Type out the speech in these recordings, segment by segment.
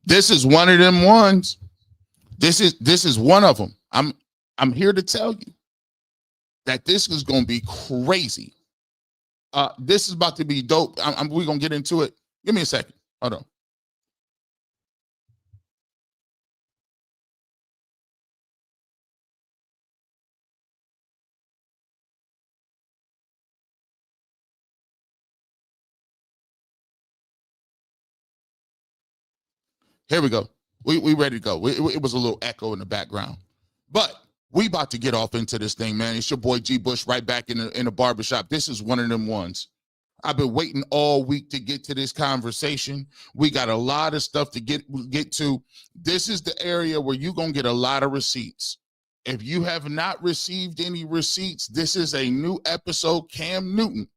This is one of them ones. This is one of them. I'm here to tell you that this is going to be crazy. This is about to be dope. We're going to get into it. Give me a second. Hold on. Here we go. We ready to go. It was a little echo in the background, but we about to get off into this thing, man. It's your boy G Bush right back in the barbershop. This is one of them ones. I've been waiting all week to get to this conversation. We got a lot of stuff to get to. This is the area where you're going to get a lot of receipts. If you have not received any receipts, this is a new episode. Cam Newton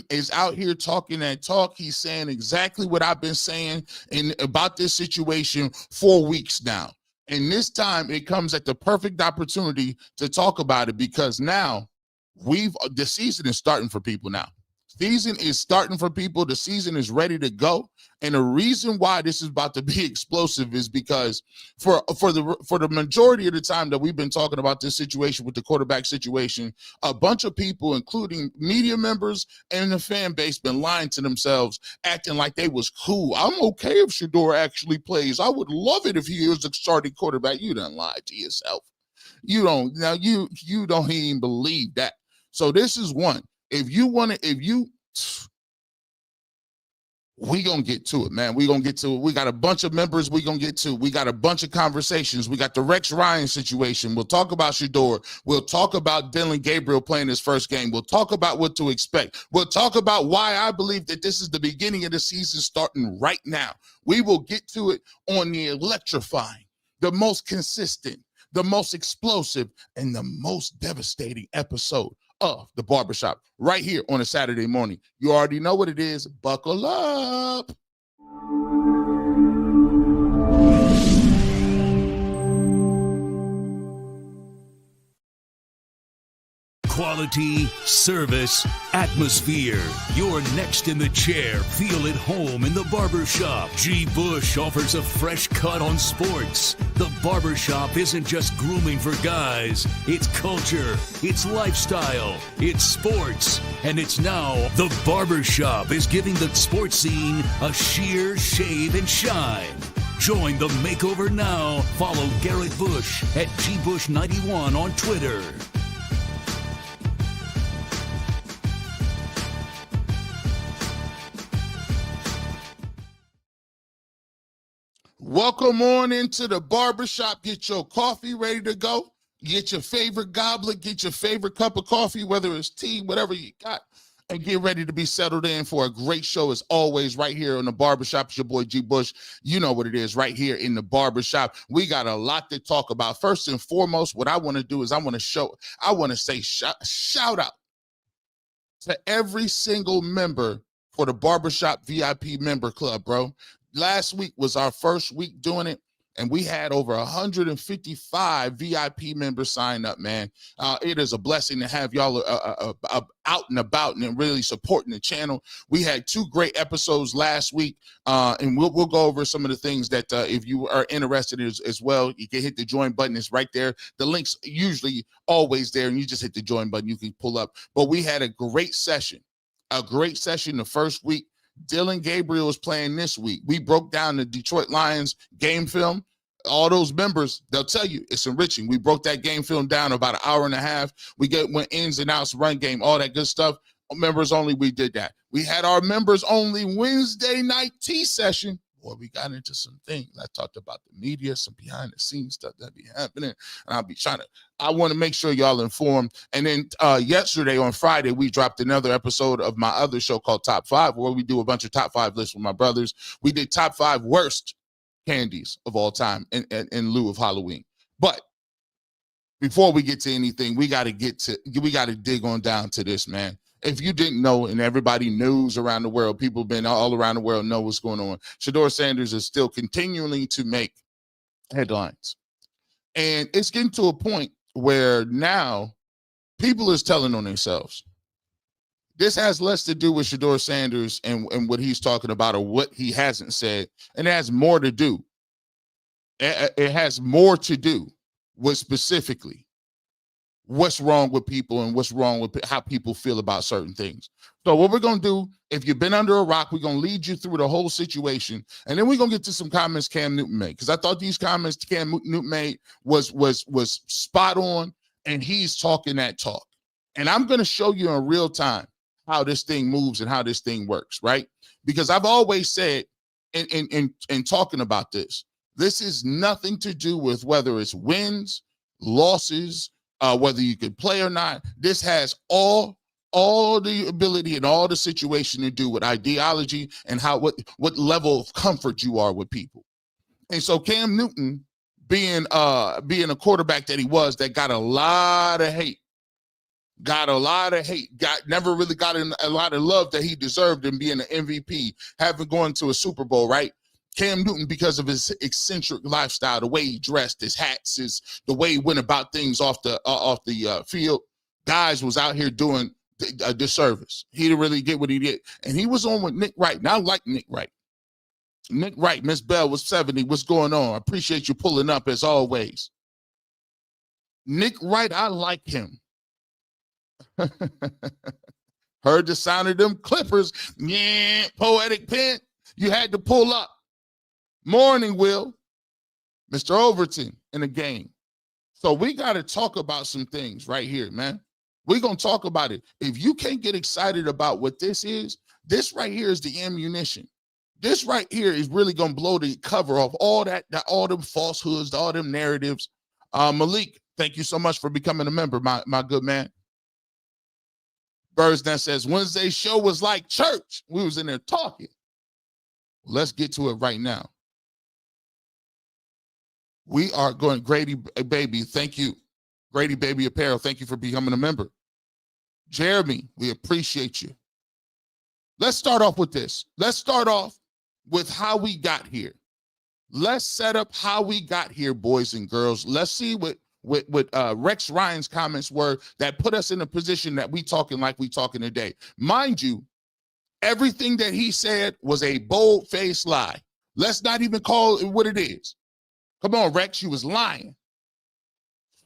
is out here talking that talk. He's saying exactly what I've been saying about this situation for weeks now. And this time it comes at the perfect opportunity to talk about it, because now the season is starting for people now. Season is starting for people. The season is ready to go. And the reason why this is about to be explosive is because for the majority of the time that we've been talking about this situation with the quarterback situation, a bunch of people, including media members and the fan base, been lying to themselves, acting like they was cool. I'm okay if Shedeur actually plays. I would love it if he was a starting quarterback. You done lied to yourself. You don't even believe that. So this is one. We gonna get to it, man. We gonna get to it. We got a bunch of members we gonna get to. We got a bunch of conversations. We got the Rex Ryan situation. We'll talk about Shedeur. We'll talk about Dillon Gabriel playing his first game. We'll talk about what to expect. We'll talk about why I believe that this is the beginning of the season starting right now. We will get to it on the electrifying, the most consistent, the most explosive, and the most devastating episode of the Barbershop right here on a Saturday morning. You already know what it is. Buckle up. Quality, service, atmosphere. You're next in the chair. Feel at home in the Barbershop. G. Bush offers a fresh cut on sports. The Barbershop isn't just grooming for guys. It's culture, it's lifestyle, it's sports. And it's now the Barbershop is giving the sports scene a sheer shave and shine. Join the makeover now. Follow Garrett Bush at GBush91 on Twitter. Welcome on into the Barbershop. Get your coffee ready to go. Get your favorite goblet. Get your favorite cup of coffee, whether it's tea, whatever you got, and get ready to be settled in for a great show as always right here on the Barbershop. It's your boy G Bush. You know what it is right here in the Barbershop. We got a lot to talk about. First and foremost, what I want to do is I want to say shout out to every single member for the Barbershop VIP member club, bro. Last week was our first week doing it, and we had over 155 VIP members sign up, man. It is a blessing to have y'all out and about and really supporting the channel. We had 2 great episodes last week, and we'll go over some of the things that if you are interested in as well, you can hit the join button. It's right there. The link's usually always there, and you just hit the join button. You can pull up. But we had a great session the first week. Dillon Gabriel is playing this week. We broke down the Detroit Lions game film. All those members, they'll tell you it's enriching. We broke that game film down about an hour and a half. We went ins and outs, run game, all that good stuff. Members only, we did that. We had our members only Wednesday night tea session. Boy, we got into some things. I talked about the media, some behind the scenes stuff that be happening. And I want to make sure y'all informed. And then yesterday on Friday, we dropped another episode of my other show called Top 5, where we do a bunch of top 5 lists with my brothers. We did top 5 worst candies of all time in lieu of Halloween. But before we get to anything, we got to dig on down to this, man. If you didn't know, and everybody knows around the world, people been all around the world know what's going on. Shedeur Sanders is still continuing to make headlines. And it's getting to a point where now people is telling on themselves. This has less to do with Shedeur Sanders and what he's talking about or what he hasn't said, and it has more to do. It has more to do with specifically what's wrong with people and what's wrong with how people feel about certain things. So what we're going to do, if you've been under a rock, we're going to lead you through the whole situation, and then we're going to get to some comments Cam Newton made, because I thought these comments Cam Newton made was spot on, and he's talking that talk. And I'm going to show you in real time how this thing moves and how this thing works, right? Because I've always said in talking about this is nothing to do with whether it's wins, losses, whether you could play or not. This has all the ability and all the situation to do with ideology and what level of comfort you are with people. And so Cam Newton being a quarterback that he was, that got a lot of hate, never really got a lot of love that he deserved in being an MVP, having gone to a Super Bowl, right? Cam Newton, because of his eccentric lifestyle, the way he dressed, his hats, the way he went about things off the field, guys was out here doing a disservice. He didn't really get what he did. And he was on with Nick Wright. Now I like Nick Wright. Nick Wright, Miss Bell was 70. What's going on? I appreciate you pulling up as always. Nick Wright, I like him. Heard the sound of them Clippers. Yeah, poetic pen. You had to pull up. Morning, Will. Mr. Overton in the game. So we got to talk about some things right here, man. We're going to talk about it. If you can't get excited about what this right here is the ammunition. This right here is really going to blow the cover off all them falsehoods, all them narratives. Malik, thank you so much for becoming a member, my good man. Birds Nest says, Wednesday's show was like church. We was in there talking. Let's get to it right now. We are going, Grady Baby, thank you. Grady Baby Apparel, thank you for becoming a member. Jeremy, we appreciate you. Let's start off with this. Let's start off with how we got here. Let's set up how we got here, boys and girls. Let's see what Rex Ryan's comments were that put us in a position that we talking like we talking today. Mind you, everything that he said was a bold-faced lie. Let's not even call it what it is. Come on, Rex, you was lying.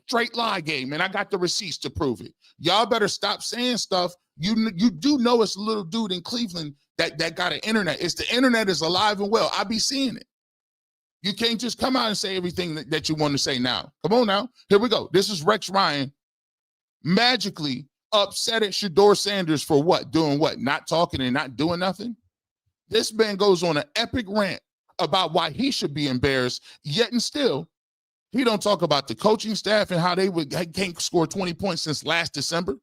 Straight lie game, and I got the receipts to prove it. Y'all better stop saying stuff. You do know it's a little dude in Cleveland that got an internet. It's the internet is alive and well. I be seeing it. You can't just come out and say everything that you want to say now. Come on now. Here we go. This is Rex Ryan magically upset at Shedeur Sanders for what? Doing what? Not talking and not doing nothing? This man goes on an epic rant about why he should be embarrassed, yet and still, he don't talk about the coaching staff and how they can't score 20 points since last December.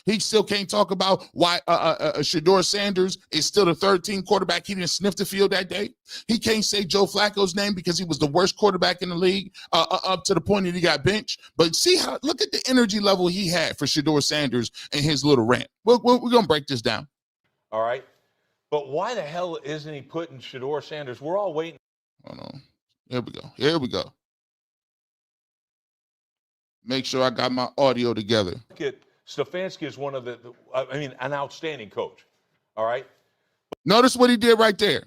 He still can't talk about why Shedeur Sanders is still the third-team quarterback. He didn't sniff the field that day. He can't say Joe Flacco's name because he was the worst quarterback in the league up to the point that he got benched. But look at the energy level he had for Shedeur Sanders and his little rant. We're going to break this down. All right. But why the hell isn't he putting Shedeur Sanders? We're all waiting. Hold on. Here we go. Make sure I got my audio together. Stefanski is one of an outstanding coach. All right. Notice what he did right there.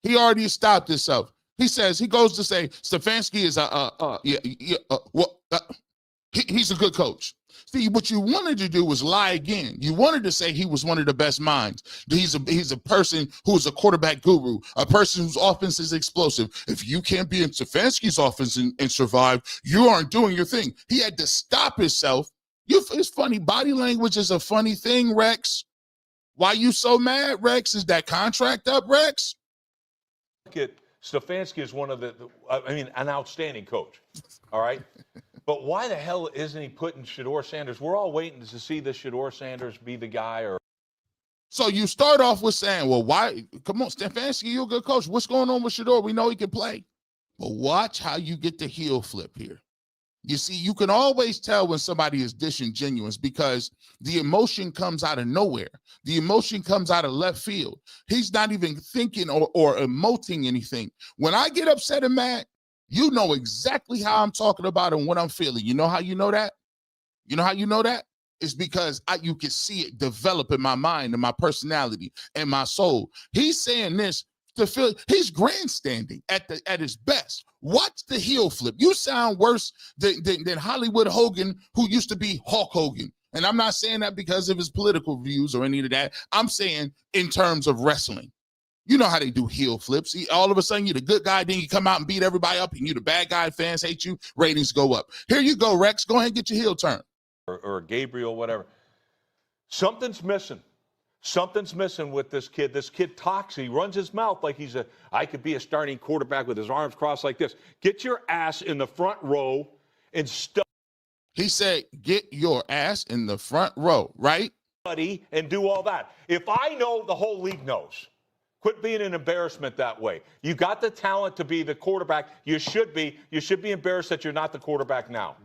He already stopped himself. He goes to say Stefanski is he's a good coach. See, what you wanted to do was lie again. You wanted to say he was one of the best minds. He's a person who's a quarterback guru, a person whose offense is explosive. If you can't be in Stefanski's offense and survive, you aren't doing your thing. He had to stop himself. It's funny. Body language is a funny thing, Rex. Why you so mad, Rex? Is that contract up, Rex? Stefanski is one of an outstanding coach. All right. But why the hell isn't he putting Shedeur Sanders? We're all waiting to see this Shedeur Sanders be the guy. So you start off with saying, well, why? Come on, Stefanski, you're a good coach. What's going on with Shedeur? We know he can play. But watch how you get the heel flip here. You see, you can always tell when somebody is disingenuous because the emotion comes out of nowhere. The emotion comes out of left field. He's not even thinking or emoting anything. When I get upset and mad, you know exactly how I'm talking about and what I'm feeling. You know how you know that? You know how you know that? is because you can see it develop in my mind and my personality and my soul. He's saying this to feel he's grandstanding at his best. Watch the heel flip. You sound worse than Hollywood Hogan, who used to be Hulk Hogan. And I'm not saying that because of his political views or any of that. I'm saying in terms of wrestling. You know how they do heel flips. All of a sudden, you're the good guy, then you come out and beat everybody up, and you're the bad guy, fans hate you, ratings go up. Here you go, Rex. Go ahead and get your heel turn. Or Gabriel, whatever. Something's missing. Something's missing with this kid. This kid talks. He runs his mouth like I could be a starting quarterback with his arms crossed like this. Get your ass in the front row and He said, get your ass in the front row, right? Study and do all that. If I know, the whole league knows. Quit being an embarrassment that way. You got the talent to be the quarterback. You should be. You should be embarrassed that you're not the quarterback now.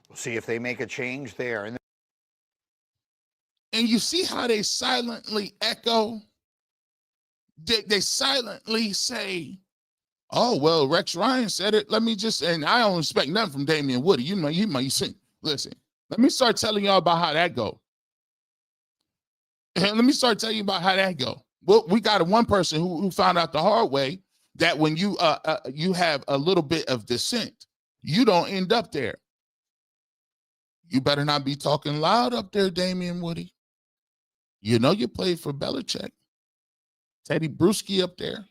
We'll see if they make a change there. And you see how they silently echo? They silently say, oh, well, Rex Ryan said it. Let me just, and I don't expect nothing from Damian Woody. You might sing. Listen, let me start telling y'all about how that go. Let me start telling you about how that go. Well, we got one person who found out the hard way that when you have a little bit of dissent, you don't end up there. You better not be talking loud up there, Damian Woody. You know you played for Belichick. Teddy Bruschi up there.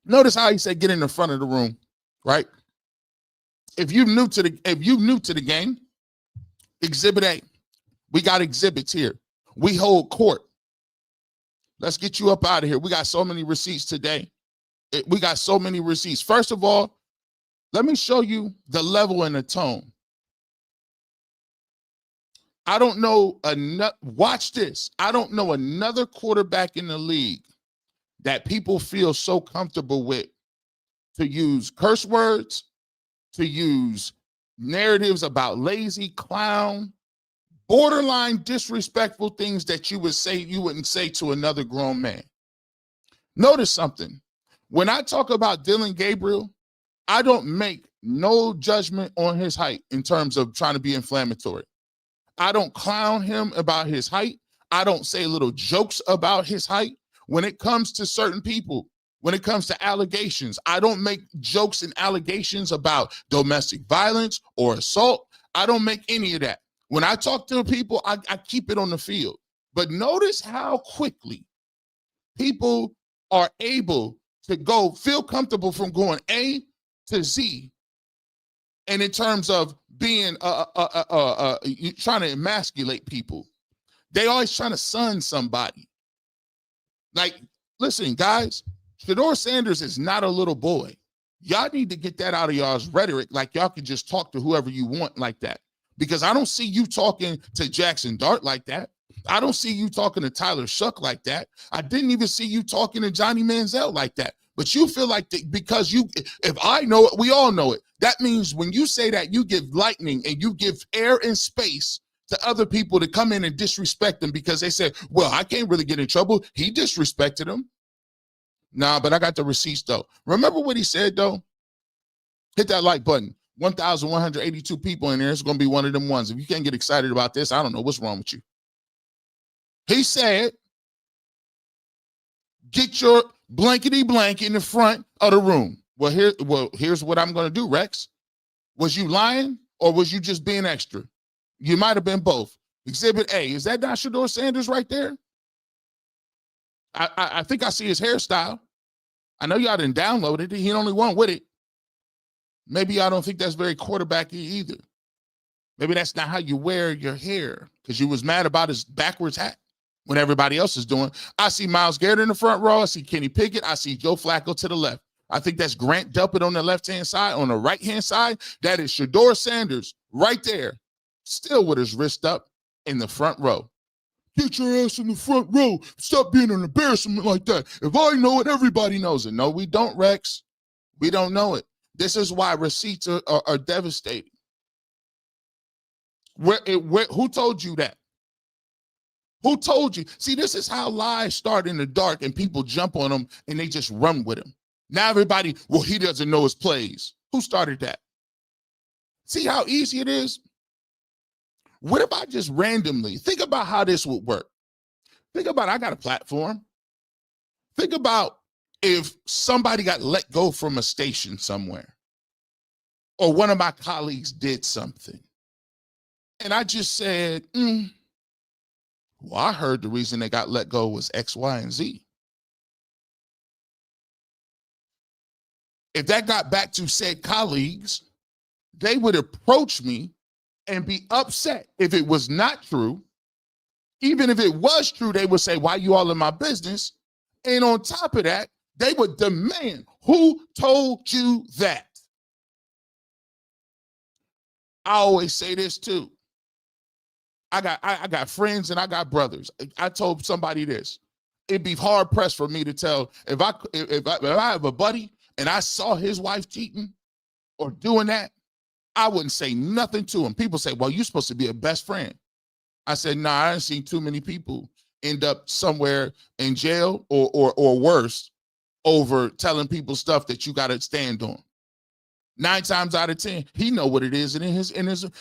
Notice how he said get in the front of the room, right? If you new to the game, Exhibit A. We got exhibits here. We hold court. Let's get you up out of here. We got so many receipts today. We got so many receipts. First of all, let me show you the level and the tone. I don't know watch this. I don't know another quarterback in the league that people feel so comfortable with to use curse words, to use narratives about lazy, clown, borderline disrespectful things that you wouldn't say to another grown man. Notice something. When I talk about Dylan Gabriel, I don't make no judgment on his height in terms of trying to be inflammatory. I don't clown him about his height. I don't say little jokes about his height. When it comes to certain people, when it comes to allegations, I don't make jokes and allegations about domestic violence or assault. I don't make any of that. When I talk to people, I keep it on the field. But notice how quickly people are able to feel comfortable from going A to Z. And in terms of being trying to emasculate people, they always trying to sun somebody. Like, listen, guys, Shedeur Sanders is not a little boy. Y'all need to get that out of y'all's rhetoric. Like y'all can just talk to whoever you want like that. Because I don't see you talking to Jackson Dart like that. I don't see you talking to Tyler Shuck like that. I didn't even see you talking to Johnny Manziel like that. But you feel like because if I know it, we all know it. That means when you say that, you give lightning and you give air and space to other people to come in and disrespect them because they said, well, I can't really get in trouble. He disrespected him. Nah, but I got the receipts though. Remember what he said though? Hit that like button. 1,182 people in there. It's going to be one of them ones. If you can't get excited about this, I don't know what's wrong with you. He said, get your blankety blank in the front of the room. Well, here's what I'm going to do, Rex. Was you lying or was you just being extra? You might have been both. Exhibit A. Is that not Shedeur Sanders right there? I think I see his hairstyle. I know y'all didn't download it. He only won with it. Maybe y'all don't think that's very quarterbacky either. Maybe that's not how you wear your hair because you was mad about his backwards hat when everybody else is doing. I see Myles Garrett in the front row. I see Kenny Pickett. I see Joe Flacco to the left. I think that's Grant Delpit on the left-hand side. On the right-hand side, that is Shedeur Sanders right there, still with his wrist up in the front row. Get your ass in the front row. Stop being an embarrassment like that. If I know it, everybody knows it. No, we don't, Rex. We don't know it. This is why receipts are devastating. Who told you that? Who told you? See, this is how lies start in the dark and people jump on them and they just run with them. Now everybody, well, he doesn't know his plays. Who started that? See how easy it is? What if I just randomly think about how this would work? Think about I got a platform. Think about if somebody got let go from a station somewhere, or one of my colleagues did something, and I just said, well, I heard the reason they got let go was X, Y, and Z. If that got back to said colleagues, they would approach me and be upset if it was not true. Even if it was true, they would say, why you all in my business? And on top of that, they would demand, who told you that? I always say this too. I got friends and I got brothers. I told somebody this. It'd be hard pressed for me to tell if I have a buddy and I saw his wife cheating or doing that, I wouldn't say nothing to him. People say, well, you're supposed to be a best friend. I said, nah, I didn't see too many people end up somewhere in jail or worse over telling people stuff that you got to stand on. 9 times out of 10, he know what it is, and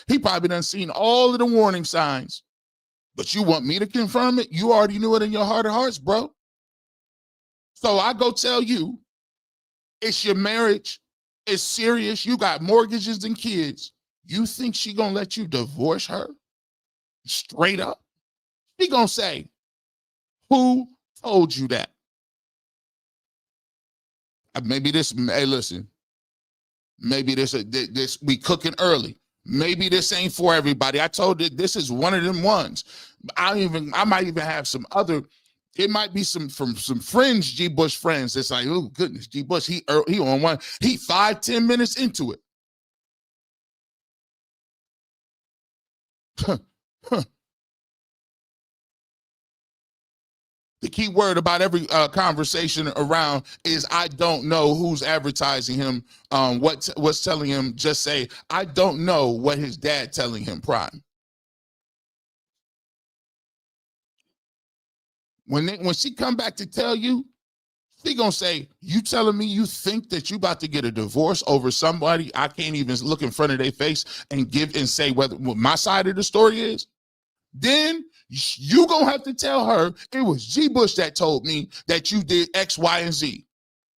he probably done seen all of the warning signs. But you want me to confirm it? You already knew it in your heart of hearts, bro. So I go tell you, it's your marriage. It's serious. You got mortgages and kids. You think she gonna let you divorce her? Straight up? She gonna say, who told you that? Maybe this, hey, listen, maybe this we cooking early. Maybe this ain't for everybody. I told you this is one of them ones. I might even have some other. It might be some friends, G. Bush friends. That's like, oh goodness, G. Bush. He on one. He 5-10 minutes into it. The key word about every conversation around is I don't know who's advertising him, what's telling him. Just say, I don't know what his dad telling him, Prime. When she come back to tell you, she gonna say, you telling me you think that you about to get a divorce over somebody I can't even look in front of their face and say what my side of the story is? Then you gonna have to tell her it was G. Bush that told me that you did X, Y, and Z.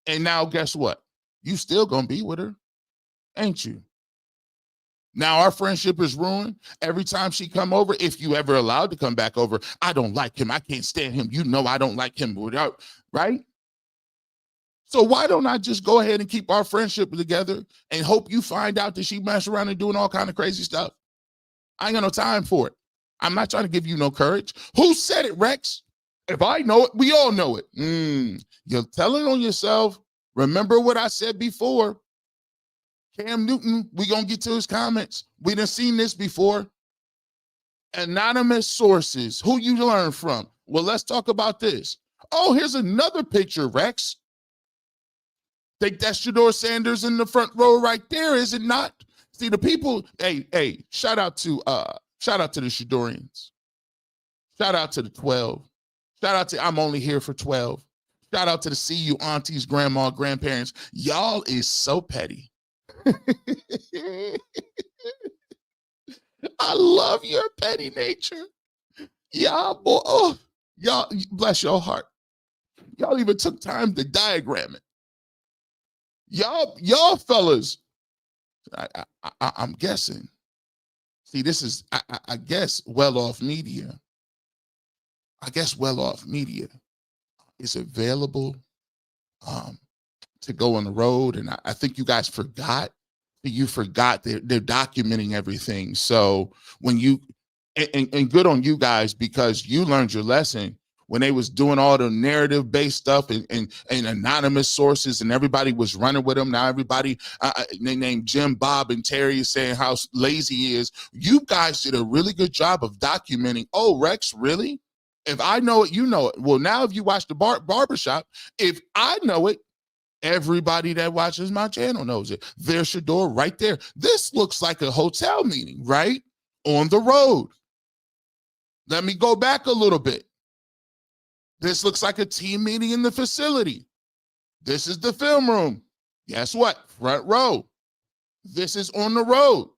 And now guess what? You still gonna be with her, ain't you? Now our friendship is ruined. Every time she come over, if you ever allowed to come back over, I don't like him. I can't stand him. You know I don't like him without, right? So why don't I just go ahead and keep our friendship together and hope you find out that she mess around and doing all kind of crazy stuff? I ain't got no time for it. I'm not trying to give you no courage. Who said it, Rex? If I know it, we all know it. You're telling on yourself. Remember what I said before. Cam Newton, we gonna get to his comments. We done seen this before. Anonymous sources. Who you learn from? Well, let's talk about this. Oh, here's another picture, Rex. Think that's Shedeur Sanders in the front row right there, is it not? See, the people, hey, shout out to the Shedeurians. Shout out to the 12. Shout out to I'm only here for 12. Shout out to the see you aunties, grandma, grandparents. Y'all is so petty. I love your petty nature. Y'all, boy, oh, y'all, bless your heart. Y'all even took time to diagram it. Y'all fellas, I'm guessing. See, this is, I guess, well-off media. I guess well-off media is available to go on the road. And I think you guys forgot. You forgot they're documenting everything. So when you, and good on you guys, because you learned your lesson when they was doing all the narrative-based stuff and anonymous sources, and everybody was running with them. Now everybody, they named Jim, Bob, and Terry saying how lazy he is. You guys did a really good job of documenting. Oh, Rex, really? If I know it, you know it. Well, now if you watch the Barbershop, if I know it, everybody that watches my channel knows it. There's Shedeur right there. This looks like a hotel meeting, right? On the road. Let me go back a little bit. This looks like a team meeting in the facility. This is the film room. Guess what? Front row. This is on the road.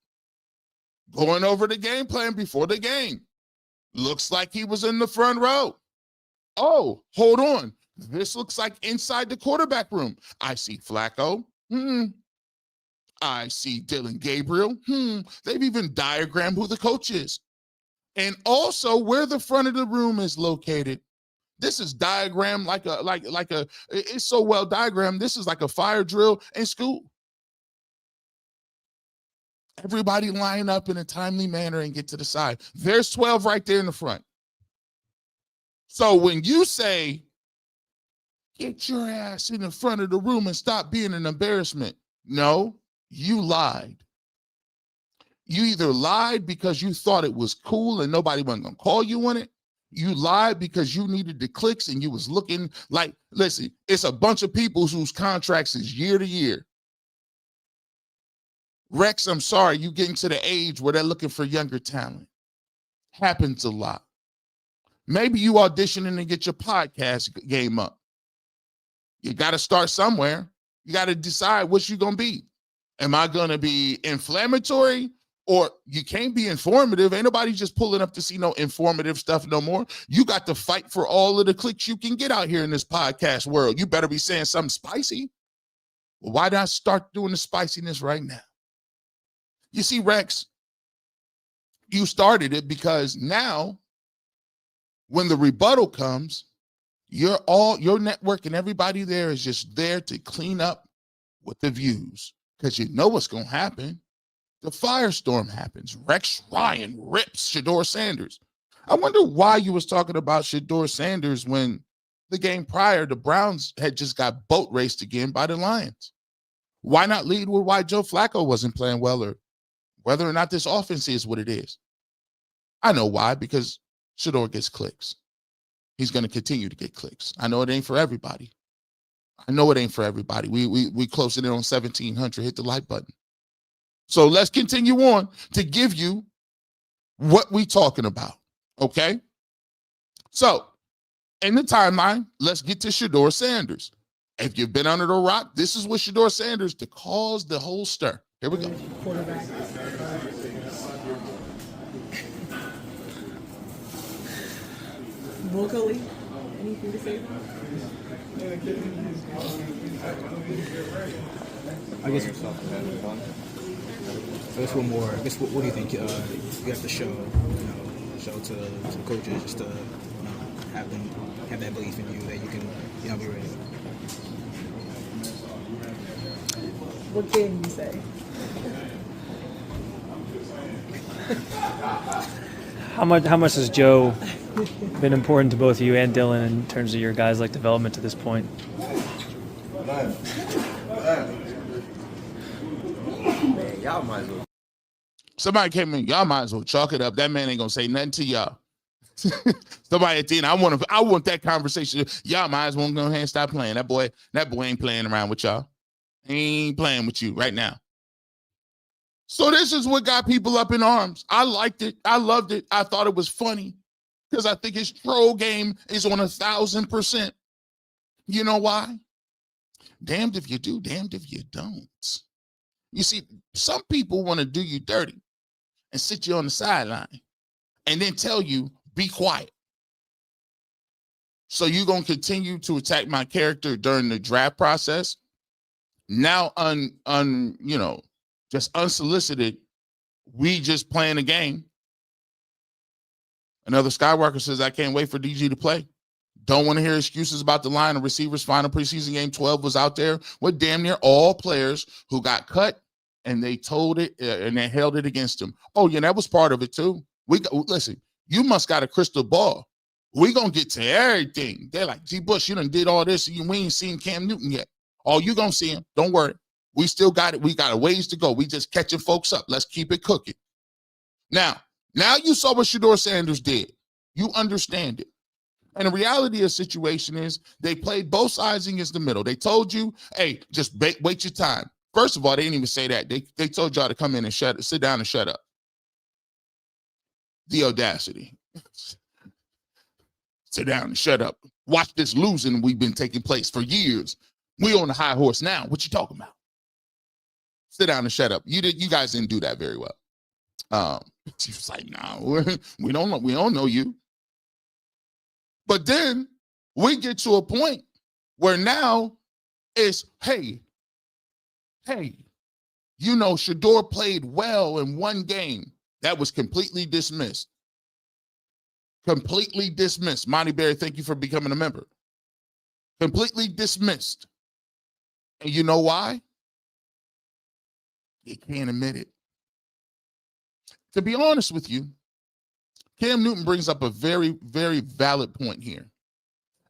going over the game plan before the game. Looks like he was in the front row. Oh, hold on. This looks like inside the quarterback room. I see Flacco. I see Dylan Gabriel. They've even diagrammed who the coach is. And also where the front of the room is located. This is diagrammed it's so well diagrammed. This is like a fire drill in school. Everybody line up in a timely manner and get to the side. There's 12 right there in the front. So when you say, get your ass in the front of the room and stop being an embarrassment, no, you lied. You either lied because you thought it was cool and nobody wasn't going to call you on it. You lied because you needed the clicks and you was looking like, listen, it's a bunch of people whose contracts is year to year. Rex, I'm sorry, you getting to the age where they're looking for younger talent. Happens a lot. Maybe you auditioning to get your podcast game up. You got to start somewhere. You got to decide what you're going to be. Am I going to be inflammatory, or you can't be informative? Ain't nobody just pulling up to see no informative stuff no more. You got to fight for all of the clicks you can get out here in this podcast world. You better be saying something spicy. Well, why not start doing the spiciness right now? You see, Rex, you started it because now when the rebuttal comes, your network and everybody there is just there to clean up with the views, because you know what's going to happen. The firestorm happens. Rex Ryan rips Shedeur Sanders. I wonder why you was talking about Shedeur Sanders when the game prior, the Browns had just got boat raced again by the Lions. Why not lead with why Joe Flacco wasn't playing well, or whether or not this offense is what it is? I know why, because Shedeur gets clicks. He's going to continue to get clicks. I know it ain't for everybody. We closing in on 1,700. Hit the like button. So let's continue on to give you what we talking about, okay? So in the timeline, let's get to Shedeur Sanders. If you've been under the rock, this is what Shedeur Sanders to cause the whole stir. Here we go. Quarterback. Vocally, anything to say? I guess one more. I guess what do you think you have to show? Show to the coaches just to have them have that belief in you that you can be ready. What can you say? How much has Joe been important to both you and Dylan in terms of your guys' development to this point? Man, y'all might as well. Somebody came in, y'all might as well chalk it up. That man ain't gonna say nothing to y'all. Somebody at the end, I want that conversation. Y'all might as well go ahead and stop playing. That boy ain't playing around with y'all. He ain't playing with you right now. So this is what got people up in arms. I liked it. I loved it. I thought it was funny because I think his troll game is on 1,000%. You know why? Damned if you do, damned if you don't. You see, some people want to do you dirty and sit you on the sideline and then tell you, be quiet. So you're going to continue to attack my character during the draft process. Now, just unsolicited, we just playing a game. Another Skywalker says, I can't wait for DG to play. Don't want to hear excuses about the line of receivers. Final preseason game 12 was out there with damn near all players who got cut, and they told it and they held it against them. Oh, yeah, that was part of it too. Listen, you must got a crystal ball. We gonna get to everything. They're like, G. Bush, you done did all this, and we ain't seen Cam Newton yet. Oh, you gonna see him. Don't worry. We still got it. We got a ways to go. We just catching folks up. Let's keep it cooking. Now you saw what Shedeur Sanders did. You understand it. And the reality of the situation is they played both sides against the middle. They told you, hey, just wait your time. First of all, they didn't even say that. They told y'all to come in and sit down and shut up. The audacity. Sit down and shut up. Watch this losing we've been taking place for years. We on the high horse now. What you talking about? Sit down and shut up. You guys didn't do that very well. She was like, "No, we don't know you." But then we get to a point where now it's, hey, Shedeur played well in one game. That was completely dismissed. Completely dismissed. Monty Berry, thank you for becoming a member. Completely dismissed. And you know why? They can't admit it. To be honest with you, Cam Newton brings up a very, very valid point here.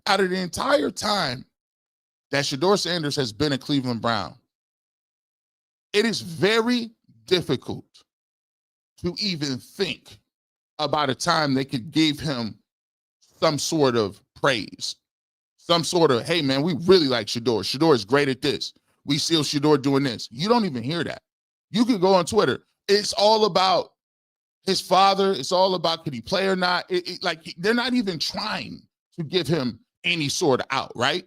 Out of the entire time that Shedeur Sanders has been a Cleveland Brown, it is very difficult to even think about a time they could give him some sort of praise, some sort of, hey, man, we really like Shedeur. Shedeur is great at this. We see Shedeur doing this. You don't even hear that. You can go on Twitter. It's all about his father. It's all about could he play or not. Like they're not even trying to give him any sort of out, right?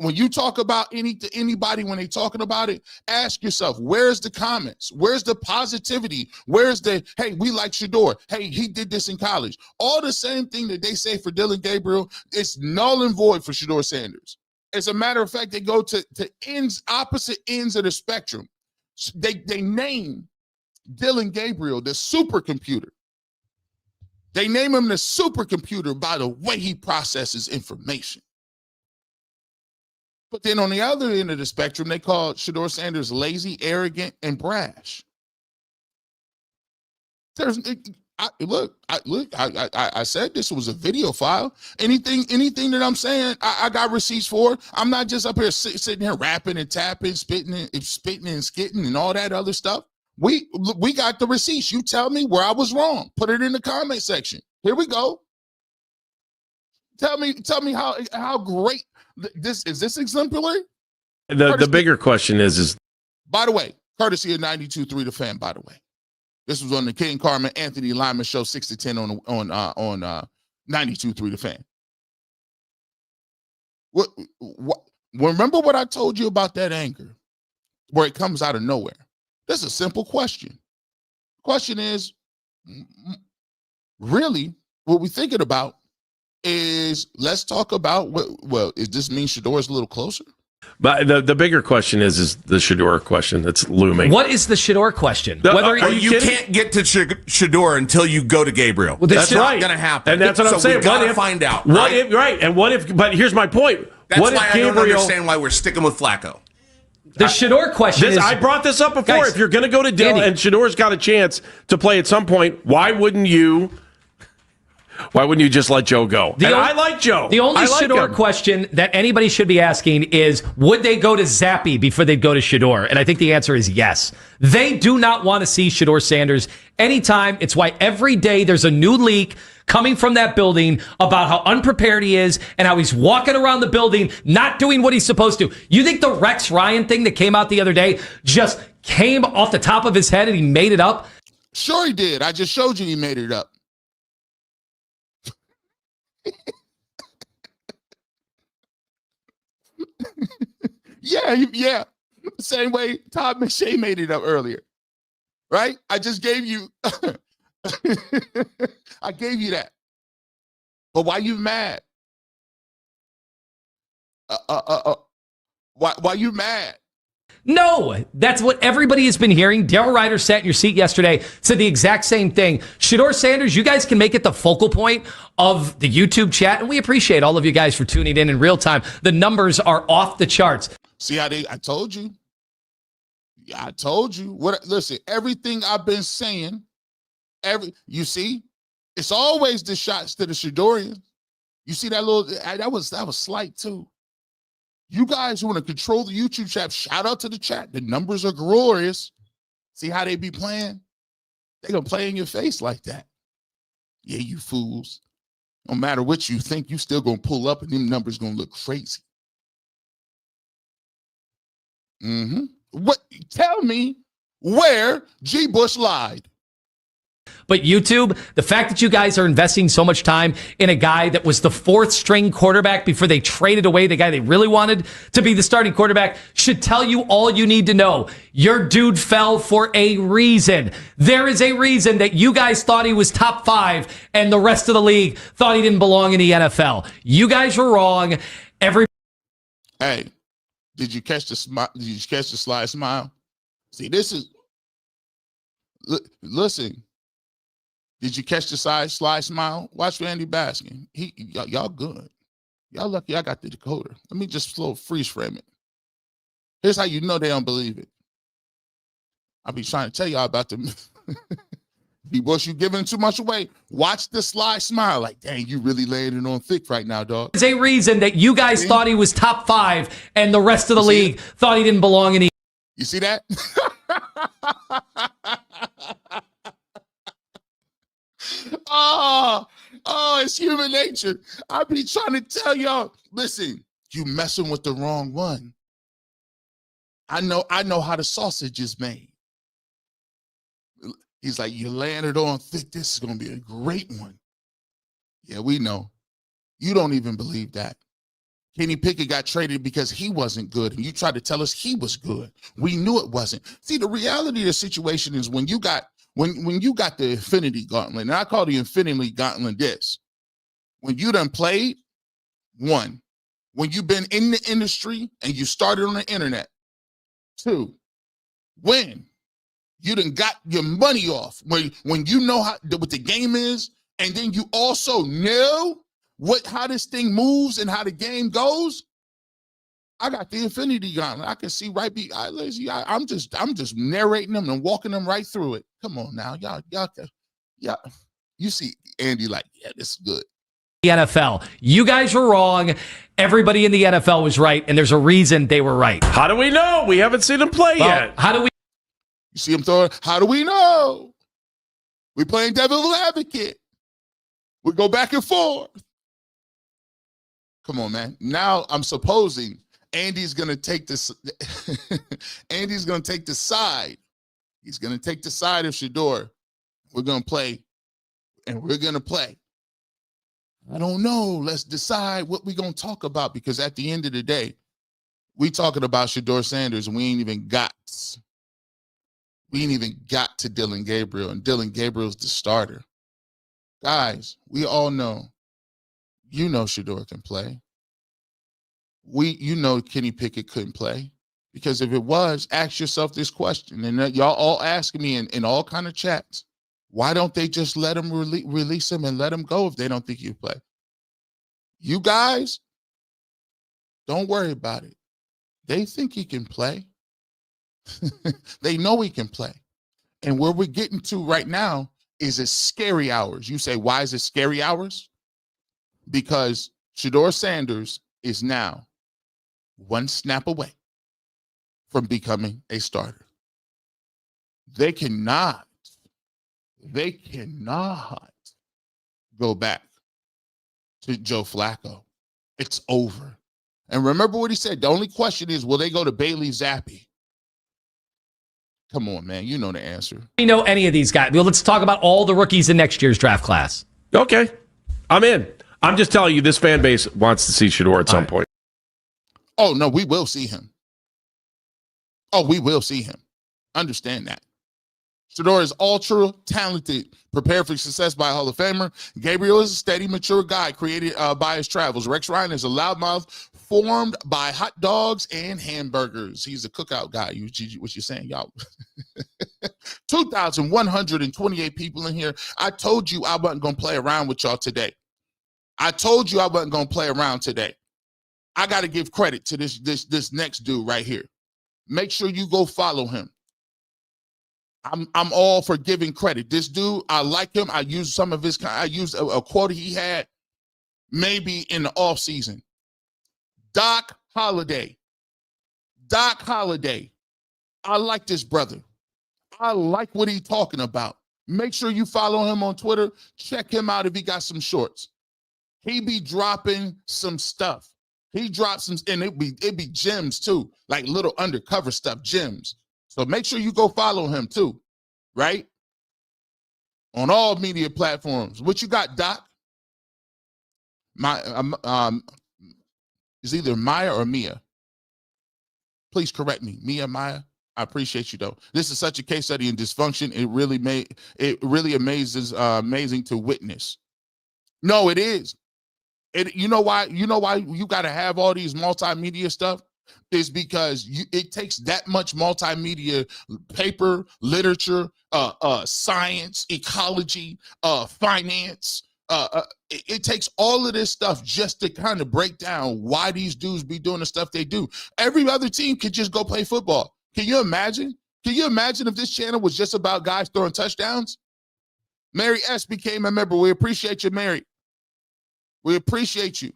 When you talk about anybody, when they're talking about it, ask yourself, where's the comments? Where's the positivity? Where's the, hey, we like Shedeur. Hey, he did this in college. All the same thing that they say for Dillon Gabriel, it's null and void for Shedeur Sanders. As a matter of fact, they go to opposite ends of the spectrum. They name Dillon Gabriel the supercomputer. They name him the supercomputer by the way he processes information. But then on the other end of the spectrum, they call Shedeur Sanders lazy, arrogant, and brash. I said this was a video file. Anything that I'm saying, I got receipts for. I'm not just up here sitting here rapping and tapping, spitting and skitting and all that other stuff. We got the receipts. You tell me where I was wrong. Put it in the comment section. Here we go. Tell me how great this is. This exemplary? The bigger question is by the way, courtesy of 92.3 The Fan, by the way. This was on the King Carmen Anthony Lyman show 6 to 10 on 92.3 The Fan. What remember what I told you about that anger where it comes out of nowhere? That's a simple question. The question is, really, what we're thinking about is, let's talk about is this mean Shedeur is a little closer? But the bigger question is the Shedeur question that's looming. What is the Shedeur question? You can't get to Shedeur until you go to Gabriel. Well, that's right. not going to happen. And that's what I'm saying. We got to find out. What if? Right. And what if? But here's my point. That's what why if I don't Gabriel, understand why we're sticking with Flacco. The Shedeur question is... I brought this up before. Guys, if you're going to go to Dillon and Shedeur's got a chance to play at some point, why wouldn't you just let Joe go? I like Joe. The only Shedeur question that anybody should be asking is, would they go to Zappy before they'd go to Shedeur? And I think the answer is yes. They do not want to see Shedeur Sanders anytime. It's why every day there's a new leak coming from that building about how unprepared he is and how he's walking around the building not doing what he's supposed to. You think the Rex Ryan thing that came out the other day just came off the top of his head and he made it up? Sure he did. I just showed you he made it up. Yeah. Same way Todd McShay made it up earlier. Right? I just gave you I gave you that. But why you mad? Why you mad? No, that's what everybody has been hearing. Darryl Ryder sat in your seat yesterday, said the exact same thing. Shedeur Sanders, you guys can make it the focal point of the YouTube chat, and we appreciate all of you guys for tuning in real time. The numbers are off the charts. See how I told you. I told you. Listen, everything I've been saying, you see, it's always the shots to the Shedeurians. You see that that was slight too. You guys who want to control the YouTube chat, shout out to the chat. The numbers are glorious. See how they be playing? They gonna play in your face like that. Yeah, you fools. No matter what you think, you still gonna pull up and them numbers gonna look crazy. What? Tell me where G. Bush lied. But YouTube, the fact that you guys are investing so much time in a guy that was the fourth string quarterback before they traded away the guy they really wanted to be the starting quarterback should tell you all you need to know. Your dude fell for a reason. There is a reason that you guys thought he was top 5 and the rest of the league thought he didn't belong in the NFL. You guys were wrong. Hey, did you catch the sly smile? See, this is listen. Did you catch the sly smile? Watch Randy Baskin. Y'all good. Y'all lucky I got the decoder. Let me just slow freeze frame it. Here's how you know they don't believe it. I'll be trying to tell y'all about the B-Bush, you giving too much away. Watch the sly smile. Like, dang, you really laying it on thick right now, dog. There's a reason that you guys thought he was top 5 and the rest of the league thought he didn't belong in the. You see that? Oh, it's human nature. I be trying to tell y'all, listen, you messing with the wrong one. I know how the sausage is made. He's like, you laying it on thick. This is going to be a great one. Yeah, we know. You don't even believe that. Kenny Pickett got traded because he wasn't good, and you tried to tell us he was good. We knew it wasn't. See, the reality of the situation is when you got the Infinity Gauntlet, and I call the Infinity Gauntlet this, when you done played, one, when you've been in the industry and you started on the internet, two, when you done got your money off, when you know what the game is, and then you also know how this thing moves and how the game goes. I got the Infinity Gauntlet. I can see right I'm just narrating them and walking them right through it. Come on now, y'all. You see Andy like, yeah, this is good. The NFL. You guys were wrong. Everybody in the NFL was right, and there's a reason they were right. How do we know? We haven't seen him play yet. How do we? You see him throwing? How do we know? We playing devil's advocate. We go back and forth. Come on, man. Now I'm supposing Andy's going to take this. Andy's going to take the side. He's going to take the side of Shedeur. We're going to play, and we're going to play. I don't know. Let's decide what we're going to talk about, because at the end of the day, we talking about Shedeur Sanders, and we ain't even got to Dillon Gabriel, and Dillon Gabriel's the starter. Guys, we all know, Shedeur can play. Kenny Pickett couldn't play, because if it was, ask yourself this question, and y'all all asking me in all kind of chats, why don't they just let him release him and let him go if they don't think he play? You guys, don't worry about it. They think he can play. They know he can play. And where we're getting to right now is it's scary hours. You say, why is it scary hours? Because Shedeur Sanders is now one snap away from becoming a starter. They cannot go back to Joe Flacco. It's over. And remember what he said. The only question is, will they go to Bailey Zappi? Come on, man. You know the answer. We know any of these guys. Well, let's talk about all the rookies in next year's draft class. Okay. I'm in. I'm just telling you, this fan base wants to see Shedeur at some point. Oh, no, we will see him. Oh, we will see him. Understand that. Shedeur is ultra talented, prepared for success by a Hall of Famer. Gabriel is a steady, mature guy created by his travels. Rex Ryan is a loudmouth formed by hot dogs and hamburgers. He's a cookout guy. What you saying, y'all? 2,128 people in here. I told you I wasn't going to play around with y'all today. I told you I wasn't going to play around today. I got to give credit to this next dude right here. Make sure you go follow him. I'm all for giving credit. This dude, I like him. I used some of his. I used a quote he had maybe in the off season. Doc Holliday. I like this brother. I like what he's talking about. Make sure you follow him on Twitter. Check him out if he got some shorts. He be dropping some stuff. He drops some, and it be gems too, like little undercover stuff, gems. So make sure you go follow him too, right? on all media platforms. What you got, Doc? Is either Maya or Mia? Please correct me. Mia, Maya? I appreciate you, though. This is such a case study in dysfunction. It really amazing to witness. No, it is. You know why you got to have all these multimedia stuff? Is because it takes that much multimedia, paper, literature, science, ecology, finance. It takes all of this stuff just to kind of break down why these dudes be doing the stuff they do. Every other team could just go play football. Can you imagine? Can you imagine if this channel was just about guys throwing touchdowns? Mary S. became a member. We appreciate you, Mary. We appreciate you.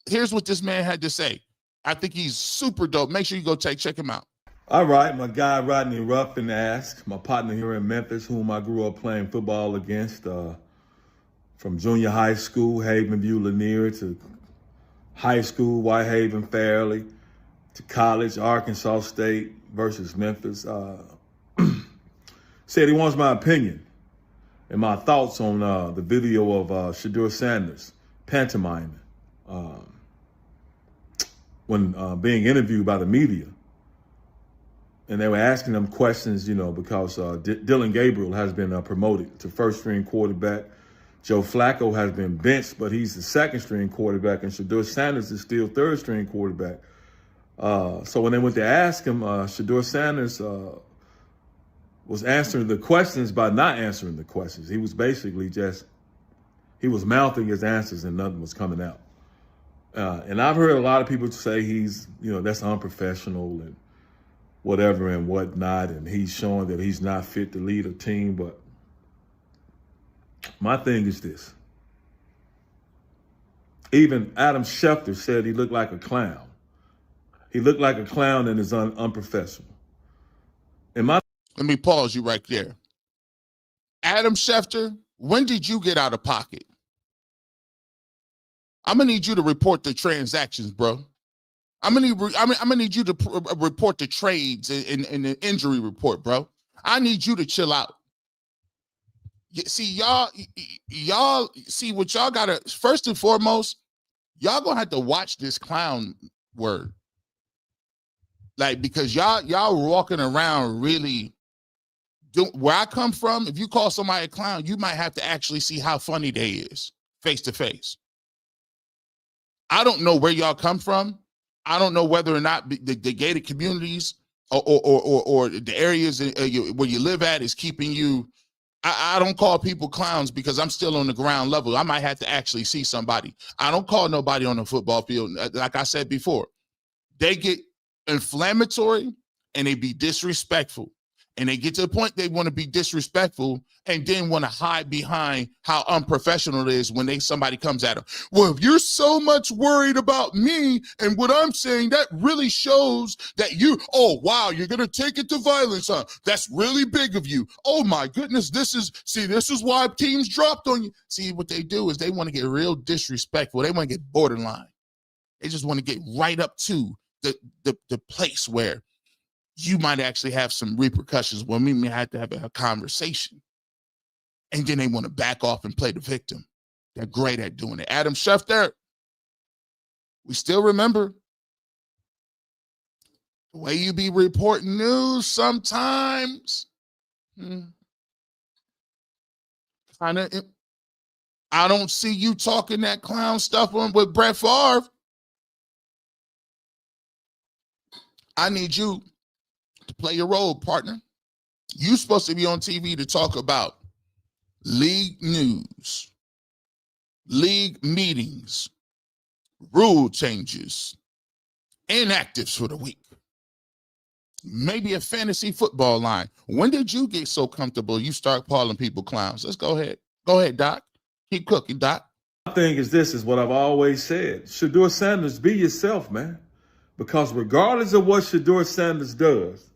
Here's what this man had to say. I think he's super dope. Make sure you go check him out. All right, my guy Rodney Ruffin asked, my partner here in Memphis, whom I grew up playing football against, from junior high school, Havenview, Lanier, to high school, Whitehaven, Fairleigh, to college, Arkansas State versus Memphis. Said he wants my opinion and my thoughts on the video of Shedeur Sanders pantomiming when being interviewed by the media. And they were asking him questions, because Dylan Gabriel has been promoted to first-string quarterback. Joe Flacco has been benched, but he's the second-string quarterback, and Shedeur Sanders is still third-string quarterback. So when they went to ask him, Shedeur Sanders was answering the questions by not answering the questions. He was basically he was mouthing his answers and nothing was coming out. And I've heard a lot of people say he's, that's unprofessional and whatever and whatnot, and he's showing that he's not fit to lead a team. But my thing is this. Even Adam Schefter said he looked like a clown. He looked like a clown and is unprofessional. Let me pause you right there. Adam Schefter, when did you get out of pocket? I'm gonna need you to report the transactions, bro. I'm gonna need you to report the trades and the injury report, bro. I need you to chill out. See, y'all see what y'all gotta, first and foremost, y'all gonna have to watch this clown word. Like, because y'all walking around really where I come from, if you call somebody a clown, you might have to actually see how funny they is face to face. I don't know where y'all come from. I don't know whether or not the gated communities or the areas where you live at is keeping you. I don't call people clowns because I'm still on the ground level. I might have to actually see somebody. I don't call nobody on the football field. Like I said before, they get inflammatory and they be disrespectful. And they get to the point they want to be disrespectful and then want to hide behind how unprofessional it is when somebody comes at them. Well, if you're so much worried about me and what I'm saying, that really shows that oh, wow, you're going to take it to violence, huh? That's really big of you. Oh, my goodness, this is why teams dropped on you. See, what they do is they want to get real disrespectful. They want to get borderline. They just want to get right up to the place where you might actually have some repercussions when we may have to have a conversation. And then they want to back off and play the victim. They're great at doing it. Adam Schefter, we still remember the way you be reporting news sometimes. I don't see you talking that clown stuff with Brett Favre. I need you to play your role, partner. You're supposed to be on TV to talk about league news, league meetings, rule changes, inactives for the week, maybe a fantasy football line. When did you get so comfortable you start calling people clowns? Let's go ahead. Go ahead, Doc. Keep cooking, Doc. My thing is what I've always said. Shedeur Sanders, be yourself, man. Because regardless of what Shedeur Sanders does,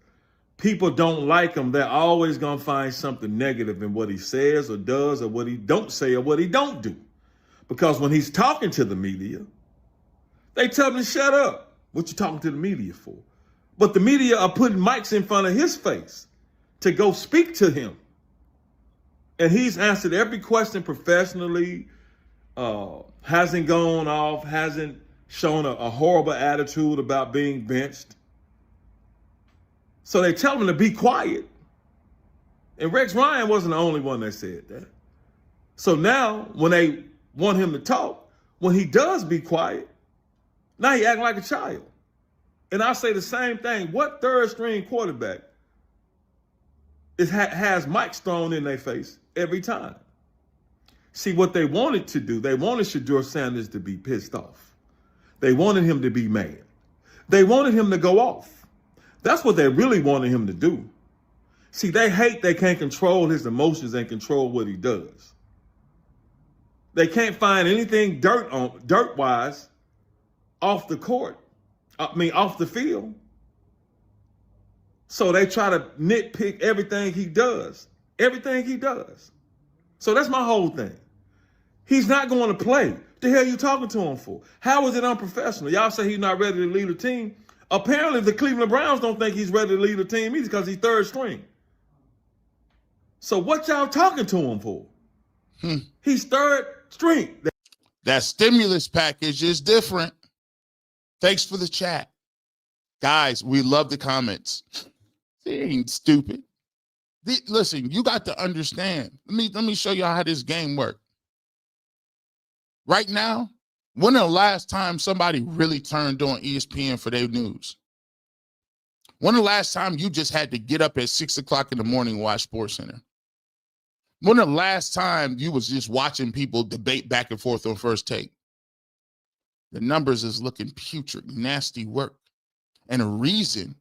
people don't like him. They're always going to find something negative in what he says or does or what he don't say or what he don't do. Because when he's talking to the media, they tell him to shut up. What you talking to the media for? But the media are putting mics in front of his face to go speak to him. And he's answered every question professionally, hasn't gone off, hasn't shown a horrible attitude about being benched. So they tell him to be quiet. And Rex Ryan wasn't the only one that said that. So now when they want him to talk, when he does be quiet, now he acting like a child. And I say the same thing. What third string quarterback has mics thrown in their face every time? See, what they wanted to do, they wanted Shedeur Sanders to be pissed off. They wanted him to be mad. They wanted him to go off. That's what they really wanted him to do. See, they hate they can't control his emotions and control what he does. They can't find anything dirt-wise off the court. Off the field. So they try to nitpick everything he does. Everything he does. So that's my whole thing. He's not going to play. The hell you talking to him for? How is it unprofessional? Y'all say he's not ready to lead a team. Apparently the Cleveland Browns don't think he's ready to lead a team either because he's third string. So what y'all talking to him for? He's third string. That stimulus package is different. Thanks for the chat. Guys, we love the comments. They ain't stupid. Listen, you got to understand. Let me show you how this game works. Right now, when the last time somebody really turned on ESPN for their news? When the last time you just had to get up at 6 o'clock in the morning and watch SportsCenter? When the last time you was just watching people debate back and forth on First Take? The numbers is looking putrid, nasty work. And a reason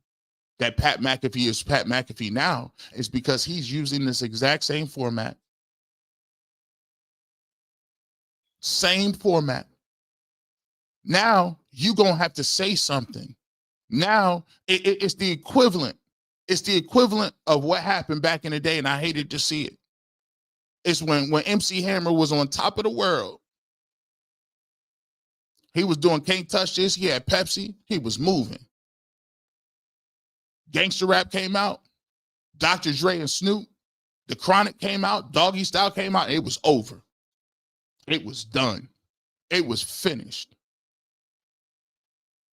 that Pat McAfee is Pat McAfee now is because he's using this exact same format. Same format. Now you're going to have to say something. Now it's the equivalent. It's the equivalent of what happened back in the day, and I hated to see it. It's when MC Hammer was on top of the world. He was doing Can't Touch This. He had Pepsi. He was moving. Gangster Rap came out. Dr. Dre and Snoop. The Chronic came out. Doggy Style came out. It was over. It was done. It was finished.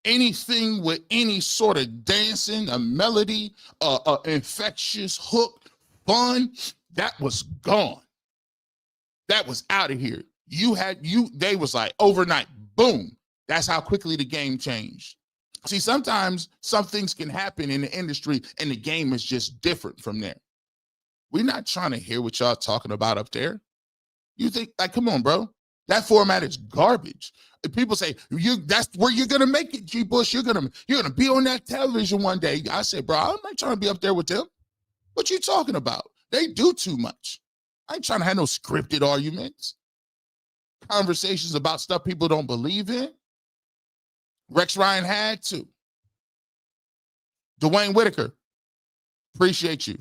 Anything with any sort of dancing, a melody, infectious hook, fun, that was gone. That was out of here. They was like overnight, boom. That's how quickly the game changed. See, sometimes some things can happen in the industry and the game is just different from there. We're not trying to hear what y'all talking about up there. You think, like, come on, bro. That format is garbage. If people say, that's where you're going to make it, G. Bush. You're gonna be on that television one day. I said, bro, I'm not trying to be up there with them. What you talking about? They do too much. I ain't trying to have no scripted arguments. Conversations about stuff people don't believe in. Rex Ryan had to. Dwayne Whitaker, appreciate you.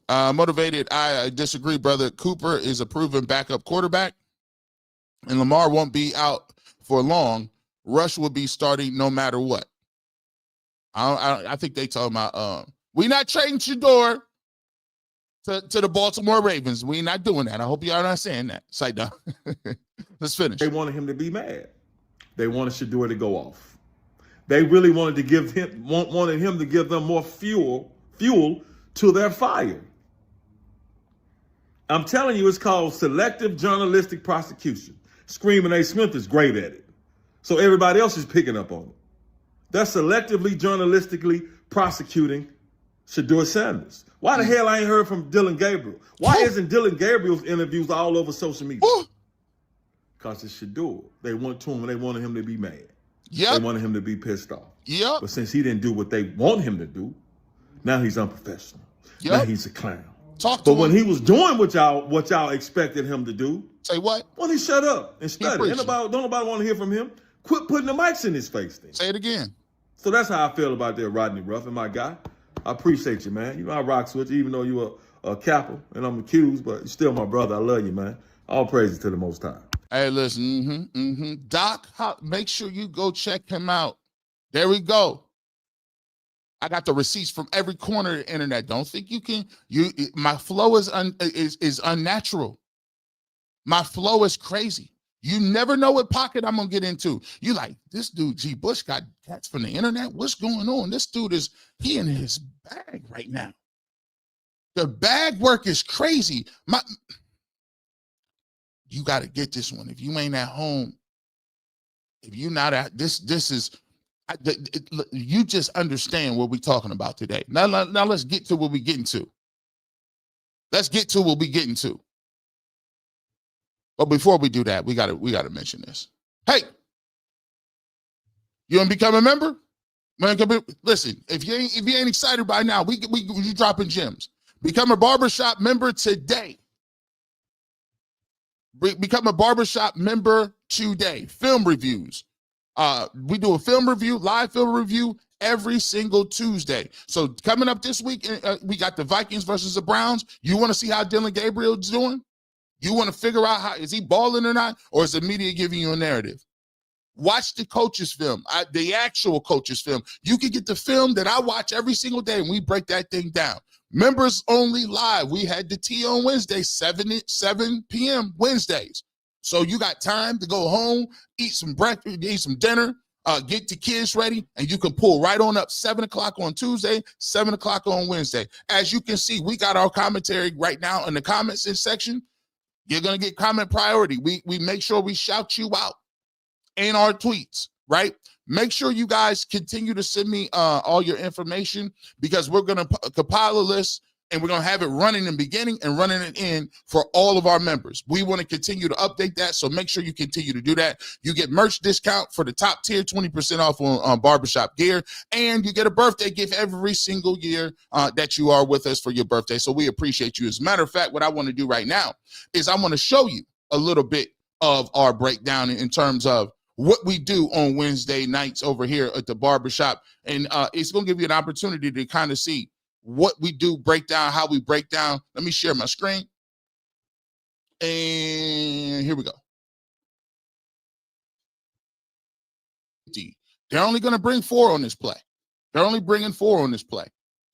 Motivated, I disagree, brother. Cooper is a proven backup quarterback, and Lamar won't be out for long. Rush will be starting no matter what. I think they talking about we not trading Shedeur to the Baltimore Ravens. We not doing that. I hope y'all not saying that. Say no. Let's finish. They wanted him to be mad. They wanted Shedeur to go off. They really wanted to give him to give them more fuel to their fire. I'm telling you, it's called selective journalistic prosecution. Screaming A. Smith is great at it. So everybody else is picking up on it. They're selectively journalistically prosecuting Shedeur Sanders. Why the hell I ain't heard from Dylan Gabriel? Why isn't Dylan Gabriel's interviews all over social media? Because it's Shedeur. They went to him and they wanted him to be mad. Yep. They wanted him to be pissed off. Yep. But since he didn't do what they want him to do, now he's unprofessional. Yep. Now he's a clown. But when he was doing what y'all expected him to do, say what? When he shut up and studied. Don't nobody want to hear from him. Quit putting the mics in his face then. Say it again. So that's how I feel about that, Rodney Ruffin, my guy. I appreciate you, man. You know I rocks with you, even though you a Kappa and I'm accused, but you're still my brother. I love you, man. All praises to the Most High. Hey, listen, Doc, make sure you go check him out. There we go. I got the receipts from every corner of the internet. Don't think you can. My flow is unnatural. My flow is crazy. You never know what pocket I'm gonna get into. You like, this dude G Bush got cats from the internet. What's going on? This dude he in his bag right now. The bag work is crazy. You got to get this one. If you ain't at home, if you're not at this is. You just understand what we're talking about today. Now let's get to what we're getting to. Let's get to what we're getting to. But before we do that, we gotta mention this. Hey, you want to become a member? Listen, if you ain't excited by now, we dropping gems. Become a Barbershop member today. Become a Barbershop member today. Film reviews. We do a film review, live film review every single Tuesday. So coming up this week, we got the Vikings versus the Browns. You want to see how Dylan Gabriel's doing? You want to figure out is he balling or not, or is the media giving you a narrative? Watch the coaches film, the actual coaches film. You can get the film that I watch every single day, and we break that thing down. Members only live. We had the tea on Wednesday, 7 p.m. Wednesdays. So you got time to go home, eat some breakfast, eat some dinner, get the kids ready, and you can pull right on up 7 o'clock on Tuesday, 7 o'clock on Wednesday. As you can see, we got our commentary right now in the comments section. You're going to get comment priority. We make sure we shout you out in our tweets, right? Make sure you guys continue to send me all your information, because we're going to compile a list, and we're going to have it running in the beginning and running it in for all of our members. We want to continue to update that, so make sure you continue to do that. You get merch discount for the top tier, 20% off on Barbershop gear, and you get a birthday gift every single year that you are with us for your birthday, so we appreciate you. As a matter of fact, what I want to do right now is I want to show you a little bit of our breakdown in terms of what we do on Wednesday nights over here at the Barbershop, and it's going to give you an opportunity to kind of see what we do, break down, how we break down. Let me share my screen. And here we go. They're only going to bring 4 on this play. They're only bringing 4 on this play.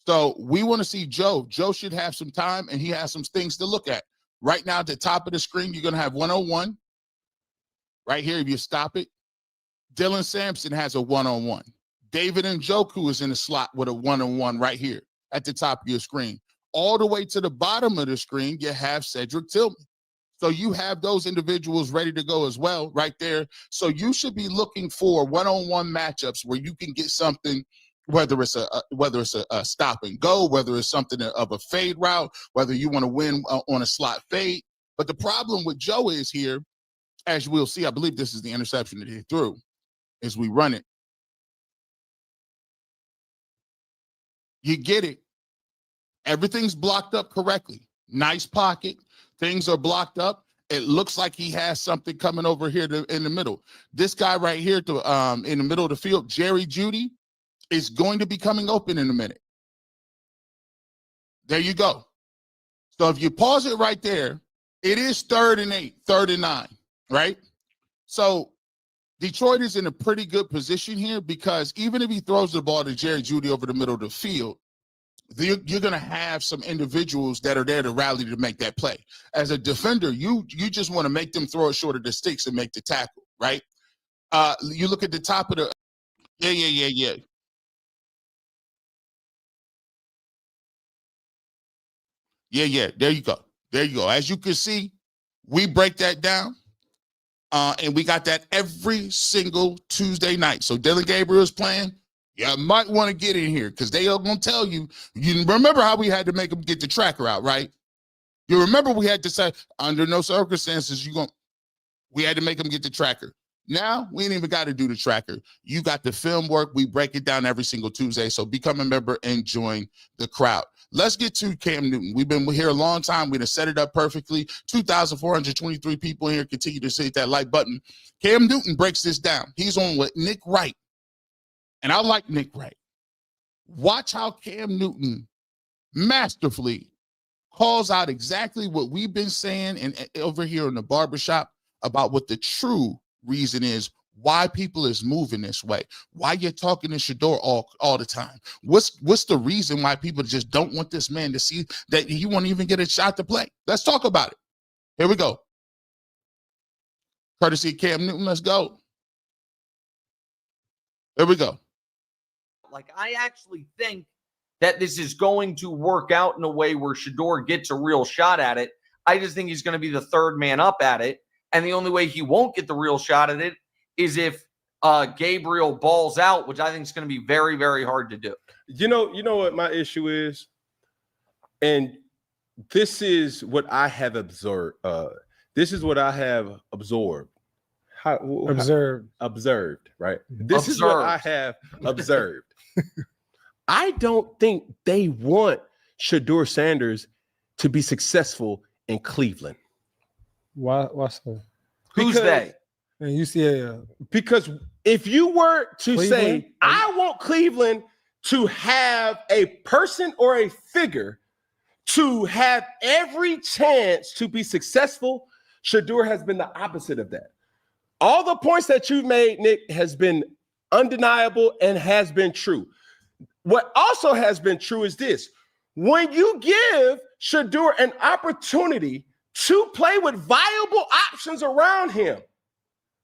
So we want to see Joe. Joe should have some time, and he has some things to look at. Right now at the top of the screen, you're going to have 101. Right here, if you stop it, Dylan Sampson has a 1-on-1. David Njoku is in the slot with a 1-on-1 right here at the top of your screen. All the way to the bottom of the screen, you have Cedric Tillman. So you have those individuals ready to go as well right there. So you should be looking for one-on-one matchups where you can get something, whether it's a stop and go, whether it's something of a fade route, whether you want to win on a slot fade. But the problem with Joe is here, as we'll see, I believe this is the interception that he threw as we run it. You get it. Everything's blocked up correctly. Nice pocket. Things are blocked up. It looks like he has something coming over here in the middle. This guy right here in the middle of the field, Jerry Jeudy, is going to be coming open in a minute. There you go. So if you pause it right there, it is 3rd and 8, 3rd and 9, right? So Detroit is in a pretty good position here, because even if he throws the ball to Jerry Jeudy over the middle of the field, you're going to have some individuals that are there to rally to make that play. As a defender, you just want to make them throw it short of the sticks and make the tackle, right? You look at the top of the – yeah. Yeah, there you go. As you can see, we break that down. And we got that every single Tuesday night. So Dylan Gabriel's playing. You might want to get in here, because they are going to tell you. You remember how we had to make them get the tracker out, right? You remember we had to say, under no circumstances, we had to make them get the tracker. Now, we ain't even got to do the tracker. You got the film work. We break it down every single Tuesday. So become a member and join the crowd. Let's get to Cam Newton. We've been here a long time. We've set it up perfectly. 2,423 people here. Continue to hit that like button. Cam Newton breaks this down. He's on with Nick Wright. And I like Nick Wright. Watch how Cam Newton masterfully calls out exactly what we've been saying and over here in the Barbershop about what the true reason is why people is moving this way, why you're talking to Shedeur all the time. What's the reason why people just don't want this man to see that he won't even get a shot to play? Let's talk about it. Here we go. Courtesy of Cam Newton, let's go. Here we go. Like, I actually think that this is going to work out in a way where Shedeur gets a real shot at it. I just think he's going to be the third man up at it. And the only way he won't get the real shot at it is if Gabriel balls out, which I think is going to be very, very hard to do. You know what my issue is? And this is what I have observed. Observed, right? This is what I have observed. I don't think they want Shedeur Sanders to be successful in Cleveland. Why so? Who's they? And UCLA. Because if you were to say, I want Cleveland to have a person or a figure to have every chance to be successful, Shedeur has been the opposite of that. All the points that you've made, Nick, has been undeniable and has been true. What also has been true is this. When you give Shedeur an opportunity to play with viable options around him,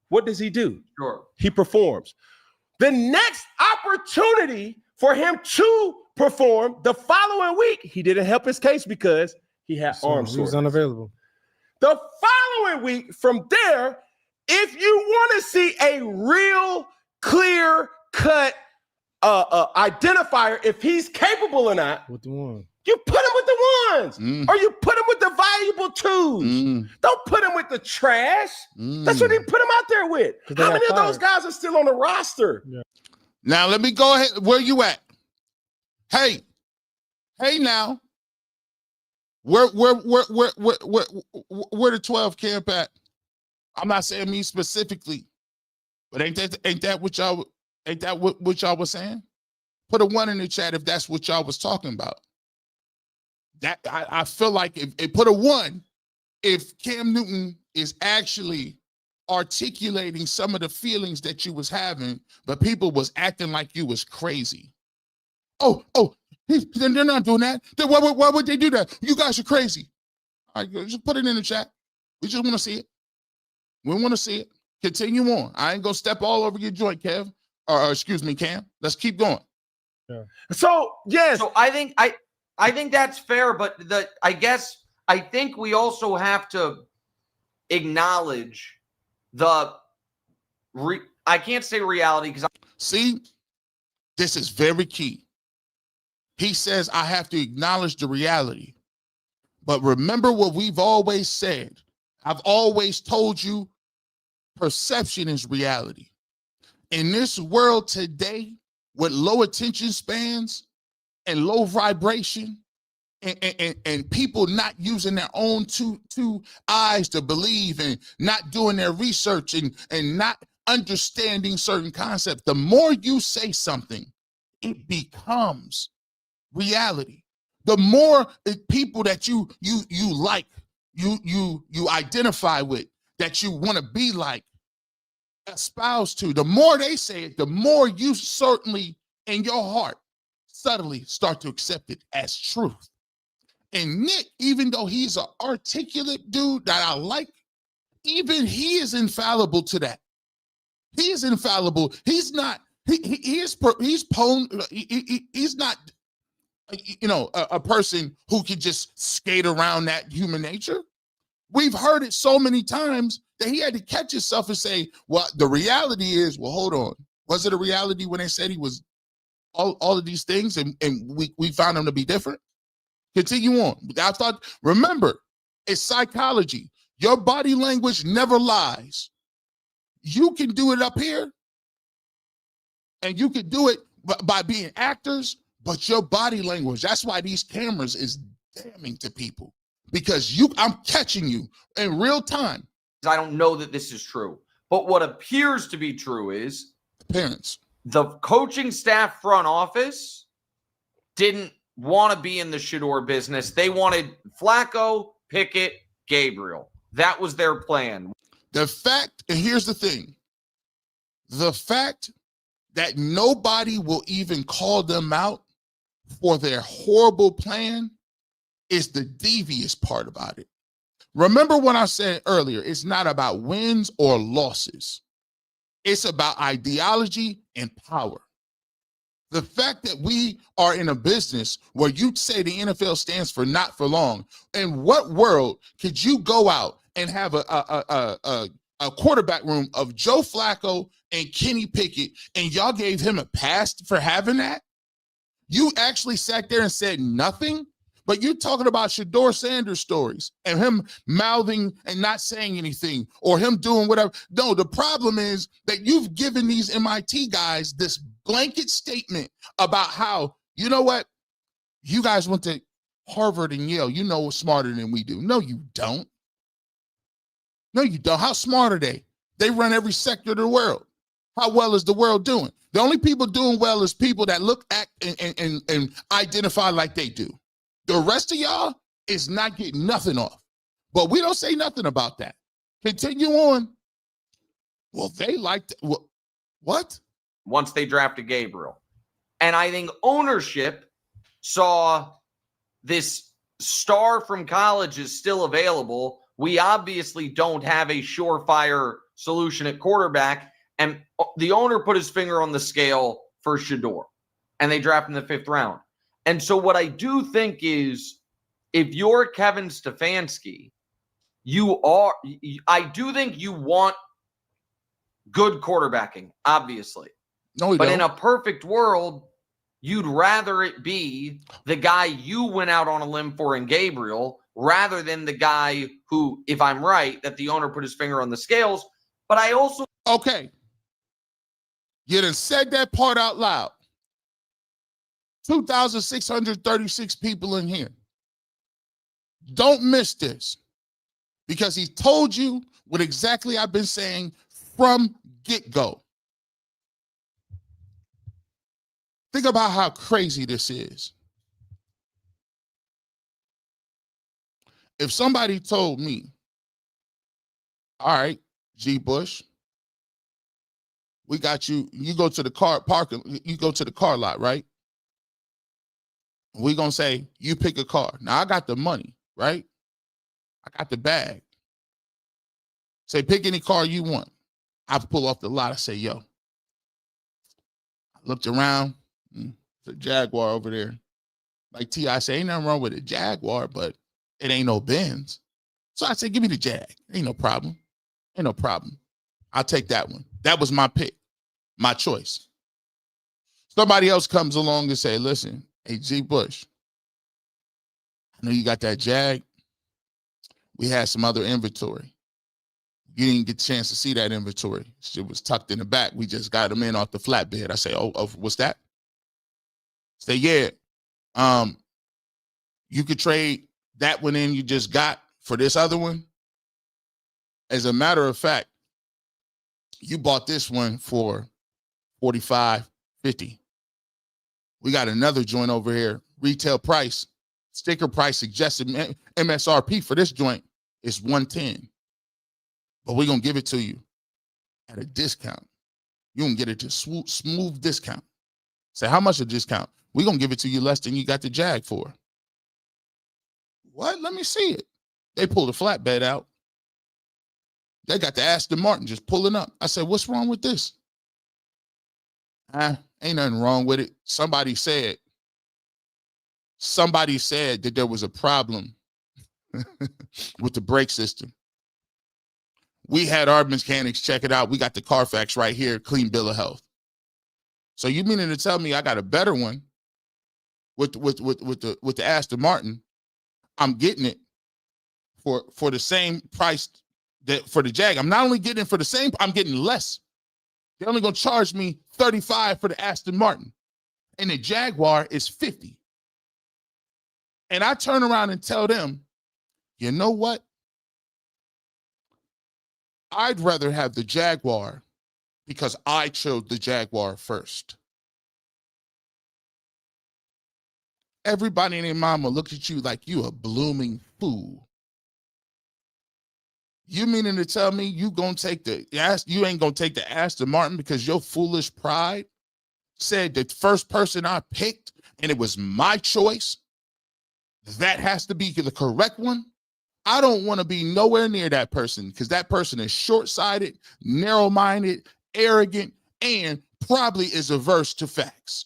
what does he do? Sure. He performs. The next opportunity for him to perform the following week, he didn't help his case because he had arm soreness. He was unavailable. The following week from there, if you want to see a real clear-cut identifier if he's capable or not, with the one. You put him with the ones, or you put him with the valuable twos. Don't put him with the trash. That's what he put him out there with. How many of those guys are still on the roster? Yeah. Now let me go ahead. Where you at? Hey now. Where the 12 camp at? I'm not saying me specifically, but ain't that what y'all was saying? Put a 1 in the chat if that's what y'all was talking about. That I feel like if put a 1 if Cam Newton is actually articulating some of the feelings that you was having, but people was acting like you was crazy. Oh, they're not doing that. Then why would they do that? You guys are crazy. All right, just put it in the chat. We just want to see it. We want to see it. Continue on. I ain't gonna step all over your joint, Kev. Or excuse me, Cam. Let's keep going. Yeah. So yes. So I think that's fair, but I think we also have to acknowledge I can't say reality because see, this is very key. He says I have to acknowledge the reality. But remember what we've always said. I've always told you perception is reality. In this world today, with low attention spans and low vibration, and people not using their own two eyes to believe and not doing their research and not understanding certain concepts, the more you say something, it becomes reality. The more people that you like, you identify with, that you want to be like, espouse to, the more they say it, the more you certainly in your heart subtly start to accept it as truth. And Nick, even though he's an articulate dude that I like, even he is infallible to that. He is infallible. He's not. He's not. A person who can just skate around that human nature. We've heard it so many times that he had to catch himself and say, well, the reality is, well, hold on. Was it a reality when they said he was all of these things and we found him to be different? Continue on. Remember, it's psychology. Your body language never lies. You can do it up here and you can do it by being actors, but your body language, that's why these cameras is damning to people, because I'm catching you in real time. I don't know that this is true, but what appears to be true is parents, the coaching staff front office didn't want to be in the Shedeur business. They wanted Flacco, Pickett, Gabriel. That was their plan. The fact, and here's the thing, The fact that nobody will even call them out for their horrible plan is the devious part about it. Remember what I said earlier, it's not about wins or losses. It's about ideology and power. The fact that we are in a business where you say the NFL stands for not for long, in what world could you go out and have a quarterback room of Joe Flacco and Kenny Pickett, and y'all gave him a pass for having that? You actually sat there and said nothing? But you're talking about Shedeur Sanders stories and him mouthing and not saying anything or him doing whatever. No, the problem is that you've given these MIT guys this blanket statement about how, you know what, you guys went to Harvard and Yale. You know smarter than we do. No, you don't. No, you don't. How smart are they? They run every sector of the world. How well is the world doing? The only people doing well is people that look, act, and identify like they do. The rest of y'all is not getting nothing off. But we don't say nothing about that. Continue on. Well, they liked what? Once they drafted Gabriel. And I think ownership saw this star from college is still available. We obviously don't have a surefire solution at quarterback. And the owner put his finger on the scale for Shedeur. And they drafted in the 5th round. And so what I do think is, if you're Kevin Stefanski, I do think you want good quarterbacking, obviously. No, but in a perfect world, you'd rather it be the guy you went out on a limb for in Gabriel rather than the guy who, if I'm right, that the owner put his finger on the scales. But I also... Okay. You done said that part out loud. 2,636 people in here. Don't miss this, because he told you what exactly I've been saying from get-go. Think about how crazy this is. If somebody told me, all right, G. Bush, we got you, you go to the car lot, right? We're going to say, you pick a car. Now, I got the money, right? I got the bag. Say, pick any car you want. I pull off the lot. I say, yo. I looked around. It's a Jaguar over there. Like T.I. say, ain't nothing wrong with a Jaguar, but it ain't no Benz. So I said, give me the Jag. Ain't no problem. Ain't no problem. I'll take that one. That was my pick, my choice. Somebody else comes along and say, listen, hey, G. Bush, I know you got that Jag. We had some other inventory. You didn't get a chance to see that inventory. It was tucked in the back. We just got them in off the flatbed. I say, oh, what's that? Say, yeah. You could trade that one in you just got for this other one. As a matter of fact, you bought this one for $45, $50. We got another joint over here, retail price, sticker price suggested MSRP for this joint is $110. But we're going to give it to you at a discount. You're going to get it to smooth discount. Say, how much a discount? We're going to give it to you less than you got the Jag for. What? Let me see it. They pulled a flatbed out. They got the Aston Martin just pulling up. I said, what's wrong with this? Ain't nothing wrong with it. Somebody said that there was a problem with the brake system. We had our mechanics check it out. We got the Carfax right here, clean bill of health. So you meaning to tell me I got a better one with the Aston Martin? I'm getting it for the same price that for the Jag. I'm not only getting it for the same, I'm getting less. They're only gonna charge me $35 for the Aston Martin, and the Jaguar is $50. And I turn around and tell them, you know what? I'd rather have the Jaguar because I chose the Jaguar first. Everybody and their mama look at you like you a blooming fool. You meaning to tell me you ain't gonna take the Aston Martin because your foolish pride said the first person I picked and it was my choice, that has to be the correct one? I don't want to be nowhere near that person because that person is short-sighted, narrow-minded, arrogant, and probably is averse to facts.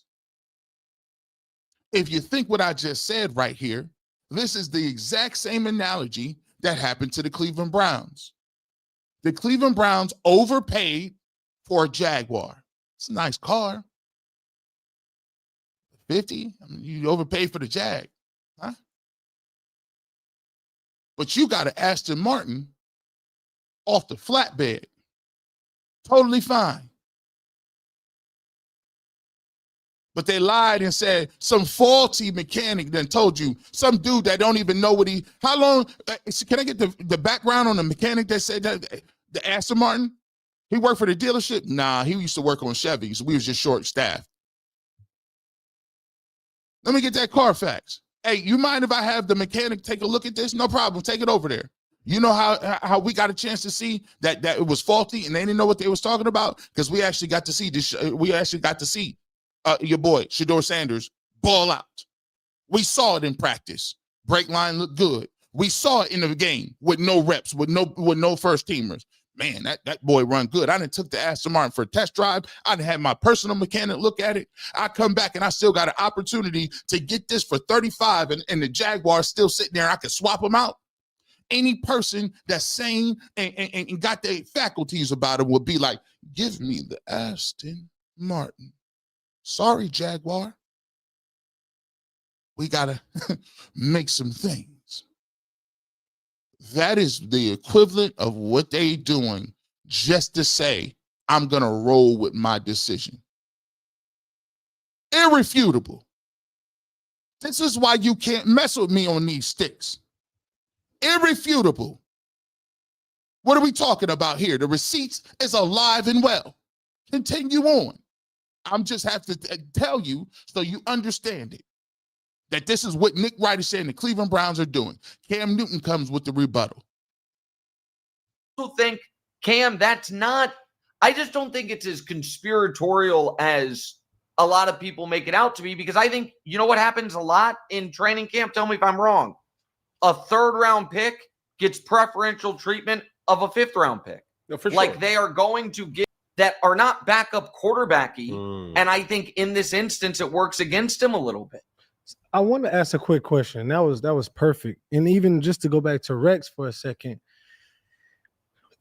If you think what I just said right here, this is the exact same analogy that happened to the Cleveland Browns. The Cleveland Browns overpaid for a Jaguar. It's a nice car. 50, I mean, you overpaid for the Jag, huh? But you got an Aston Martin off the flatbed. Totally fine. But they lied and said some faulty mechanic then told you, some dude that don't even know how long, can I get the background on the mechanic that said that, the Aston Martin? He worked for the dealership? Nah, he used to work on Chevys. We was just short-staffed. Let me get that Carfax. Hey, you mind if I have the mechanic take a look at this? No problem, take it over there. You know how we got a chance to see that it was faulty and they didn't know what they was talking about? Because we actually got to see this. We actually got to see your boy, Shedeur Sanders, ball out. We saw it in practice. Brake line looked good. We saw it in the game with no reps, with no first teamers. Man, that boy run good. I done took the Aston Martin for a test drive. I done had my personal mechanic look at it. I come back and I still got an opportunity to get this for 35 and the Jaguar's still sitting there. I could swap them out. Any person that's sane and got their faculties about it would be like, give me the Aston Martin. Sorry, Jaguar. We got to make some things. That is the equivalent of what they doing just to say, I'm going to roll with my decision. Irrefutable. This is why you can't mess with me on these sticks. Irrefutable. What are we talking about here? The receipts is alive and well. Continue on. I'm just have to tell you so you understand it. That this is what Nick Wright is saying the Cleveland Browns are doing. Cam Newton comes with the rebuttal. I also think, Cam, I just don't think it's as conspiratorial as a lot of people make it out to be, because I think, you know what happens a lot in training camp? Tell me if I'm wrong. A third-round pick gets preferential treatment of a fifth-round pick. No, for sure. Like they are going to get that are not backup quarterbacky. And I think in this instance, it works against him a little bit. I want to ask a quick question. That was perfect. And even just to go back to Rex for a second,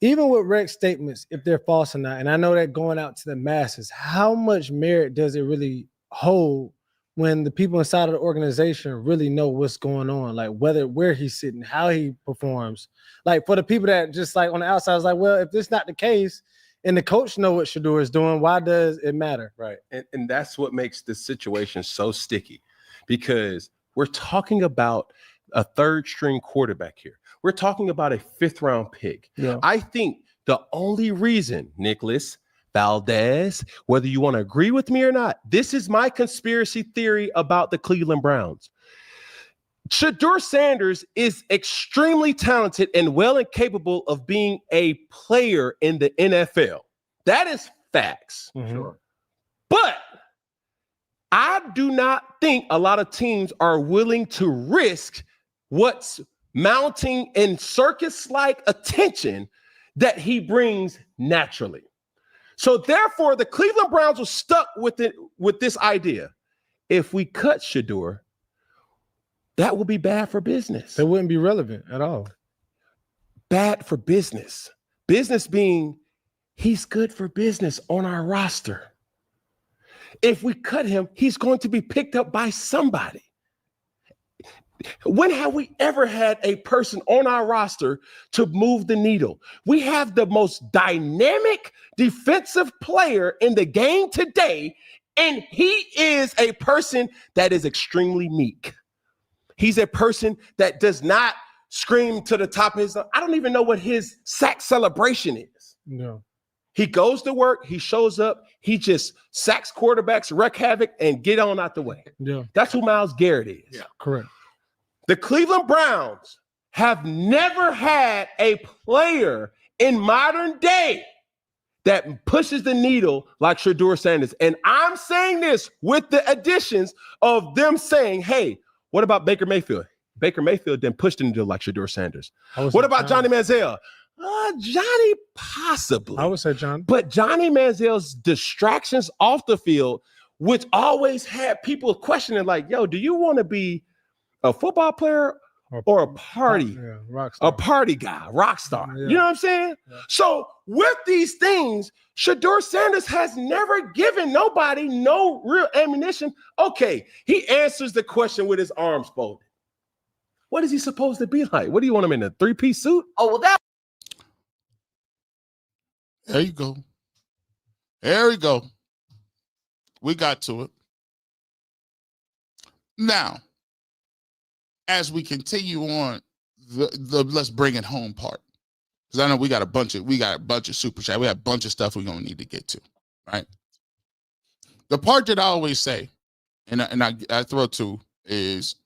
even with Rex statements, if they're false or not, and I know that going out to the masses, how much merit does it really hold when the people inside of the organization really know what's going on, like where he's sitting, how he performs? Like for the people that just like on the outside is like, well, if this is not the case and the coach know what Shedeur is doing, why does it matter? Right. And that's what makes this situation so sticky. Because we're talking about a third-string quarterback here. We're talking about a fifth-round pick. Yeah. I think the only reason, Nicholas Valdez, whether you want to agree with me or not, this is my conspiracy theory about the Cleveland Browns. Shedeur Sanders is extremely talented and well and capable of being a player in the NFL. That is facts. Mm-hmm. Sure. But I do not think a lot of teams are willing to risk what's mounting in circus-like attention that he brings naturally. So therefore, the Cleveland Browns were stuck with this idea. If we cut Shedeur, that will be bad for business. It wouldn't be relevant at all. Bad for business. Business being he's good for business on our roster. If we cut him, he's going to be picked up by somebody. When have we ever had a person on our roster to move the needle? We have the most dynamic defensive player in the game today, and he is a person that is extremely meek. He's a person that does not scream to the top of his lungs. I don't even know what his sack celebration is. No. He goes to work, he shows up, he just sacks quarterbacks, wreak havoc, and get on out the way. Yeah. That's who Myles Garrett is. Yeah. Correct. The Cleveland Browns have never had a player in modern day that pushes the needle like Shedeur Sanders. And I'm saying this with the additions of them saying, hey, what about Baker Mayfield? Baker Mayfield didn't push the needle like Shedeur Sanders. What about Johnny Manziel? Johnny, possibly. I would say John. But Johnny Manziel's distractions off the field, which always had people questioning, like, yo, do you want to be a football player or a party? Rock star. A party guy, rock star. Yeah. You know what I'm saying? Yeah. So with these things, Shedeur Sanders has never given nobody no real ammunition. Okay, he answers the question with his arms folded. What is he supposed to be like? What do you want him in, a three-piece suit? Oh, well, that. There you go. There we go. We got to it. Now, as we continue on the let's bring it home part, because I know we got a bunch of super chat. We have a bunch of stuff we're gonna need to get to, right? The part that I always say, and I throw to is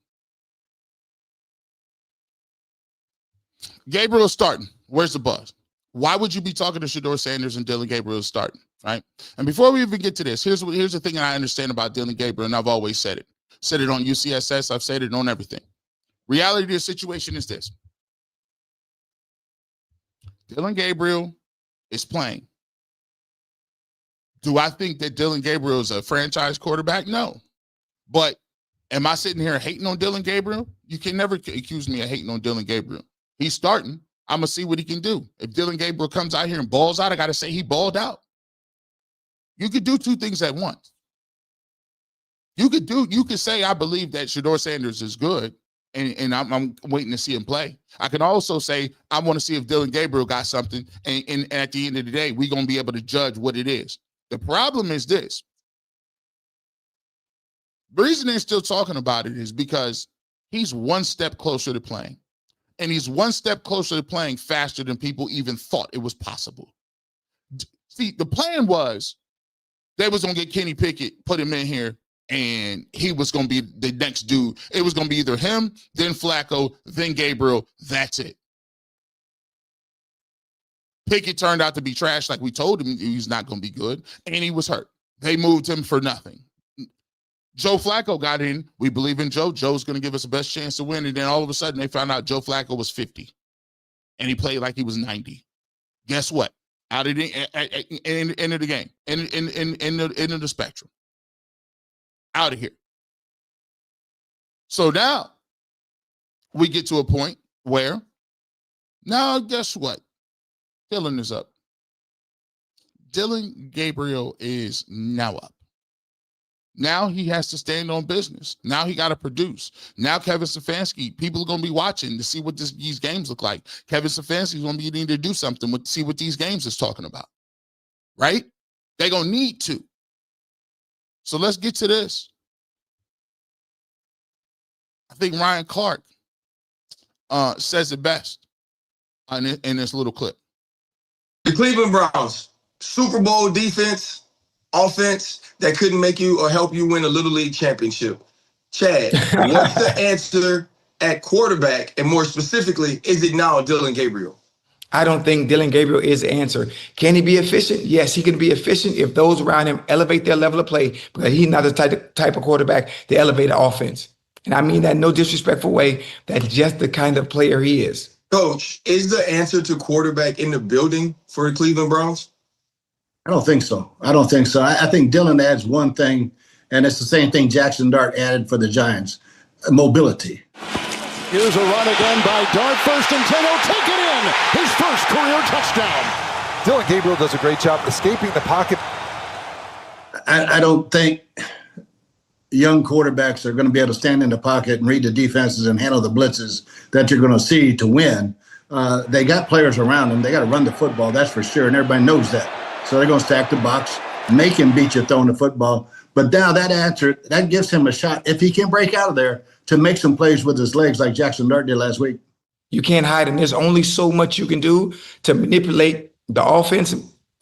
Gabriel starting. Where's the buzz? Why would you be talking to Shedeur Sanders and Dillon Gabriel starting, right? And before we even get to this, here's the thing that I understand about Dillon Gabriel, and I've always said it. Said it on UCSS. I've said it on everything. Reality of the situation is this. Dillon Gabriel is playing. Do I think that Dillon Gabriel is a franchise quarterback? No. But am I sitting here hating on Dillon Gabriel? You can never accuse me of hating on Dillon Gabriel. He's starting. I'm going to see what he can do. If Dillon Gabriel comes out here and balls out, I got to say he balled out. You could do two things at once. You could say, I believe that Shedeur Sanders is good, and I'm waiting to see him play. I can also say, I want to see if Dillon Gabriel got something, and at the end of the day, we're going to be able to judge what it is. The problem is this. The reason they're still talking about it is because he's one step closer to playing. And he's one step closer to playing faster than people even thought it was possible. See, the plan was they was going to get Kenny Pickett, put him in here, and he was going to be the next dude. It was going to be either him, then Flacco, then Gabriel. That's it. Pickett turned out to be trash like we told him he's not going to be good, and he was hurt. They moved him for nothing. Joe Flacco got in. We believe in Joe. Joe's going to give us the best chance to win. And then all of a sudden, they found out Joe Flacco was 50. And he played like he was 90. Guess what? Out of the end of the game. End of the spectrum. Out of here. So now, we get to a point where, now guess what? Dillon is up. Dillon Gabriel is now up. Now he has to stand on business. Now he got to produce. Now Kevin Stefanski, people are going to be watching to see what these games look like. Kevin Stefanski is going to be needing to do something to see what these games is talking about. Right? They're going to need to. So let's get to this. I think Ryan Clark says it best in this little clip. The Cleveland Browns, Super Bowl defense, offense that couldn't make you or help you win a Little League championship. Chad, what's the answer at quarterback? And more specifically, is it now Dillon Gabriel? I don't think Dillon Gabriel is the answer. Can he be efficient? Yes, he can be efficient if those around him elevate their level of play, but he's not the type of quarterback to elevate the offense. And I mean that in no disrespectful way. That's just the kind of player he is. Coach, is the answer to quarterback in the building for the Cleveland Browns? I don't think so. I think Dillon adds one thing, and it's the same thing Jackson Dart added for the Giants, mobility. Here's a run again by Dart. 1st and 10. He'll take it in. His first career touchdown. Dillon Gabriel does a great job escaping the pocket. I don't think young quarterbacks are going to be able to stand in the pocket and read the defenses and handle the blitzes that you're going to see to win. They got players around them. They got to run the football, that's for sure, and everybody knows that. So they're going to stack the box, make him beat you throwing the football. But now that gives him a shot, if he can break out of there, to make some plays with his legs like Jackson Dart did last week. You can't hide him. There's only so much you can do to manipulate the offense.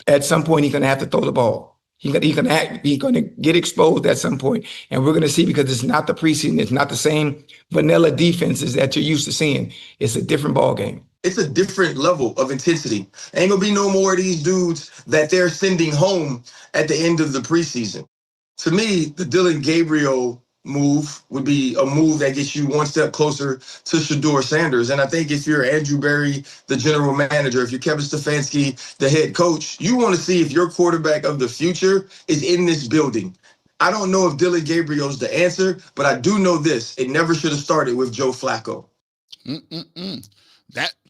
At some point, he's going to have to throw the ball. He's going to get exposed at some point, and we're going to see, because it's not the preseason, it's not the same vanilla defenses that you're used to seeing. It's a different ball game. It's a different level of intensity. Ain't gonna be no more of these dudes that they're sending home at the end of the preseason. To me, the Dylan Gabriel move would be a move that gets you one step closer to Shedeur Sanders. And I think if you're Andrew Berry, the general manager, if you're Kevin Stefanski, the head coach, you want to see if your quarterback of the future is in this building. I don't know if Dylan Gabriel's the answer, but I do know this. It never should have started with Joe Flacco.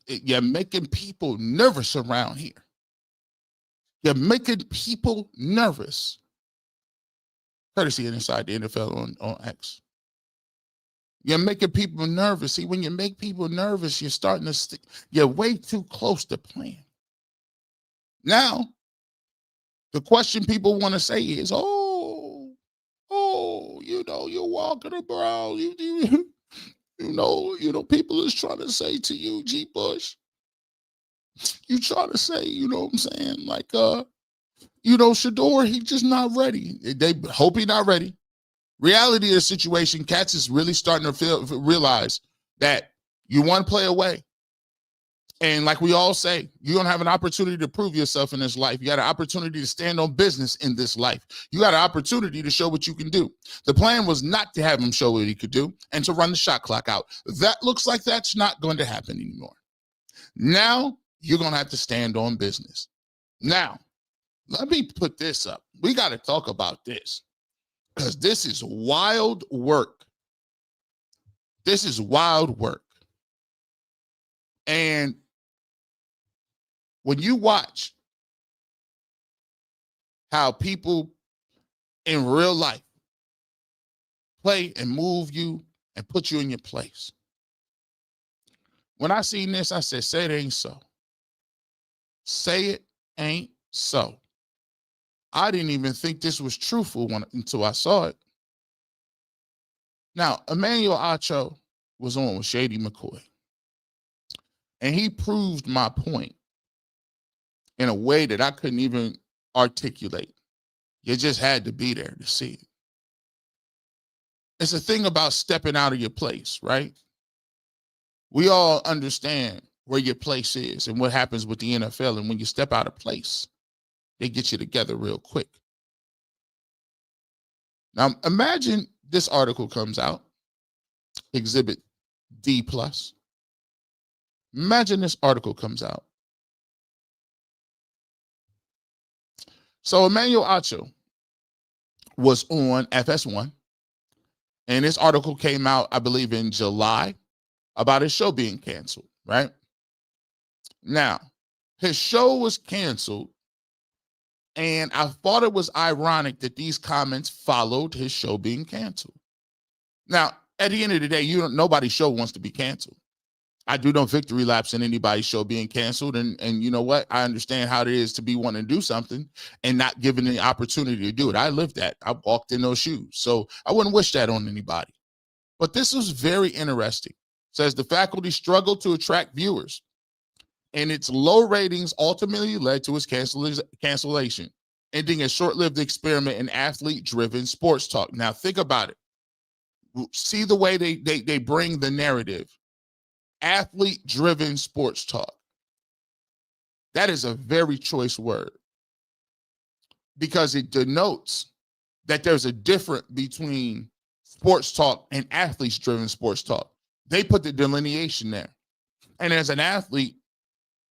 You're making people nervous around here. You're making people nervous. Courtesy Inside the NFL on X. You're making people nervous. See, when you make people nervous, you're starting to you're way too close to playing. Now, the question people want to say is, you're walking around. People is trying to say to you, G. Bush, you trying to say, you know what I'm saying? Like, Shedeur, he just not ready. They hope he's not ready. Reality of the situation, Cats is really starting to realize that you one play away. And like we all say, you're going to have an opportunity to prove yourself in this life. You got an opportunity to stand on business in this life. You got an opportunity to show what you can do. The plan was not to have him show what he could do and to run the shot clock out. That looks like that's not going to happen anymore. Now, you're going to have to stand on business. Now, let me put this up. We got to talk about this because this is wild work. This is wild work. And when you watch how people in real life play and move you and put you in your place. When I seen this, I said, say it ain't so. Say it ain't so. I didn't even think this was truthful until I saw it. Now, Emanuel Acho was on with Shady McCoy. And he proved my point in a way that I couldn't even articulate. You just had to be there to see it. It's a thing about stepping out of your place, right? We all understand where your place is and what happens with the NFL. And when you step out of place, they get you together real quick. Now, imagine this article comes out, Exhibit D+. Imagine this article comes out. So Emanuel Acho was on FS1, and this article came out, I believe, in July about his show being canceled, right? Now, his show was canceled, and I thought it was ironic that these comments followed his show being canceled. Now, at the end of the day, nobody's show wants to be canceled. I do no victory laps in anybody's show being canceled. And you know what? I understand how it is to be wanting to do something and not given the opportunity to do it. I lived that. I walked in those shoes. So I wouldn't wish that on anybody. But this was very interesting. It says the faculty struggled to attract viewers, and its low ratings ultimately led to its cancellation, ending a short-lived experiment in athlete-driven sports talk. Now think about it. See the way they bring the narrative. Athlete-driven sports talk. That is a very choice word because it denotes that there's a difference between sports talk and athletes-driven sports talk. They put the delineation there. And as an athlete,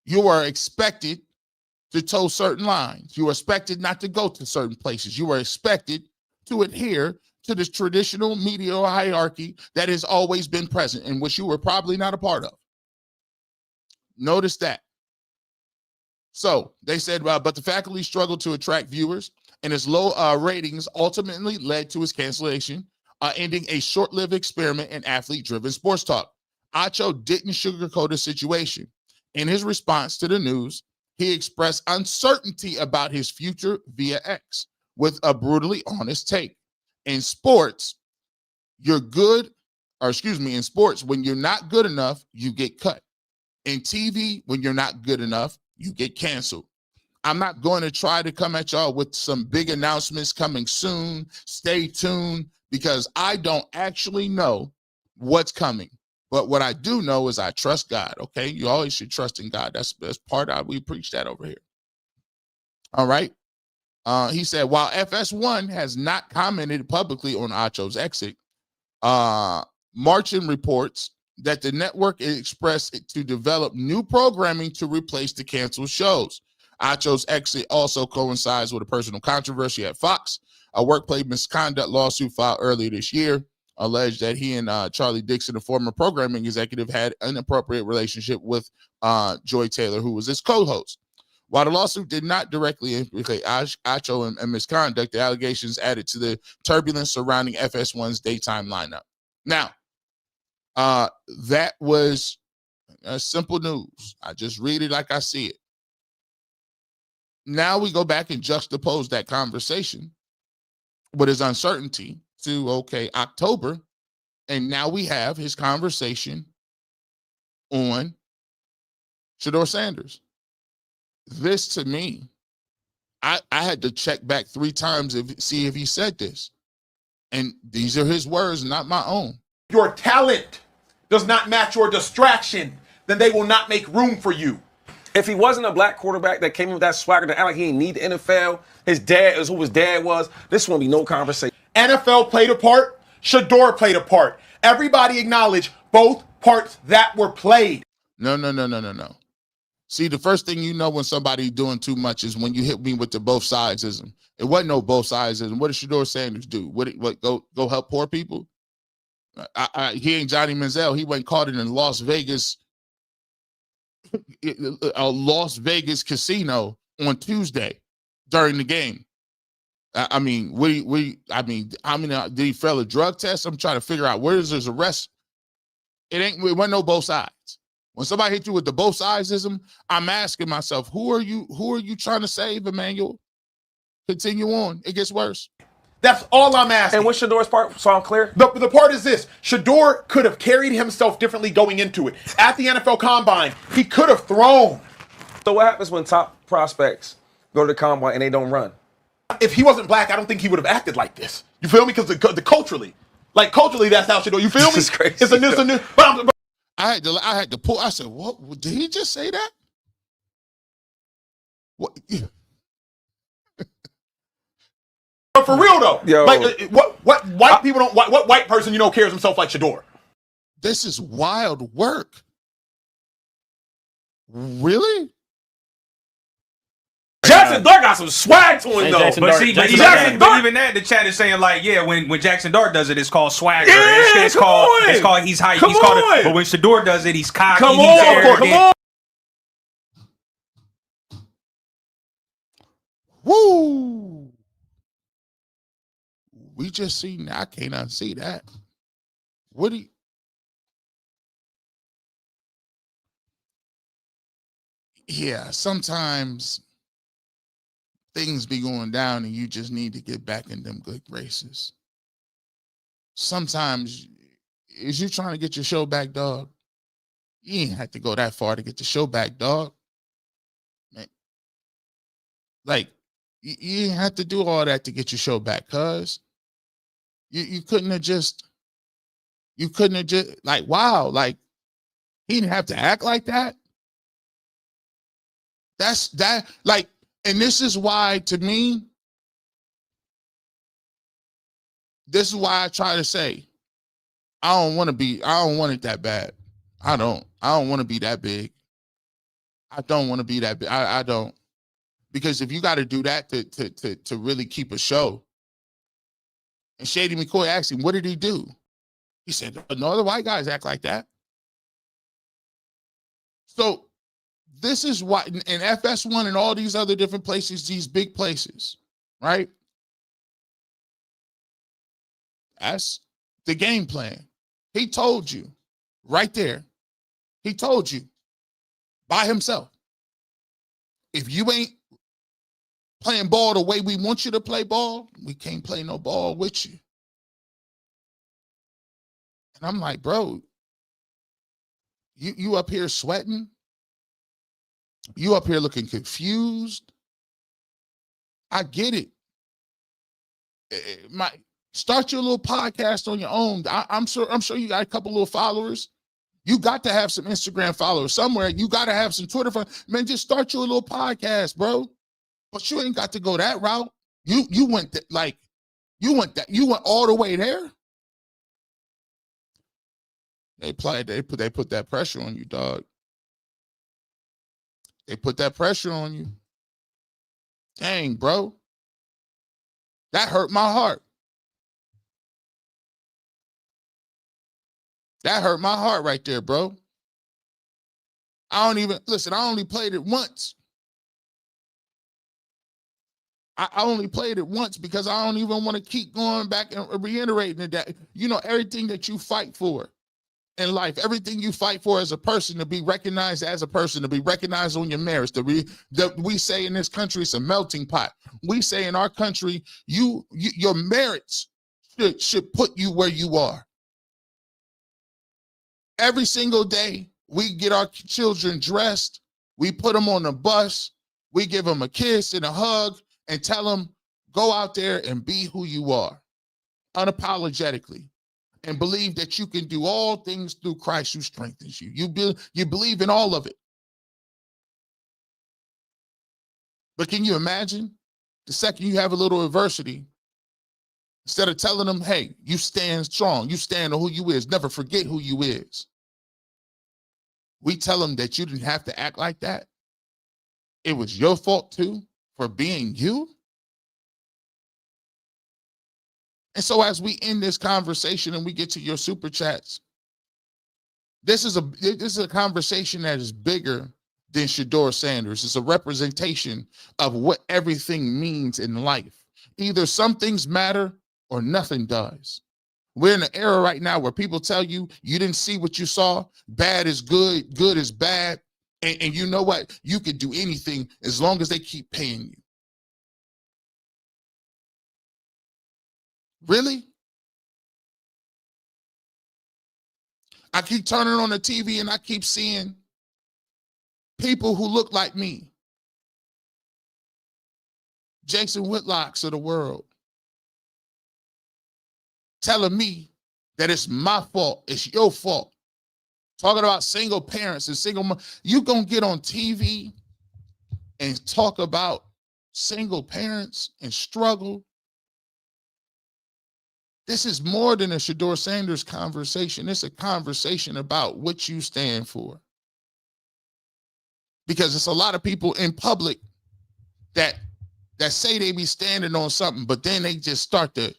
you are expected to toe certain lines. You are expected not to go to certain places. You are expected to adhere to this traditional media hierarchy that has always been present and which you were probably not a part of. Notice that. So they said, but the faculty struggled to attract viewers, and its low ratings ultimately led to its cancellation, ending a short-lived experiment in athlete-driven sports talk. Acho didn't sugarcoat the situation. In his response to the news, he expressed uncertainty about his future via X with a brutally honest take. In sports, in sports, when you're not good enough, you get cut. In TV, when you're not good enough, you get canceled. I'm not going to try to come at y'all with some big announcements coming soon. Stay tuned, because I don't actually know what's coming. But what I do know is I trust God, okay? You always should trust in God. That's part of, we preach that over here. All right. He said, while FS1 has not commented publicly on Acho's exit, Martin reports that the network expressed to develop new programming to replace the canceled shows. Acho's exit also coincides with a personal controversy at Fox. A workplace misconduct lawsuit filed earlier this year alleged that he and Charlie Dixon, a former programming executive, had an inappropriate relationship with Joy Taylor, who was his co-host. While the lawsuit did not directly implicate Acho and misconduct, the allegations added to the turbulence surrounding FS1's daytime lineup. Now, that was simple news. I just read it like I see it. Now we go back and juxtapose that conversation with his uncertainty to, okay, October, and now we have his conversation on Shedeur Sanders. This, to me, I had to check back 3 times see if he said this. And these are his words, not my own. Your talent does not match your distraction, then they will not make room for you. If he wasn't a black quarterback that came in with that swagger to act like he didn't need the NFL, his dad is who his dad was, this won't be no conversation. NFL played a part. Shedeur played a part. Everybody acknowledge both parts that were played. No. See, the first thing you know when somebody doing too much is when you hit me with the both sidesism. It wasn't no both sidesism. What did Shedeur Sanders do? What go help poor people? He ain't Johnny Manziel. He went caught in Las Vegas, a Las Vegas casino on Tuesday during the game. I mean, did he fail a drug test? I'm trying to figure out where is his arrest. It wasn't no both sides. When somebody hit you with the both sidesism, I'm asking myself, who are you trying to save, Emanuel? Continue on. It gets worse. That's all I'm asking. And what's Shedeur's part? So I'm clear. The part is this: Shedeur could have carried himself differently going into it. At the NFL Combine, he could have thrown. So what happens when top prospects go to the Combine and they don't run? If he wasn't black, I don't think he would have acted like this. You feel me? Because the culturally, that's how Shedeur. You feel me? This is crazy. It's a new. But I had to pull. I said, "What? Did he just say that?" What? But for real though, yo, like what white people don't, what white person carries himself like Shedeur? This is wild work. Really? Jackson Dart got some swag to him though. But even that, the chat is saying like, yeah, when Jackson Dart does it, it's called swagger. Yeah, it's called he's hype. Come on. But when Shedeur does it, he's cocky. Come he's on, arrogant. come on. Woo! We just seen that. I can't unsee that. What do you? Yeah, sometimes things be going down and you just need to get back in them good graces. Sometimes, is you trying to get your show back, dog? You ain't have to go that far to get the show back, dog. Man. Like, you ain't have to do all that to get your show back, cuz. You couldn't have just, like, wow, like, he didn't have to act like that. Like, and this is why, to me, this is why I try to say, I don't want it that bad. I don't want to be that big. I don't want to be that big. I don't. Because if you got to do that to really keep a show, and Shady McCoy asked him, what did he do? He said, no other white guys act like that. So this is why, in FS1 and all these other different places, these big places, right? That's the game plan. He told you right there. He told you by himself. If you ain't playing ball the way we want you to play ball, we can't play no ball with you. And I'm like, bro, you up here sweating? You up here looking confused? I get it. Start your little podcast on your own. I'm sure you got a couple little followers. You got to have some Instagram followers somewhere. You got to have some Twitter followers. Man, just start your little podcast, bro. But you ain't got to go that route. You went all the way there. They put that pressure on you, dog. They put that pressure on you. Dang, bro. That hurt my heart. That hurt my heart right there, bro. I only played it once. I only played it once because I don't even want to keep going back and reiterating that. You know, everything that you fight for in life, everything you fight for as a person, to be recognized as a person, to be recognized on your merits, we say in this country it's a melting pot. We say in our country, your merits should put you where you are. Every single day, we get our children dressed, we put them on the bus, we give them a kiss and a hug, and tell them, go out there and be who you are, unapologetically, and believe that you can do all things through Christ who strengthens you. You believe in all of it. But can you imagine the second you have a little adversity, instead of telling them, hey, you stand strong, you stand on who you is, never forget who you is, we tell them that you didn't have to act like that. It was your fault too for being you. And so as we end this conversation and we get to your super chats, this is a conversation that is bigger than Shedeur Sanders. It's a representation of what everything means in life. Either some things matter or nothing does. We're in an era right now where people tell you didn't see what you saw, bad is good, good is bad, and you know what? You could do anything as long as they keep paying you. Really? I keep turning on the TV and I keep seeing people who look like me. Jason Whitlocks of the world. Telling me that it's my fault, it's your fault. Talking about single parents and single mothers. You gonna get on TV and talk about single parents and struggle? This is more than a Shedeur Sanders conversation. It's a conversation about what you stand for. Because it's a lot of people in public that say they be standing on something, but then they just start to,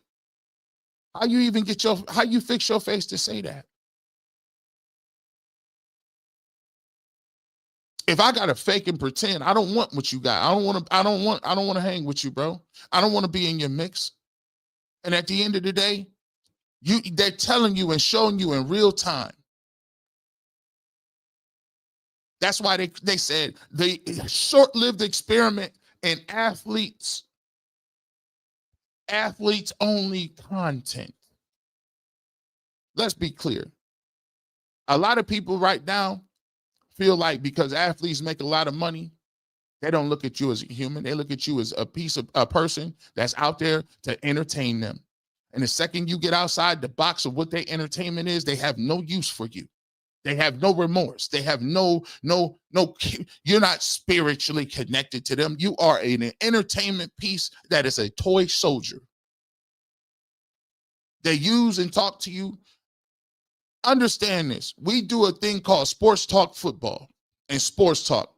how you fix your face to say that? If I gotta fake and pretend, I don't want what you got. I don't want to hang with you, bro. I don't want to be in your mix. And at the end of the day, they're telling you and showing you in real time. That's why they said the short-lived experiment in athletes only content. Let's be clear. A lot of people right now feel like because athletes make a lot of money, they don't look at you as a human. They look at you as a person that's out there to entertain them. And the second you get outside the box of what their entertainment is, they have no use for you. They have no remorse. They have no, you're not spiritually connected to them. You are an entertainment piece that is a toy soldier. They use and talk to you. Understand this. We do a thing called sports talk football and sports talk.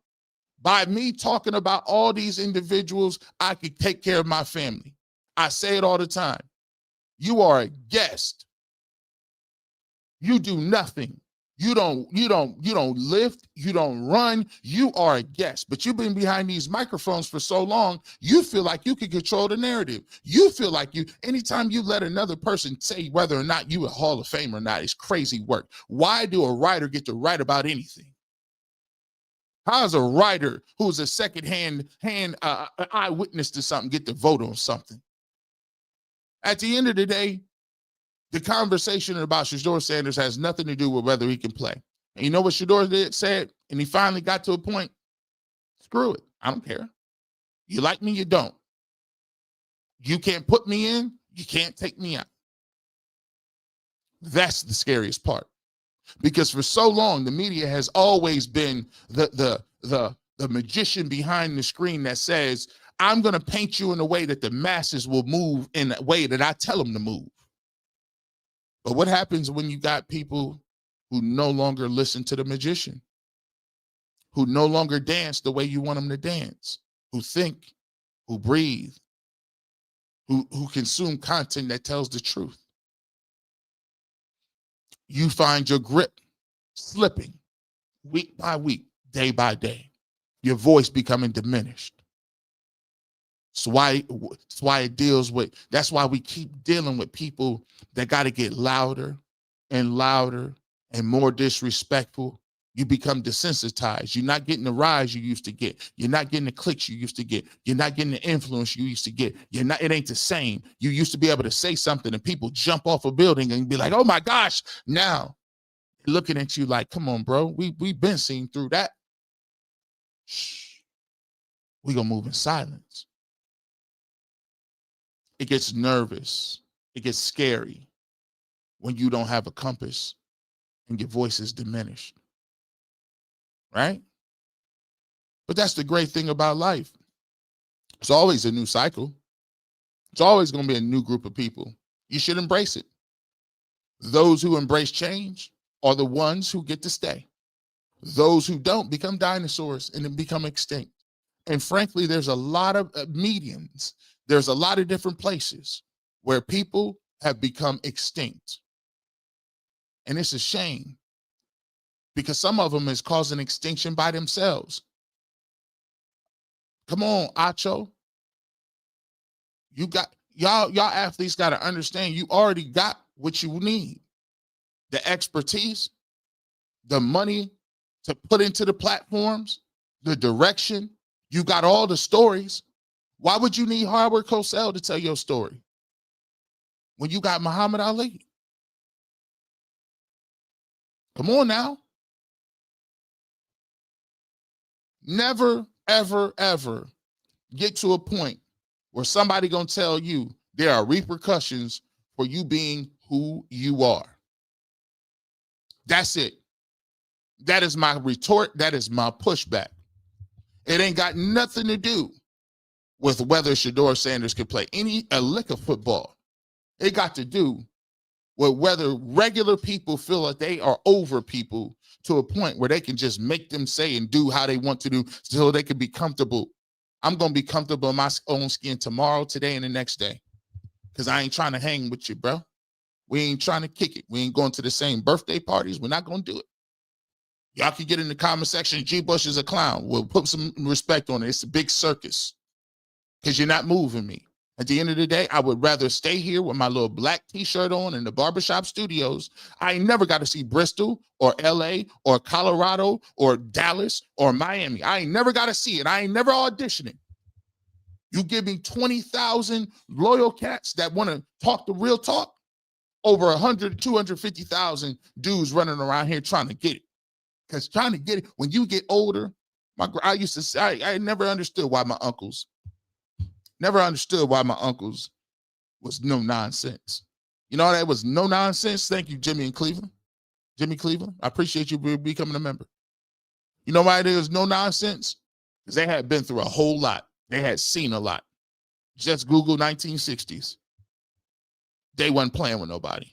By me talking about all these individuals, I could take care of my family. I say it all the time. You are a guest. You do nothing. You don't lift, you don't run, you are a guest. But you've been behind these microphones for so long, you feel like you can control the narrative. You feel like anytime you let another person say whether or not you a Hall of Fame or not, it's crazy work. Why do a writer get to write about anything? How does a writer who's a second-hand eyewitness to something get to vote on something? At the end of the day, the conversation about Shedeur Sanders has nothing to do with whether he can play. And you know what Shedeur said? And he finally got to a point, screw it. I don't care. You like me, you don't. You can't put me in, you can't take me out. That's the scariest part. Because for so long, the media has always been the magician behind the screen that says, I'm going to paint you in a way that the masses will move in a way that I tell them to move. But what happens when you got people who no longer listen to the magician, who no longer dance the way you want them to dance, who think, who breathe, who consume content that tells the truth? You find your grip slipping week by week, day by day, your voice becoming diminished. That's why we keep dealing with people that got to get louder and louder and more disrespectful. You become desensitized. You're not getting the rise you used to get. You're not getting the clicks you used to get. You're not getting the influence you used to get. It ain't the same. You used to be able to say something and people jump off a building and be like, oh my gosh. Now looking at you like, come on, bro. We've been seen through that. Shh. We gonna move in silence. It gets nervous. It gets scary when you don't have a compass and your voice is diminished. Right? But that's the great thing about life. It's always a new cycle. It's always going to be a new group of people. You should embrace it. Those who embrace change are the ones who get to stay. Those who don't become dinosaurs and then become extinct. And frankly, there's a lot of medians. There's a lot of different places where people have become extinct. And it's a shame, because some of them is causing extinction by themselves. Come on, Acho. Y'all athletes got to understand, you already got what you need. The expertise, the money to put into the platforms, the direction. You got all the stories. Why would you need Howard Cosell to tell your story when you got Muhammad Ali? Come on now. Never, ever, ever get to a point where somebody gonna tell you there are repercussions for you being who you are. That's it. That is my retort. That is my pushback. It ain't got nothing to do with whether Shedeur Sanders can play a lick of football. It got to do with whether regular people feel like they are over people to a point where they can just make them say and do how they want to do so they can be comfortable. I'm going to be comfortable in my own skin tomorrow, today, and the next day, because I ain't trying to hang with you, bro. We ain't trying to kick it. We ain't going to the same birthday parties. We're not going to do it. Y'all can get in the comment section, G. Bush is a clown. We'll put some respect on it. It's a big circus because you're not moving me. At the end of the day, I would rather stay here with my little black t-shirt on in the Barbershop studios. I ain't never got to see Bristol or LA or Colorado or Dallas or Miami. I ain't never got to see it. I ain't never auditioning. You give me 20,000 loyal cats that want to talk the real talk, over 100, 250,000 dudes running around here trying to get it. Because trying to get it, when you get older, I used to say, I never understood why my uncles was no nonsense. You know, that was no nonsense. Thank you, Jimmy and Cleveland. Jimmy Cleveland, I appreciate you becoming a member. You know why it is no nonsense? Because they had been through a whole lot. They had seen a lot. Just Google 1960s. They wasn't playing with nobody.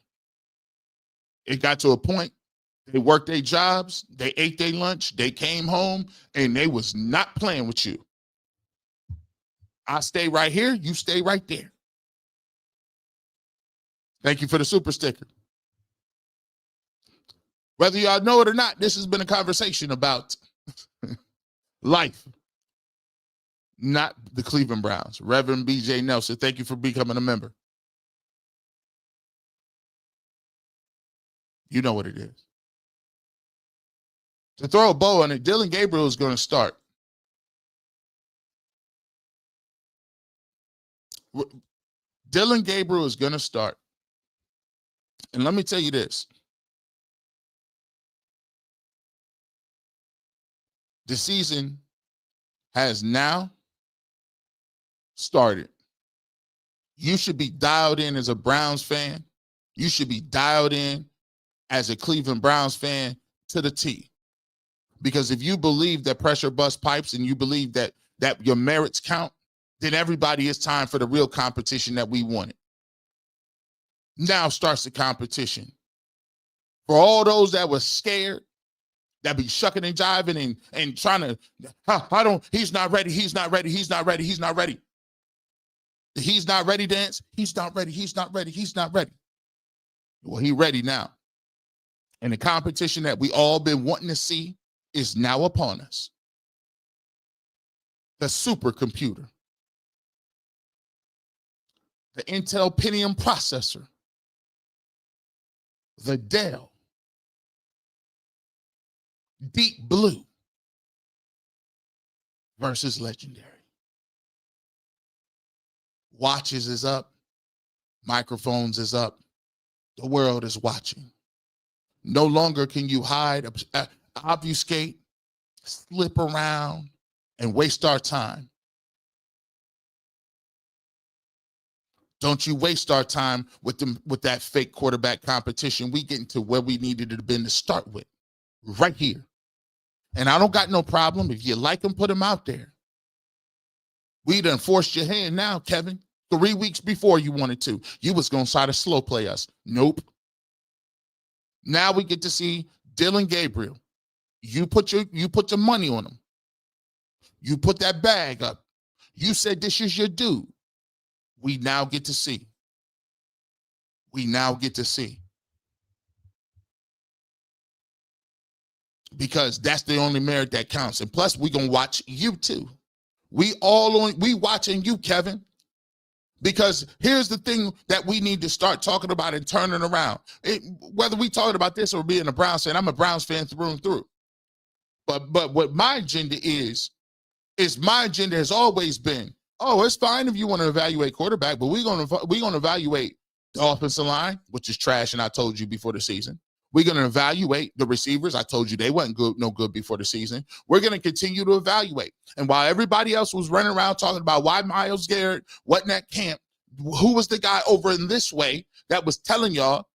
It got to a point, they worked their jobs, they ate their lunch, they came home, and they was not playing with you. I stay right here, you stay right there. Thank you for the super sticker. Whether y'all know it or not, this has been a conversation about life, not the Cleveland Browns. Reverend BJ Nelson, thank you for becoming a member. You know what it is. To throw a bow on it, Dylan Gabriel is going to start. Dylan Gabriel is going to start. And let me tell you this. The season has now started. You should be dialed in as a Browns fan. You should be dialed in as a Cleveland Browns fan to the T. Because if you believe that pressure bust pipes and you believe that your merits count, then everybody, it's time for the real competition that we wanted. Now starts the competition. For all those that were scared, that be shucking and jiving and trying to, he's not ready, he's not ready, he's not ready, he's not ready. The he's not ready dance, he's not ready, he's not ready, he's not ready. Well, he's ready now. And the competition that we all been wanting to see is now upon us. The supercomputer. The Intel Pentium processor. The Dell. Deep Blue versus Legendary. Watches is up. Microphones is up. The world is watching. No longer can you hide, obfuscate, slip around, and waste our time. Don't you waste our time with that fake quarterback competition. We get into where we needed to have been to start with, right here. And I don't got no problem. If you like him, put him out there. We done forced your hand now, Kevin. 3 weeks before you wanted to. You was going to try to slow play us. Nope. Now we get to see Dillon Gabriel. You put your money on him. You put that bag up. You said this is your dude. We now get to see. We now get to see. Because that's the only merit that counts. And plus, we're going to watch you too. We watching you, Kevin. Because here's the thing that we need to start talking about and turning around. Whether we talking about this or being a Browns fan, I'm a Browns fan through and through. But what my agenda is my agenda has always been, it's fine if you want to evaluate quarterback, but we're going to evaluate the offensive line, which is trash, and I told you before the season. We're going to evaluate the receivers. I told you they wasn't no good before the season. We're going to continue to evaluate. And while everybody else was running around talking about why Myles Garrett wasn't at camp, who was the guy over in this way that was telling y'all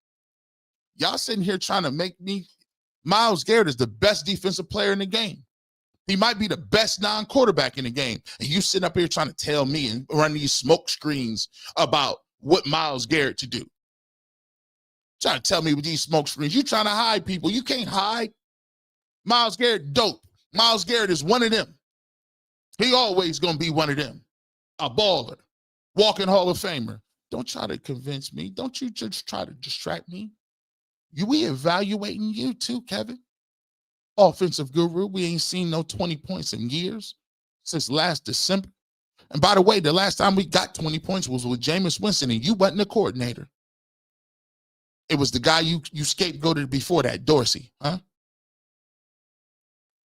sitting here trying to make me, Myles Garrett is the best defensive player in the game. He might be the best non-quarterback in the game. And you sitting up here trying to tell me and run these smoke screens about what Myles Garrett to do. Trying to tell me with these smoke screens. You trying to hide people. You can't hide. Myles Garrett, dope. Myles Garrett is one of them. He always going to be one of them. A baller. Walking Hall of Famer. Don't try to convince me. Don't you just try to distract me. We evaluating you too, Kevin. Offensive guru. We ain't seen no 20 points in years since last December. And by the way, the last time we got 20 points was with Jameis Winston, and you wasn't the coordinator. It was the guy you scapegoated before that, Dorsey, huh?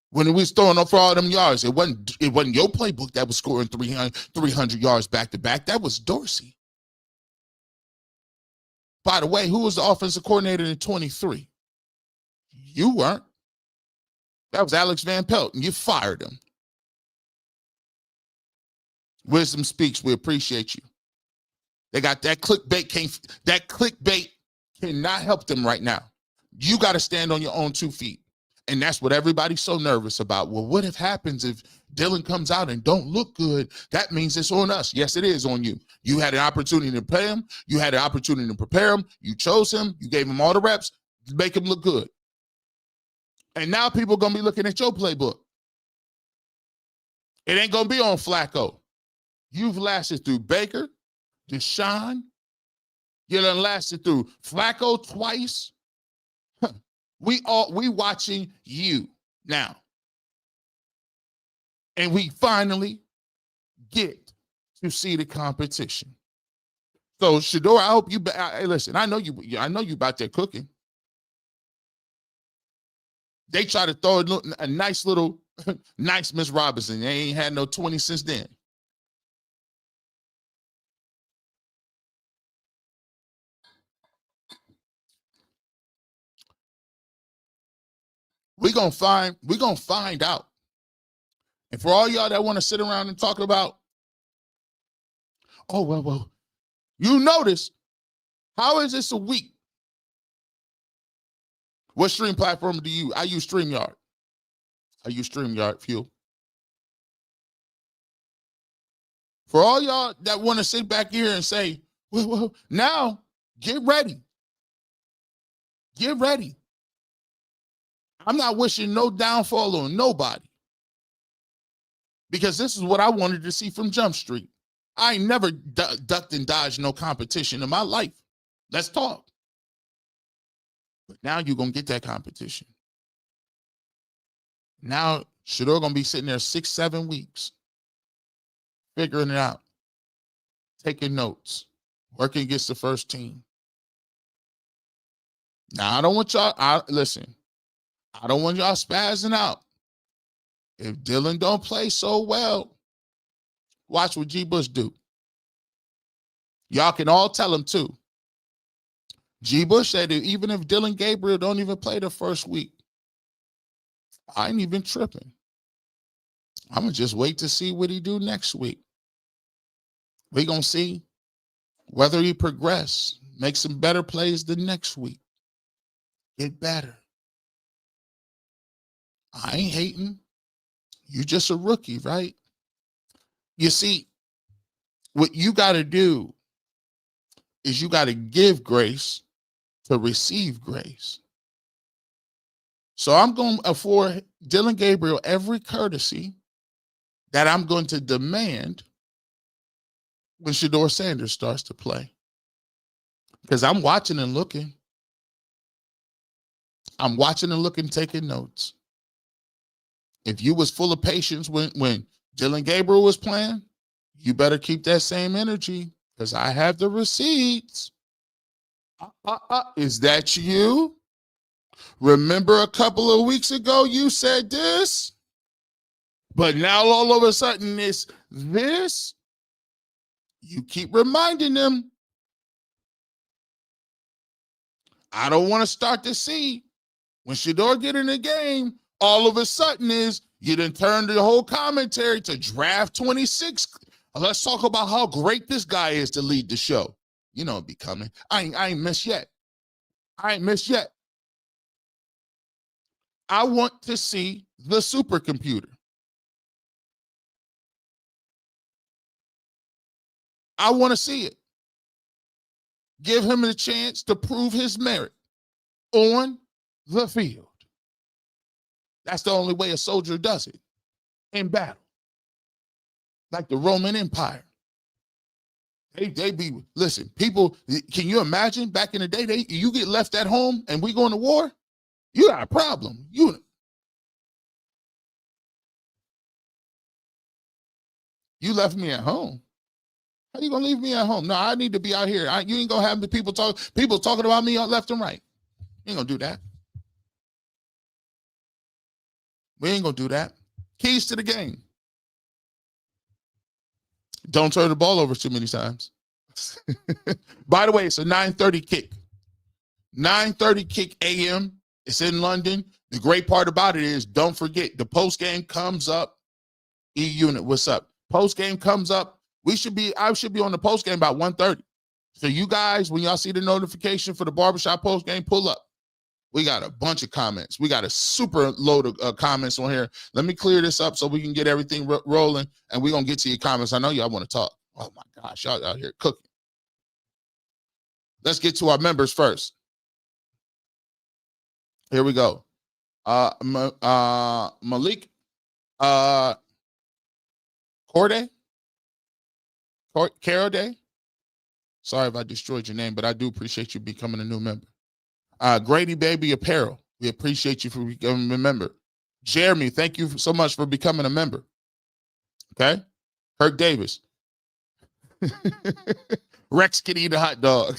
When we was throwing up for all them yards, it wasn't your playbook that was scoring 300 yards back to back. That was Dorsey. By the way, who was the offensive coordinator in 23? You weren't. That was Alex Van Pelt, and you fired him. Wisdom speaks. We appreciate you. They got that clickbait. That clickbait cannot help them right now. You got to stand on your own 2 feet. And that's what everybody's so nervous about. Well, what if happens if Dillon comes out and don't look good? That means it's on us. Yes, it is on you. You had an opportunity to play him. You had an opportunity to prepare him. You chose him. You gave him all the reps to make him look good. And now people are going to be looking at your playbook. It ain't going to be on Flacco. You've lasted through Baker, Deshaun. You done lasted through Flacco twice. We watching you now. And we finally get to see the competition. So Shedeur, I hope you listen, I know you about there cooking. They try to throw a nice little nice Miss Robinson. They ain't had no 20 since then. We're gonna find out. And for all y'all that want to sit around and talk about, well, You notice, how is this a week? What stream platform do you? I use StreamYard. I use StreamYard, Fuel. For all y'all that want to sit back here and say, well, now get ready. Get ready. I'm not wishing no downfall on nobody, because this is what I wanted to see from Jump Street. I ain't never ducked and dodged no competition in my life. Let's talk. But now you're going to get that competition. Now Shedeur going to be sitting there 6-7 weeks, figuring it out, taking notes, working against the first team. Now, I don't want y'all, listen, I don't want y'all spazzing out. If Dylan don't play so well, watch what G. Bush do. Y'all can all tell him too. G. Bush said that even if Dylan Gabriel don't even play the first week, I ain't even tripping. I'm going to just wait to see what he do next week. We're going to see whether he progress, make some better plays the next week, get better. I ain't hating. You just a rookie, right? You see, what you got to do is you got to give grace to receive grace. So I'm going to afford Dylan Gabriel every courtesy that I'm going to demand when Shedeur Sanders starts to play. Because I'm watching and looking. I'm watching and looking, taking notes. If you was full of patience when Dylan Gabriel was playing, you better keep that same energy, because I have the receipts. Is that you? Remember a couple of weeks ago you said this, but now all of a sudden it's this? You keep reminding them. I don't want to start to see when Shedeur get in the game, all of a sudden is you done turned the whole commentary to draft 26. Let's talk about how great this guy is to lead the show. You know it'll be coming. I ain't missed yet. I ain't missed yet. I want to see the supercomputer. I want to see it. Give him a chance to prove his merit on the field. That's the only way a soldier does it in battle. Like the Roman Empire. They be, listen, people, can you imagine back in the day, you get left at home and we going to war? You got a problem. You left me at home. How you gonna leave me at home? No, I need to be out here. You ain't gonna have the people talking about me left and right. You ain't gonna do that. We ain't gonna do that. Keys to the game. Don't turn the ball over too many times. By the way, it's a 9:30 kick. 9:30 kick a.m. It's in London. The great part about it is, don't forget, the post game comes up. E-Unit, what's up? Post game comes up. I should be on the post game about 1:30. So you guys, when y'all see the notification for the Barbershop post game, pull up. We got a bunch of comments. We got a super load of comments on here. Let me clear this up so we can get everything rolling, and we're going to get to your comments. I know y'all want to talk. Oh, my gosh. Y'all out here cooking. Let's get to our members first. Here we go. Malik Corday. Sorry if I destroyed your name, but I do appreciate you becoming a new member. Grady Baby Apparel, we appreciate you for becoming a member. Jeremy, thank you so much for becoming a member. Okay? Kirk Davis. Rex can eat a hot dog.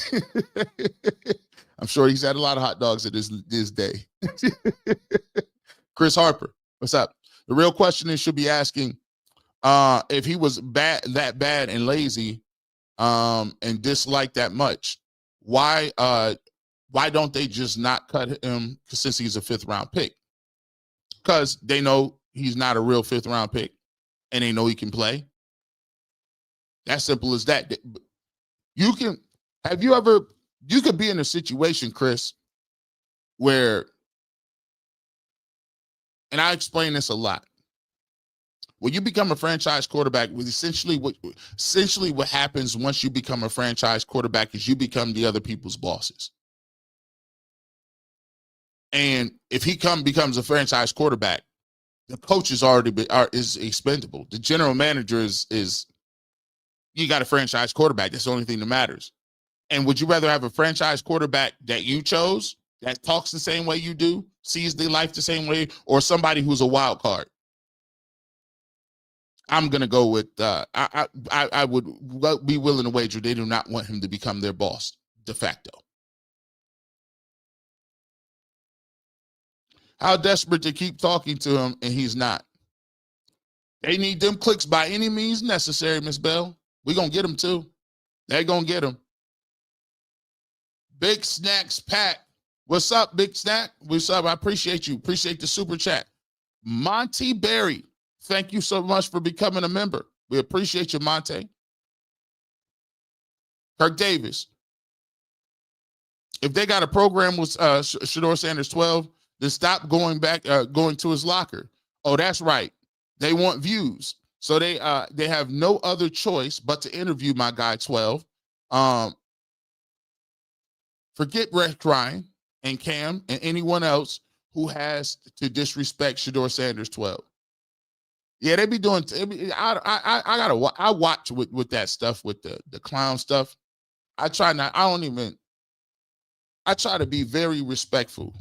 I'm sure he's had a lot of hot dogs at this day. Chris Harper, what's up? The real question is, should be asking if he was that bad and lazy and disliked that much, why don't they just not cut him since he's a 5th round pick? Because they know he's not a real 5th round pick and they know he can play. That's simple as that. You could be in a situation, Chris, where, and I explain this a lot. When you become a franchise quarterback, with essentially what happens once you become a franchise quarterback is you become the other people's bosses. And if he becomes a franchise quarterback, the coach is expendable. The general manager is you got a franchise quarterback. That's the only thing that matters. And would you rather have a franchise quarterback that you chose, that talks the same way you do, sees the life the same way, or somebody who's a wild card? I'm gonna go with I would be willing to wager they do not want him to become their boss de facto. How desperate to keep talking to him and he's not. They need them clicks by any means necessary, Miss Bell. We're gonna get them too. They're gonna get them. Big Snacks Pat. What's up, Big Snack? What's up? I appreciate you. Appreciate the super chat. Monty Berry. Thank you so much for becoming a member. We appreciate you, Monte. Kirk Davis. If they got a program with Shedeur Sanders 12, then stop going to his locker. Oh, that's right. They want views. So they have no other choice but to interview my guy 12. Forget Rex Ryan and Cam and anyone else who has to disrespect Shedeur Sanders 12. Yeah, they be doing. I watch with that stuff, with the clown stuff. I try to be very respectful.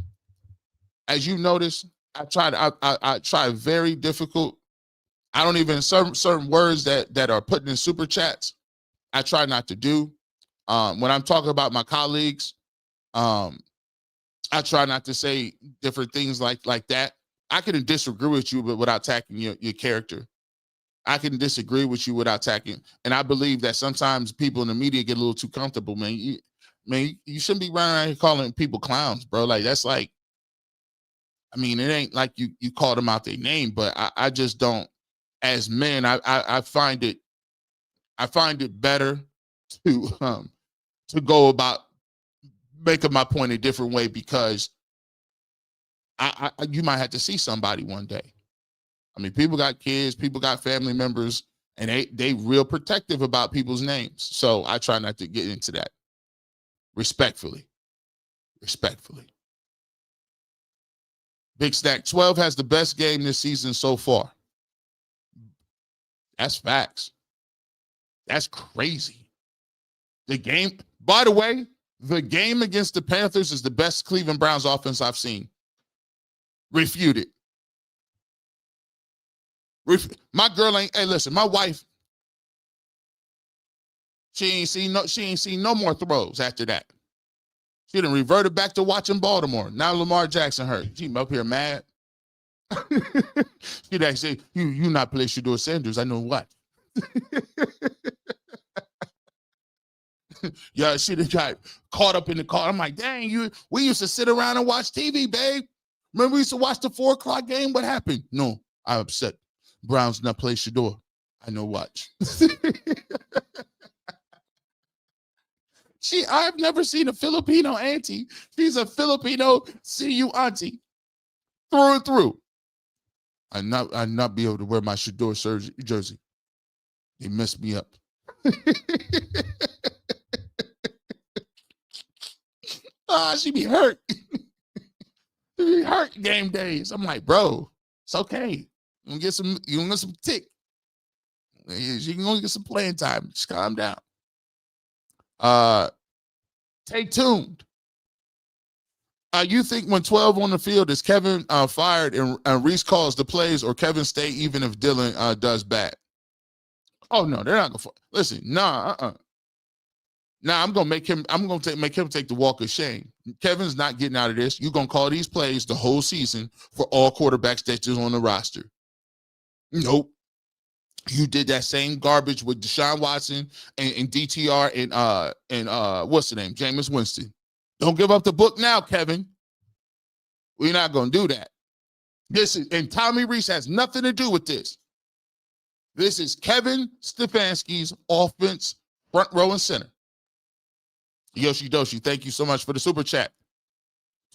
As you notice, I try very difficult. I don't even certain words that are put in super chats, I try not to do. When I'm talking about my colleagues, I try not to say different things like that. I can disagree with you, but without attacking your character. I can disagree with you without attacking. And I believe that sometimes people in the media get a little too comfortable, man. You shouldn't be running around here calling people clowns, bro. Like, that's like, I mean, it ain't like you called them out their name, but I just don't, as men, I find it better to go about making my point a different way, because you might have to see somebody one day. I mean, people got kids, people got family members, and they real protective about people's names. So I try not to get into that. Respectfully. Big Stack 12 has the best game this season so far. That's facts. That's crazy. The game, by the way, the game against the Panthers is the best Cleveland Browns offense I've seen. Refuted. My girl ain't, hey, listen, my wife, she ain't seen no more throws after that. She done reverted back to watching Baltimore. Now Lamar Jackson hurt. She up here mad. She'd actually say, you not play Shedeur Sanders. I know what. Yeah, she done got caught up in the car. I'm like, dang, we used to sit around and watch TV, babe. Remember we used to watch the 4:00 game? What happened? No, I'm upset. Browns not play Shedeur. I know watch. I've never seen a Filipino auntie. She's a Filipino CU auntie. Through and through. I'd not be able to wear my Shedeur jersey. They messed me up. She be hurt. She be hurt game days. I'm like, bro, it's okay. You gonna get some tick. You can only get some playing time. Just calm down. Stay tuned. You think when 12 on the field, is Kevin fired and Reese calls the plays, or Kevin stay even if Dylan does bad? Oh no, they're not gonna. Listen, nah. I'm gonna make him take the walk of shame. Kevin's not getting out of this. You're gonna call these plays the whole season for all quarterbacks that's on the roster. Nope. You did that same garbage with Deshaun Watson and DTR and what's the name? Jameis Winston. Don't give up the book now, Kevin. We're not gonna do that. And Tommy Reese has nothing to do with this. This is Kevin Stefanski's offense, front row and center. Yoshi Doshi, thank you so much for the super chat.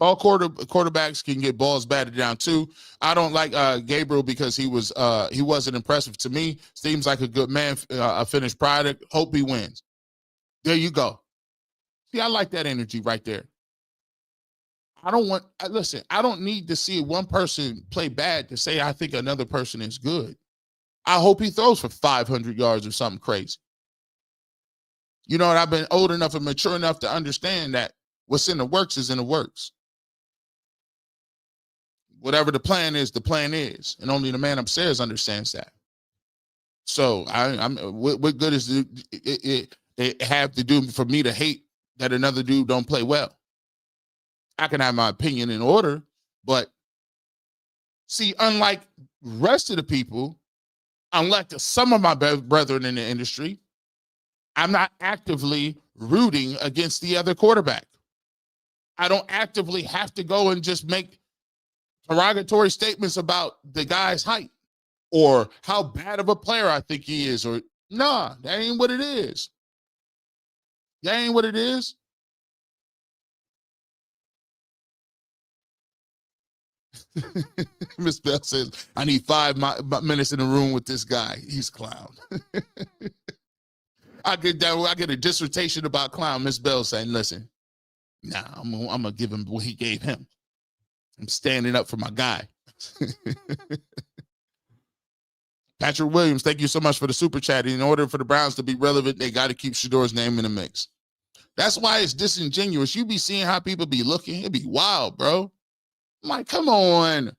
All quarterbacks can get balls batted down too. I don't like Gabriel because he wasn't impressive to me. Seems like a good man, a finished product. Hope he wins. There you go. See, I like that energy right there. Listen, I don't need to see one person play bad to say I think another person is good. I hope he throws for 500 yards or something crazy. You know what? I've been old enough and mature enough to understand that what's in the works is in the works. Whatever the plan is, and only the man upstairs understands that. So what good is it have to do for me to hate that another dude don't play well? I can have my opinion in order, but see, unlike rest of the people, unlike some of my brethren in the industry, I'm not actively rooting against the other quarterback. I don't actively have to go and just make derogatory statements about the guy's height or how bad of a player I think he is. Or nah, that ain't what it is. That ain't what it is. Miss Bell says, I need 5 minutes in the room with this guy. He's a clown. I get a dissertation about clown. Miss Bell saying, listen, nah, I'm going to give him what he gave him. I'm standing up for my guy. Patrick Williams, thank you so much for the super chat. In order for the Browns to be relevant, they got to keep Shedeur's name in the mix. That's why it's disingenuous. You be seeing how people be looking. It'd be wild, bro. I'm like, come on.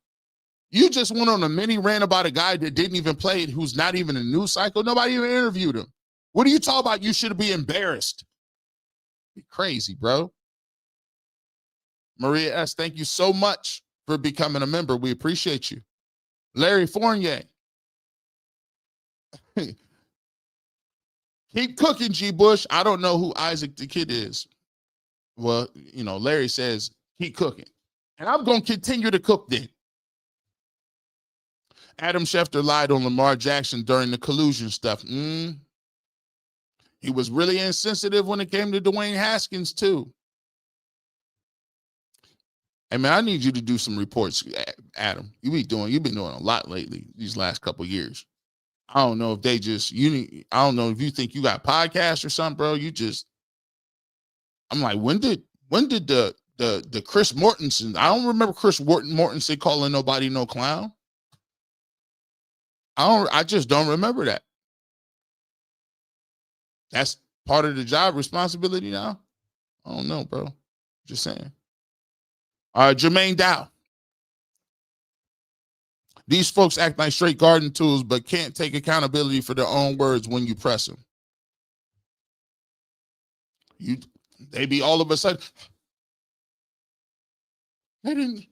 You just went on a mini rant about a guy that didn't even play, who's not even in the news cycle. Nobody even interviewed him. What are you talking about? You should be embarrassed. Be crazy, bro. Maria S., thank you so much for becoming a member. We appreciate you. Larry Fournier. Keep cooking, G. Bush. I don't know who Isaac the Kid is. Well, you know, Larry says, keep cooking. And I'm going to continue to cook then. Adam Schefter lied on Lamar Jackson during the collusion stuff. He was really insensitive when it came to Dwayne Haskins, too. Hey, man, I need you to do some reports, Adam. You've been doing a lot lately these last couple of years. I don't know if I don't know if you think you got podcasts or something, bro. I'm like, when did the Chris Mortensen, I don't remember Chris Mortensen calling nobody no clown. I just don't remember that. That's part of the job responsibility now. I don't know, bro. Just saying. Jermaine Dow. These folks act like straight garden tools, but can't take accountability for their own words when you press them. They be all of a sudden, they didn't,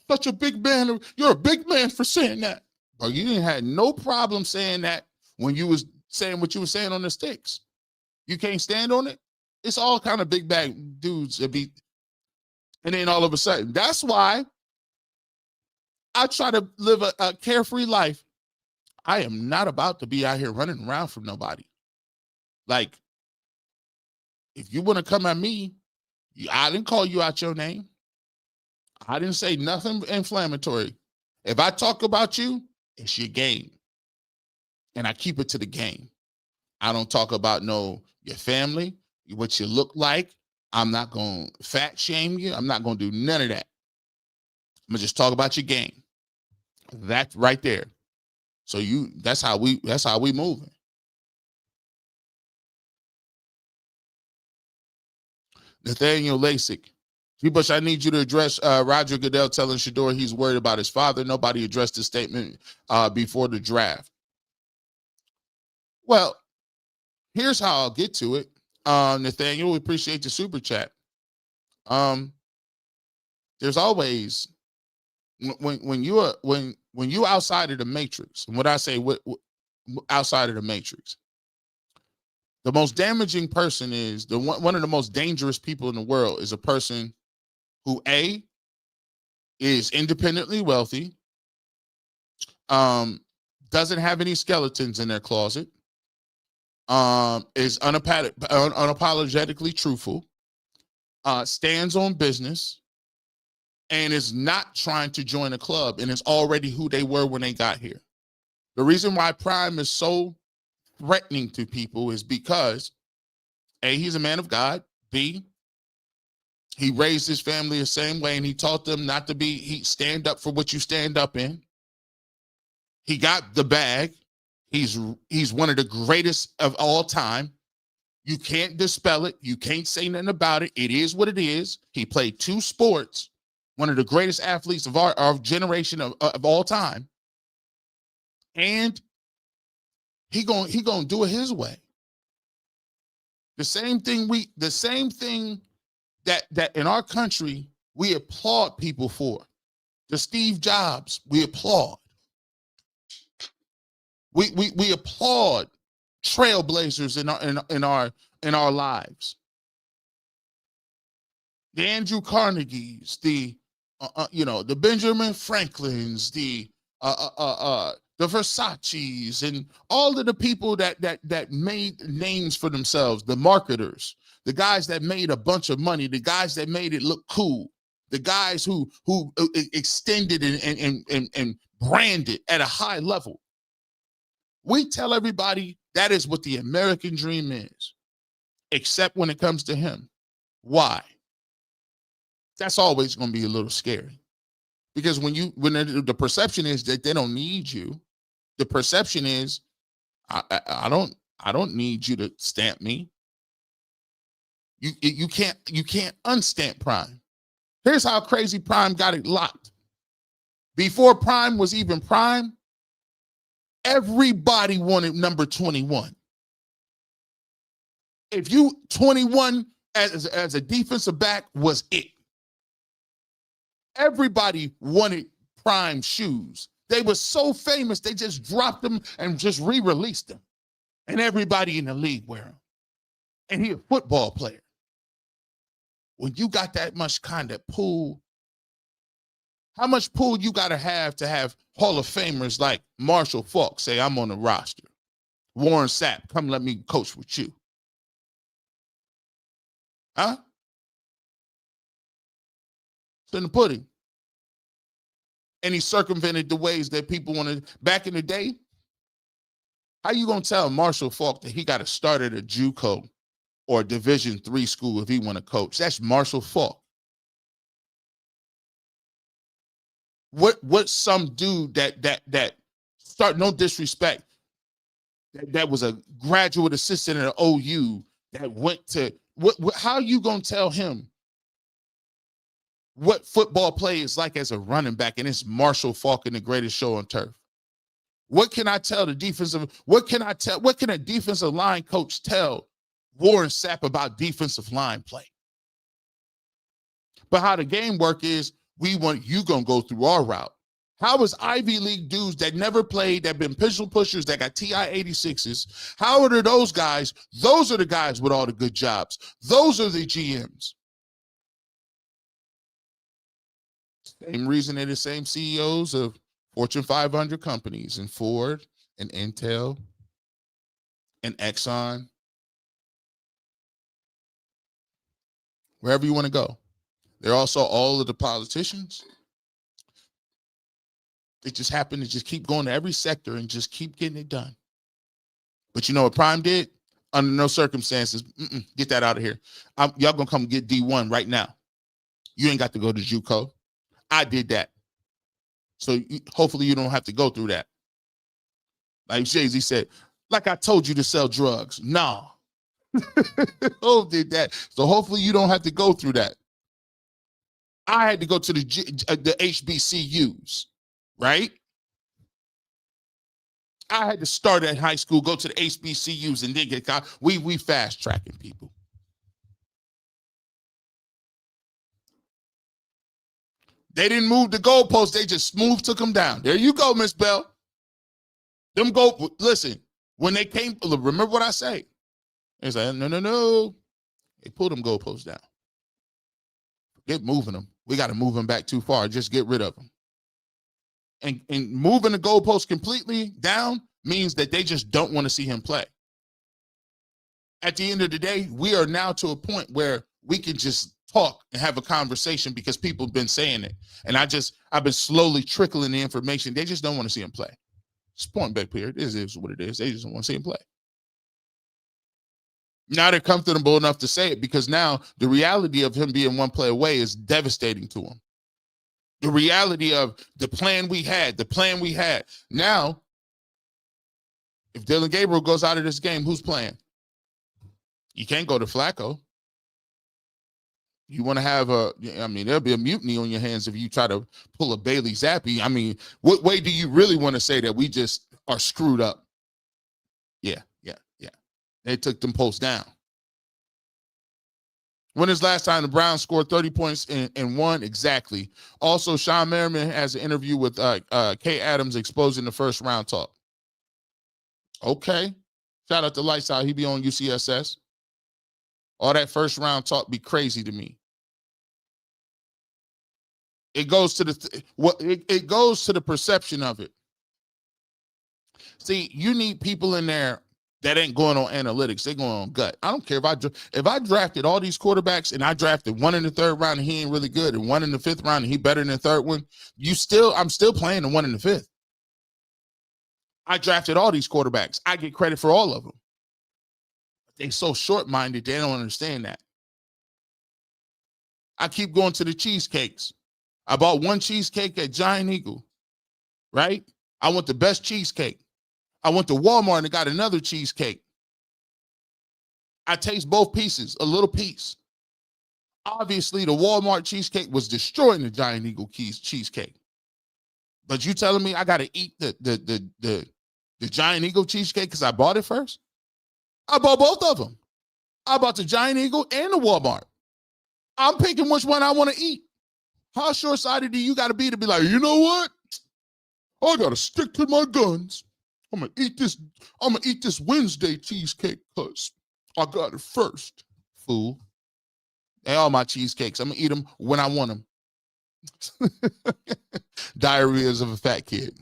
such a big man. You're a big man for saying that. Bro, you didn't have no problem saying that when you was saying what you were saying on the sticks. You can't stand on it. It's all kind of big bag dudes that be, and then all of a sudden, that's why I try to live a carefree life. I am not about to be out here running around from nobody. Like, if you want to come at me, I didn't call you out your name. I didn't say nothing inflammatory. If I talk about you, it's your game. And I keep it to the game. I don't talk about your family, what you look like. I'm not going to fat shame you. I'm not going to do none of that. I'm going to just talk about your game. That's right there. So that's how we moving. Nathaniel Lasik. G-Bush, I need you to address Roger Goodell telling Shedeur he's worried about his father. Nobody addressed his statement before the draft. Well, here's how I'll get to it. Nathaniel, we appreciate the super chat. There's always when you outside of the matrix, and what I say outside of the matrix, the most damaging person is one of the most dangerous people in the world is a person who A, is independently wealthy, doesn't have any skeletons in their closet, is unapologetically truthful, stands on business, and is not trying to join a club, and is already who they were when they got here. The reason why Prime is so threatening to people is because A, he's a man of God. B, he raised his family the same way, and he taught them not to stand up for what you stand up in. He got the bag. He's one of the greatest of all time. You can't dispel it. You can't say nothing about it. It is what it is. He played 2 sports, one of the greatest athletes of our generation of all time. And he gonna do it his way. The same thing that in our country we applaud people for. The Steve Jobs, we applaud. We applaud trailblazers in our lives. The Andrew Carnegies, the Benjamin Franklins, the Versaces, and all of the people that made names for themselves, the marketers, the guys that made a bunch of money, the guys that made it look cool, the guys who extended and branded at a high level. We tell everybody that is what the American dream is, except when it comes to him. Why? That's always going to be a little scary, because when the perception is that they don't need you, the perception is I don't need you to stamp me. You can't unstamp Prime. Here's how crazy Prime got it locked. Before Prime was even Prime, everybody wanted number 21. If you 21 as a defensive back was it. Everybody wanted Prime shoes. They were so famous, they just dropped them and just re-released them. And everybody in the league wear them. And he's a football player. When you got that much kind of pull, how much pull you got to have Hall of Famers like Marshall Faulk say, I'm on the roster. Warren Sapp, come let me coach with you. Huh? It's in the pudding. And he circumvented the ways that people wanted. Back in the day, how you going to tell Marshall Faulk that he got to start at a JUCO or a Division III school if he want to coach? That's Marshall Faulk. What some dude that start, no disrespect, that was a graduate assistant at OU that went to how you gonna tell him what football play is like as a running back, and it's Marshall Faulk in the greatest show on turf? What can I tell the defensive? What can a defensive line coach tell Warren Sapp about defensive line play? But how the game work is, we want you gonna go through our route. How is Ivy League dudes that never played, that been pistol pushers, that got TI 86s, how are those guys? Those are the guys with all the good jobs. Those are the GMs. Same reason they're the same CEOs of Fortune 500 companies, and Ford and Intel and Exxon, wherever you want to go. They're also all of the politicians. They just happen to just keep going to every sector and just keep getting it done. But you know what Prime did? Under no circumstances, get that out of here. Y'all gonna come get D1 right now. You ain't got to go to JUCO. I did that. So hopefully you don't have to go through that. Like Jay-Z said, like I told you to sell drugs. No. Who did that? So hopefully you don't have to go through that. I had to go to the HBCUs, right? I had to start at high school, go to the HBCUs, and then get we fast tracking people. They didn't move the goalposts, they just smooth took them down. There you go, Miss Bell. Listen, when they came, remember what I say. They said, no. They pulled them goalposts down. Get moving them. We got to move them back too far. Just get rid of them. And moving the goalposts completely down means that they just don't want to see him play. At the end of the day, we are now to a point where we can just talk and have a conversation because people have been saying it. And I've been slowly trickling the information. They just don't want to see him play. It's point back period. This is what it is. They just don't want to see him play. Now they're comfortable enough to say it because now the reality of him being one play away is devastating to him. The reality of the plan we had. Now, if Dylan Gabriel goes out of this game, who's playing? You can't go to Flacco. You want to have there'll be a mutiny on your hands if you try to pull a Bailey Zappi. I mean, what way do you really want to say that we just are screwed up? Yeah. They took them posts down. When is last time the Browns scored 30 points and won? Exactly. Also, Sean Merriman has an interview with Kay Adams exposing the first round talk. Okay. Shout out to Lights Out. He be on UCSS. All that first round talk be crazy to me. It goes to it goes to the perception of it. See, you need people in there that ain't going on analytics. They're going on gut. I don't care if I drafted all these quarterbacks and I drafted one in the third round and he ain't really good, and one in the fifth round and he better than the third one. I'm still playing the one in the fifth. I drafted all these quarterbacks. I get credit for all of them. They're so short-minded, they don't understand that. I keep going to the cheesecakes. I bought one cheesecake at Giant Eagle, right? I want the best cheesecake. I went to Walmart and got another cheesecake. I taste both pieces, a little piece. Obviously, the Walmart cheesecake was destroying the Giant Eagle cheesecake. But you telling me I got to eat the Giant Eagle cheesecake because I bought it first? I bought both of them. I bought the Giant Eagle and the Walmart. I'm picking which one I want to eat. How short-sighted do you got to be like, you know what? I got to stick to my guns. I'm going to eat this Wednesday cheesecake because I got it first, fool. They all my cheesecakes. I'm going to eat them when I want them. Diarrheas of a fat kid.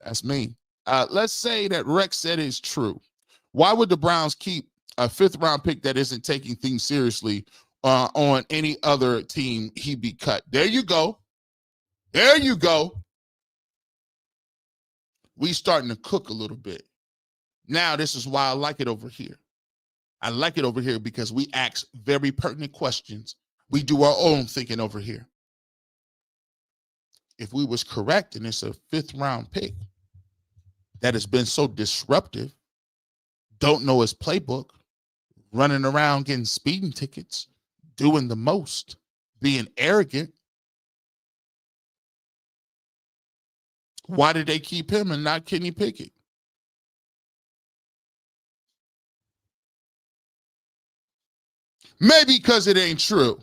That's me. Let's say that Rex said it's true. Why would the Browns keep a fifth-round pick that isn't taking things seriously on any other team? He'd be cut. There you go. There you go. We starting to cook a little bit. Now, this is why I like it over here. I like it over here because we ask very pertinent questions. We do our own thinking over here. If we was correct and it's a fifth-round pick that has been so disruptive, don't know his playbook, running around getting speeding tickets, doing the most, being arrogant, why did they keep him and not Kenny Pickett? Maybe because it ain't true.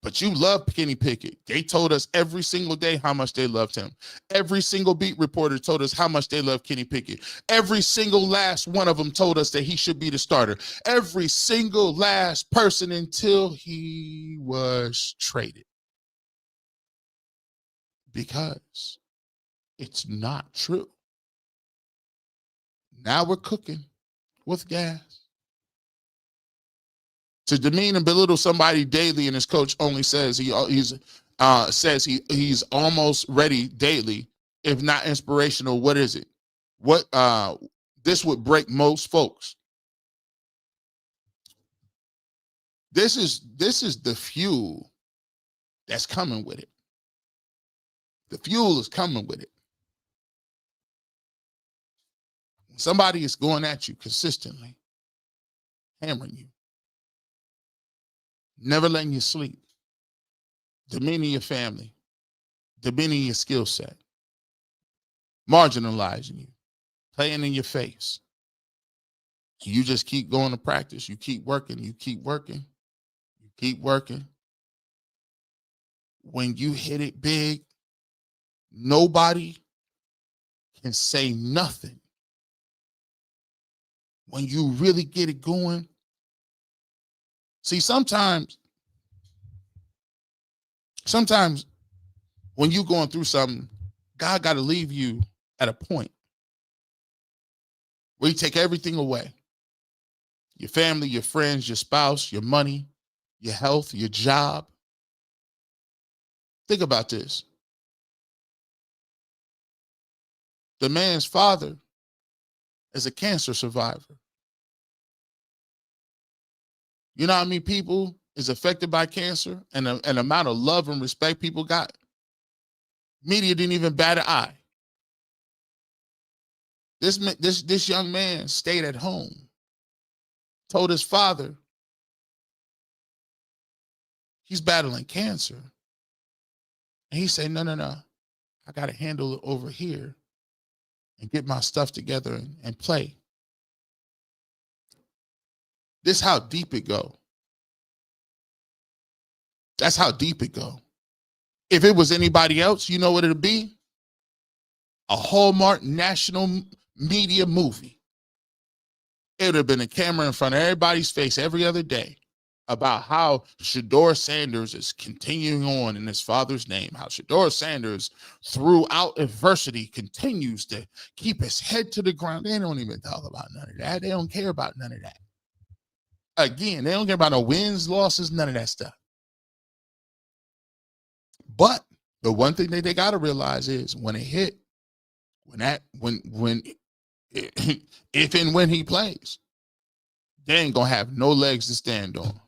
But you love Kenny Pickett. They told us every single day how much they loved him. Every single beat reporter told us how much they love Kenny Pickett. Every single last one of them told us that he should be the starter. Every single last person until he was traded. Because it's not true. Now we're cooking with gas. To demean and belittle somebody daily, and his coach only says he's almost ready daily, if not inspirational. What is it? What this would break most folks. This is the fuel that's coming with it. The fuel is coming with it. Somebody is going at you consistently, hammering you, never letting you sleep, demeaning your family, demeaning your skill set, marginalizing you, playing in your face. You just keep going to practice. You keep working. You keep working. You keep working. When you hit it big, nobody can say nothing. When you really get it going, see, sometimes when you're going through something, God got to leave you at a point where you take everything away. Your family, your friends, your spouse, your money, your health, your job. Think about this. The man's father is a cancer survivor. You know how many people is affected by cancer and an amount of love and respect people got? Media didn't even bat an eye. This young man stayed at home, told his father he's battling cancer. And he said, no, I got to handle it over here and get my stuff together and play. This how deep it go. That's how deep it go. If it was anybody else, you know what it'd be? A Hallmark national media movie. It would have been a camera in front of everybody's face every other day about how Shedeur Sanders is continuing on in his father's name, how Shedeur Sanders throughout adversity continues to keep his head to the ground. They don't even talk about none of that. They don't care about none of that. Again, they don't care about no wins, losses, none of that stuff. But the one thing that they got to realize is when it hit, if and when he plays, they ain't gonna have no legs to stand on.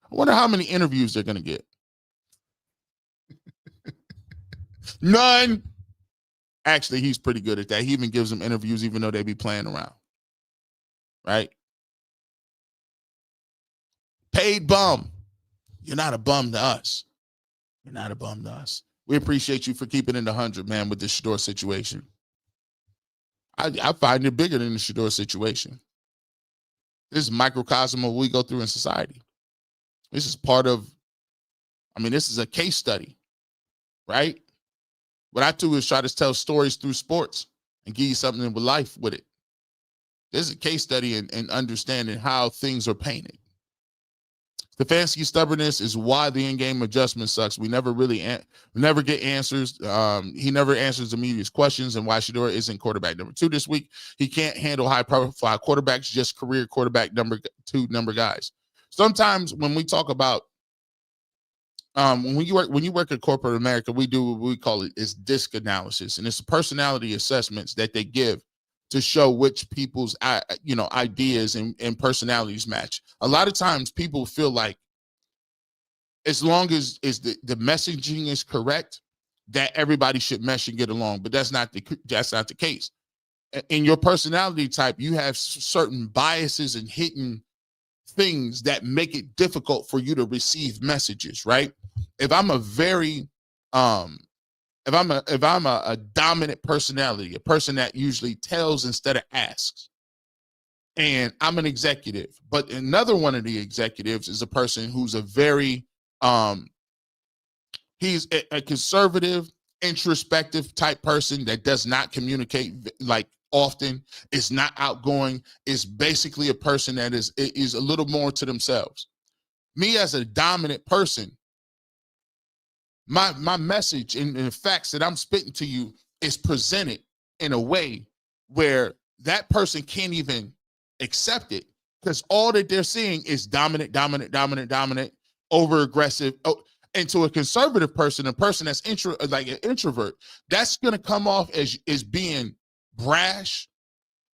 I wonder how many interviews they're gonna get. None. Actually, he's pretty good at that. He even gives them interviews even though they be playing around. Right? Paid bum. You're not a bum to us. You're not a bum to us. We appreciate you for keeping it 100, man, with this Shedeur situation. I find it bigger than the Shedeur situation. This is microcosm of what we go through in society. This is part of, this is a case study, right? What I do is try to tell stories through sports and give you something with life with it. This is a case study in understanding how things are painted. The fancy stubbornness is why the in-game adjustment sucks. We never never get answers. He never answers the media's questions, and why Shedeur isn't quarterback number 2 this week. He can't handle high-profile quarterbacks, just career quarterback number 2 guys. Sometimes when we talk about when you work at corporate America, we do what we call it is DISC analysis, and it's personality assessments that they give to show which people's ideas and personalities match. A lot of times people feel like as long as the messaging is correct, that everybody should mesh and get along, but that's not the case. In your personality type, you have certain biases and hidden things that make it difficult for you to receive messages, right? If I'm a very if I'm a dominant personality, a person that usually tells instead of asks, and I'm an executive, but another one of the executives is a person who's a very he's a conservative, introspective type person that does not communicate like often, is not outgoing, is basically a person that is a little more to themselves. Me as a dominant person, my message and the facts that I'm spitting to you is presented in a way where that person can't even accept it, because all that they're seeing is dominant, over aggressive. And to a conservative person, a person that's like an introvert, that's going to come off as being brash,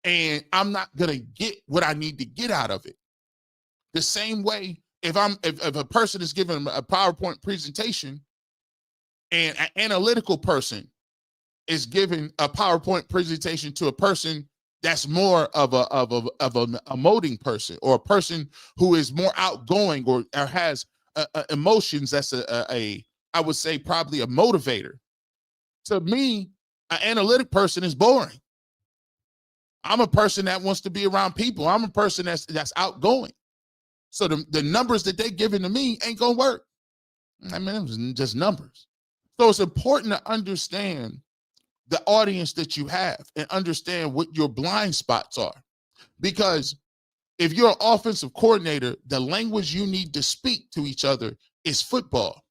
and I'm not going to get what I need to get out of it. The same way, if a person is giving a PowerPoint presentation and an analytical person is giving a PowerPoint presentation to a person that's more of an emoting person, or a person who is more outgoing or has emotions, that's I would say probably a motivator. To me, an analytic person is boring. I'm a person that wants to be around people. I'm a person that's outgoing. So the numbers that they're giving to me ain't gonna work. It's just numbers. So it's important to understand the audience that you have and understand what your blind spots are. Because if you're an offensive coordinator, the language you need to speak to each other is football.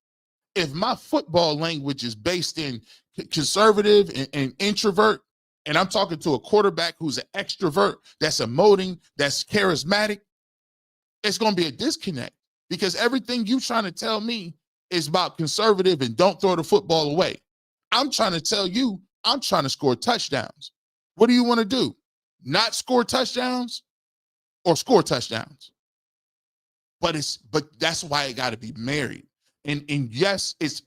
If my football language is based in conservative and introvert, and I'm talking to a quarterback who's an extrovert, that's emoting, that's charismatic, it's going to be a disconnect because everything you're trying to tell me is about conservative and don't throw the football away. I'm trying to tell you, I'm trying to score touchdowns. What do you want to do? Not score touchdowns or score touchdowns? But that's why it got to be married. And yes, it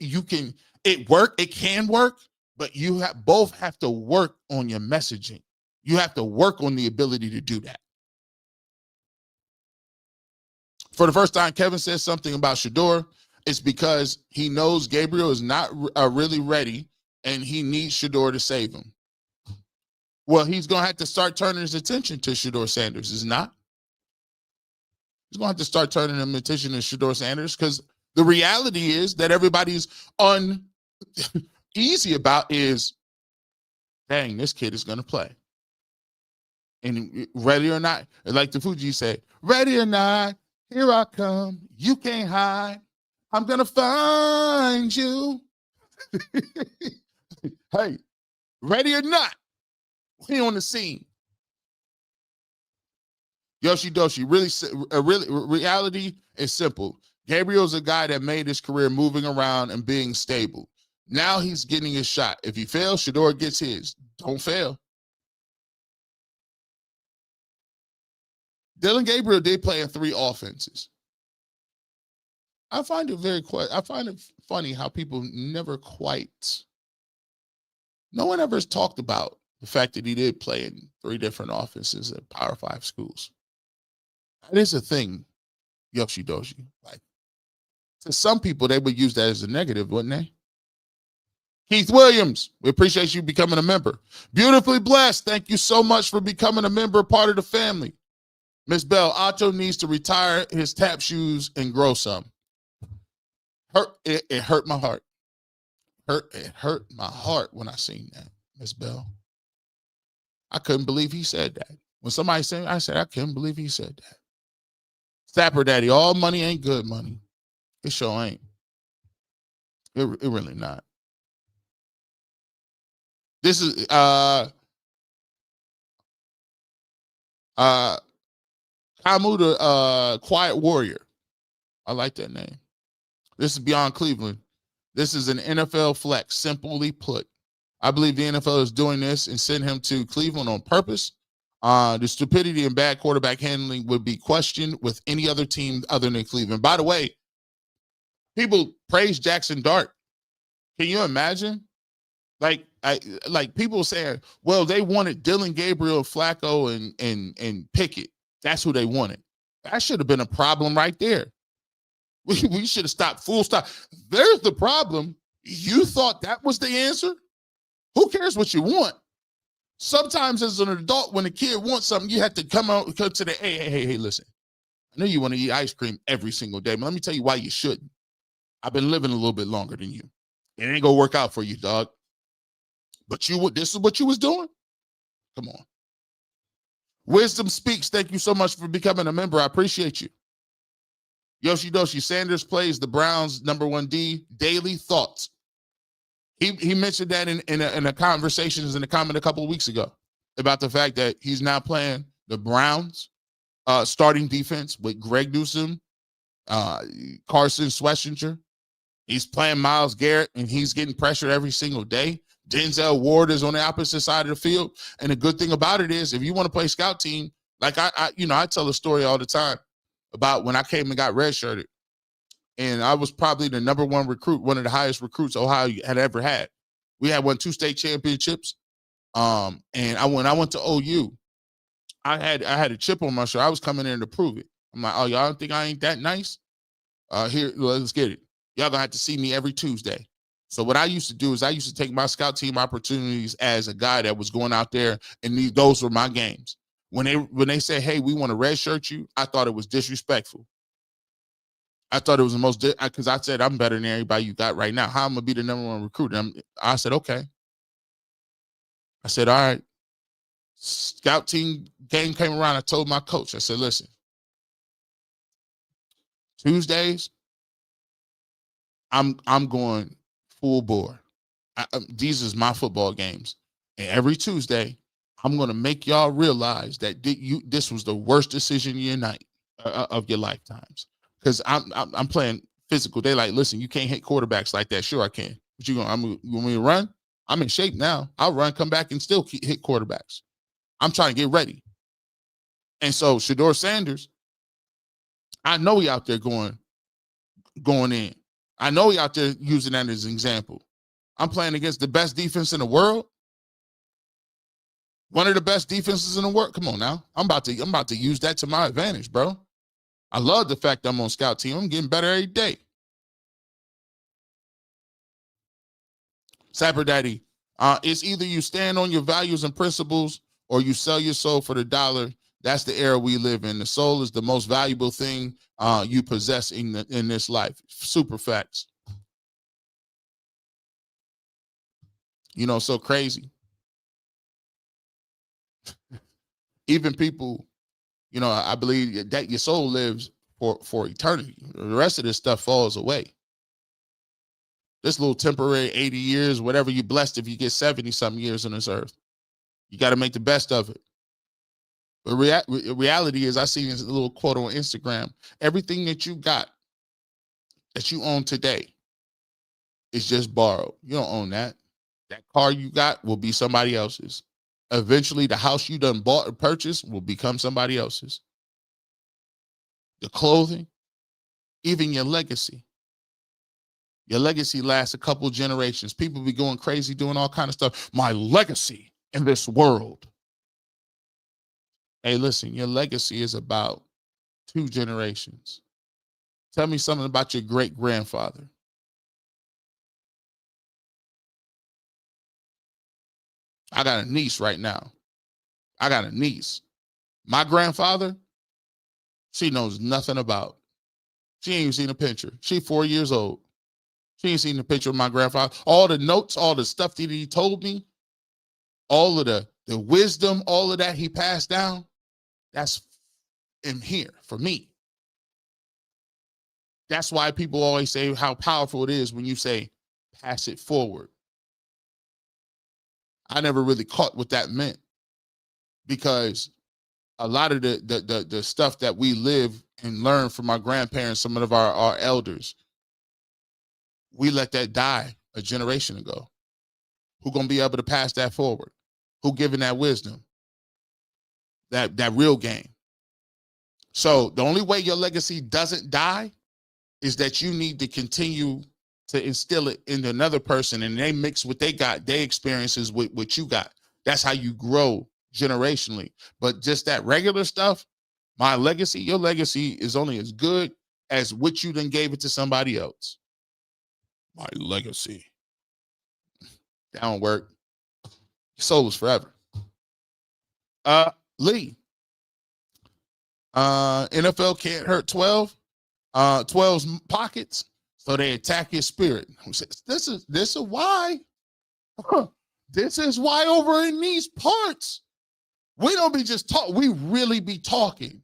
can work, but you both have to work on your messaging. You have to work on the ability to do that. For the first time, Kevin says something about Shedeur. It's because he knows Gabriel is not really ready and he needs Shedeur to save him. Well, he's going to have to start turning his attention to Shedeur Sanders, is not? He's going to have to start turning his attention to Shedeur Sanders because the reality is that everybody's uneasy about is, dang, this kid is going to play. And ready or not, like the Fuji say, ready or not, here I come. You can't hide. I'm going to find you. Hey, ready or not, we on the scene. Yoshi Doshi, reality is simple. Gabriel's a guy that made his career moving around and being stable. Now he's getting his shot. If he fails, Shedeur gets his. Don't fail. Dillon Gabriel did play in 3 offenses. I find it funny how people never quite, no one ever has talked about the fact that he did play in 3 different offenses at Power 5 schools. That is a thing, Yoshi Doshi. Like, to some people, they would use that as a negative, wouldn't they? Keith Williams, we appreciate you becoming a member. Beautifully blessed. Thank you so much for becoming a member, part of the family. Miss Bell, Acho needs to retire his tap shoes and grow some. It hurt my heart. It hurt my heart when I seen that, Miss Bell. I couldn't believe he said that. When somebody said, I said, I couldn't believe he said that. Sapper Daddy, all money ain't good money. It sure ain't. It really not. This is Kamu the Quiet Warrior. I like that name. This is Beyond Cleveland. This is an NFL flex, simply put. I believe the NFL is doing this and send him to Cleveland on purpose. The stupidity and bad quarterback handling would be questioned with any other team other than Cleveland. By the way, people praise Jackson Dart. Can you imagine? Like people saying, well, they wanted Dillon Gabriel, Flacco, and Pickett. That's who they wanted. That should have been a problem right there. We should have stopped. Full stop. There's the problem. You thought that was the answer? Who cares what you want? Sometimes as an adult, when a kid wants something, you have to come to the, hey, listen. I know you want to eat ice cream every single day, but let me tell you why you shouldn't. I've been living a little bit longer than you. It ain't gonna work out for you, dog. But this is what you was doing? Come on. Wisdom Speaks, thank you so much for becoming a member. I appreciate you. Yoshi Doshi, Sanders plays the Browns #1 D. Daily thoughts. He mentioned that in a conversations in a comment a couple of weeks ago about the fact that he's now playing the Browns starting defense with Greg Newsome, Carson Schlesinger. He's playing Myles Garrett, and he's getting pressured every single day. Denzel Ward is on the opposite side of the field. And the good thing about it is, if you want to play scout team, like I tell a story all the time about when I came and got redshirted. And I was probably the #1 recruit, one of the highest recruits Ohio had ever had. We had won 2 state championships. And when I went to OU, I had a chip on my shoulder. I was coming in to prove it. I'm like, oh, y'all don't think I ain't that nice? Here, let's get it. Y'all gonna have to see me every Tuesday. So what I used to do is I used to take my scout team opportunities as a guy that was going out there, and those were my games. When they say, hey, we want to redshirt you, I thought it was disrespectful. I thought it was the most, because I said, I'm better than everybody you got right now. How am I going to be the #1 recruit? I said, okay. I said, all right. Scout team game came around. I told my coach, I said, listen, Tuesdays, I'm going full bore. These is my football games. And every Tuesday, I'm going to make y'all realize that this was the worst decision of your night, of your lifetimes. Because I'm playing physical. They like, listen, you can't hit quarterbacks like that. Sure, I can. But you want me to run? I'm in shape now. I'll run, come back, and still hit quarterbacks. I'm trying to get ready. And so Shedeur Sanders, I know he out there going in. I know he out there using that as an example. I'm playing against the best defense in the world. One of the best defenses in the world. Come on now. I'm about to use that to my advantage, bro. I love the fact that I'm on scout team. I'm getting better every day. Sapper Daddy, it's either you stand on your values and principles or you sell your soul for the dollar. That's the era we live in. The soul is the most valuable thing you possess in this life. Super facts. You know, so crazy. Even people, you know, I believe that your soul lives for eternity. The rest of this stuff falls away. This little temporary 80 years, whatever you're blessed if you get 70-something years on this earth. You got to make the best of it. But reality is, I see this little quote on Instagram. Everything that you got, that you own today, is just borrowed. You don't own that. That car you got will be somebody else's. Eventually, the house you done bought or purchased will become somebody else's. The clothing, even your legacy. Your legacy lasts a couple of generations. People be going crazy doing all kind of stuff. My legacy in this world. Hey, listen, your legacy is about 2 generations. Tell me something about your great-grandfather. I got a niece right now. I got a niece. My grandfather, she knows nothing about. She ain't even seen a picture. She 4 years old. She ain't seen a picture of my grandfather. All the notes, all the stuff that he told me, all of the wisdom, all of that he passed down, that's in here for me. That's why people always say how powerful it is when you say, pass it forward. I never really caught what that meant, because a lot of the stuff that we live and learn from our grandparents, some of our elders, we let that die a generation ago. Who gonna be able to pass that forward? Who giving that wisdom? That real game. So the only way your legacy doesn't die is that you need to continue to instill it in another person, and they mix what they got, their experiences with what you got. That's how you grow generationally. But just that regular stuff, my legacy, your legacy is only as good as what you then gave it to somebody else. My legacy. That don't work. Your soul is forever. Lee. NFL can't hurt 12's pockets, so they attack his spirit. This is why. This is why over in these parts, we don't be just talk. We really be talking.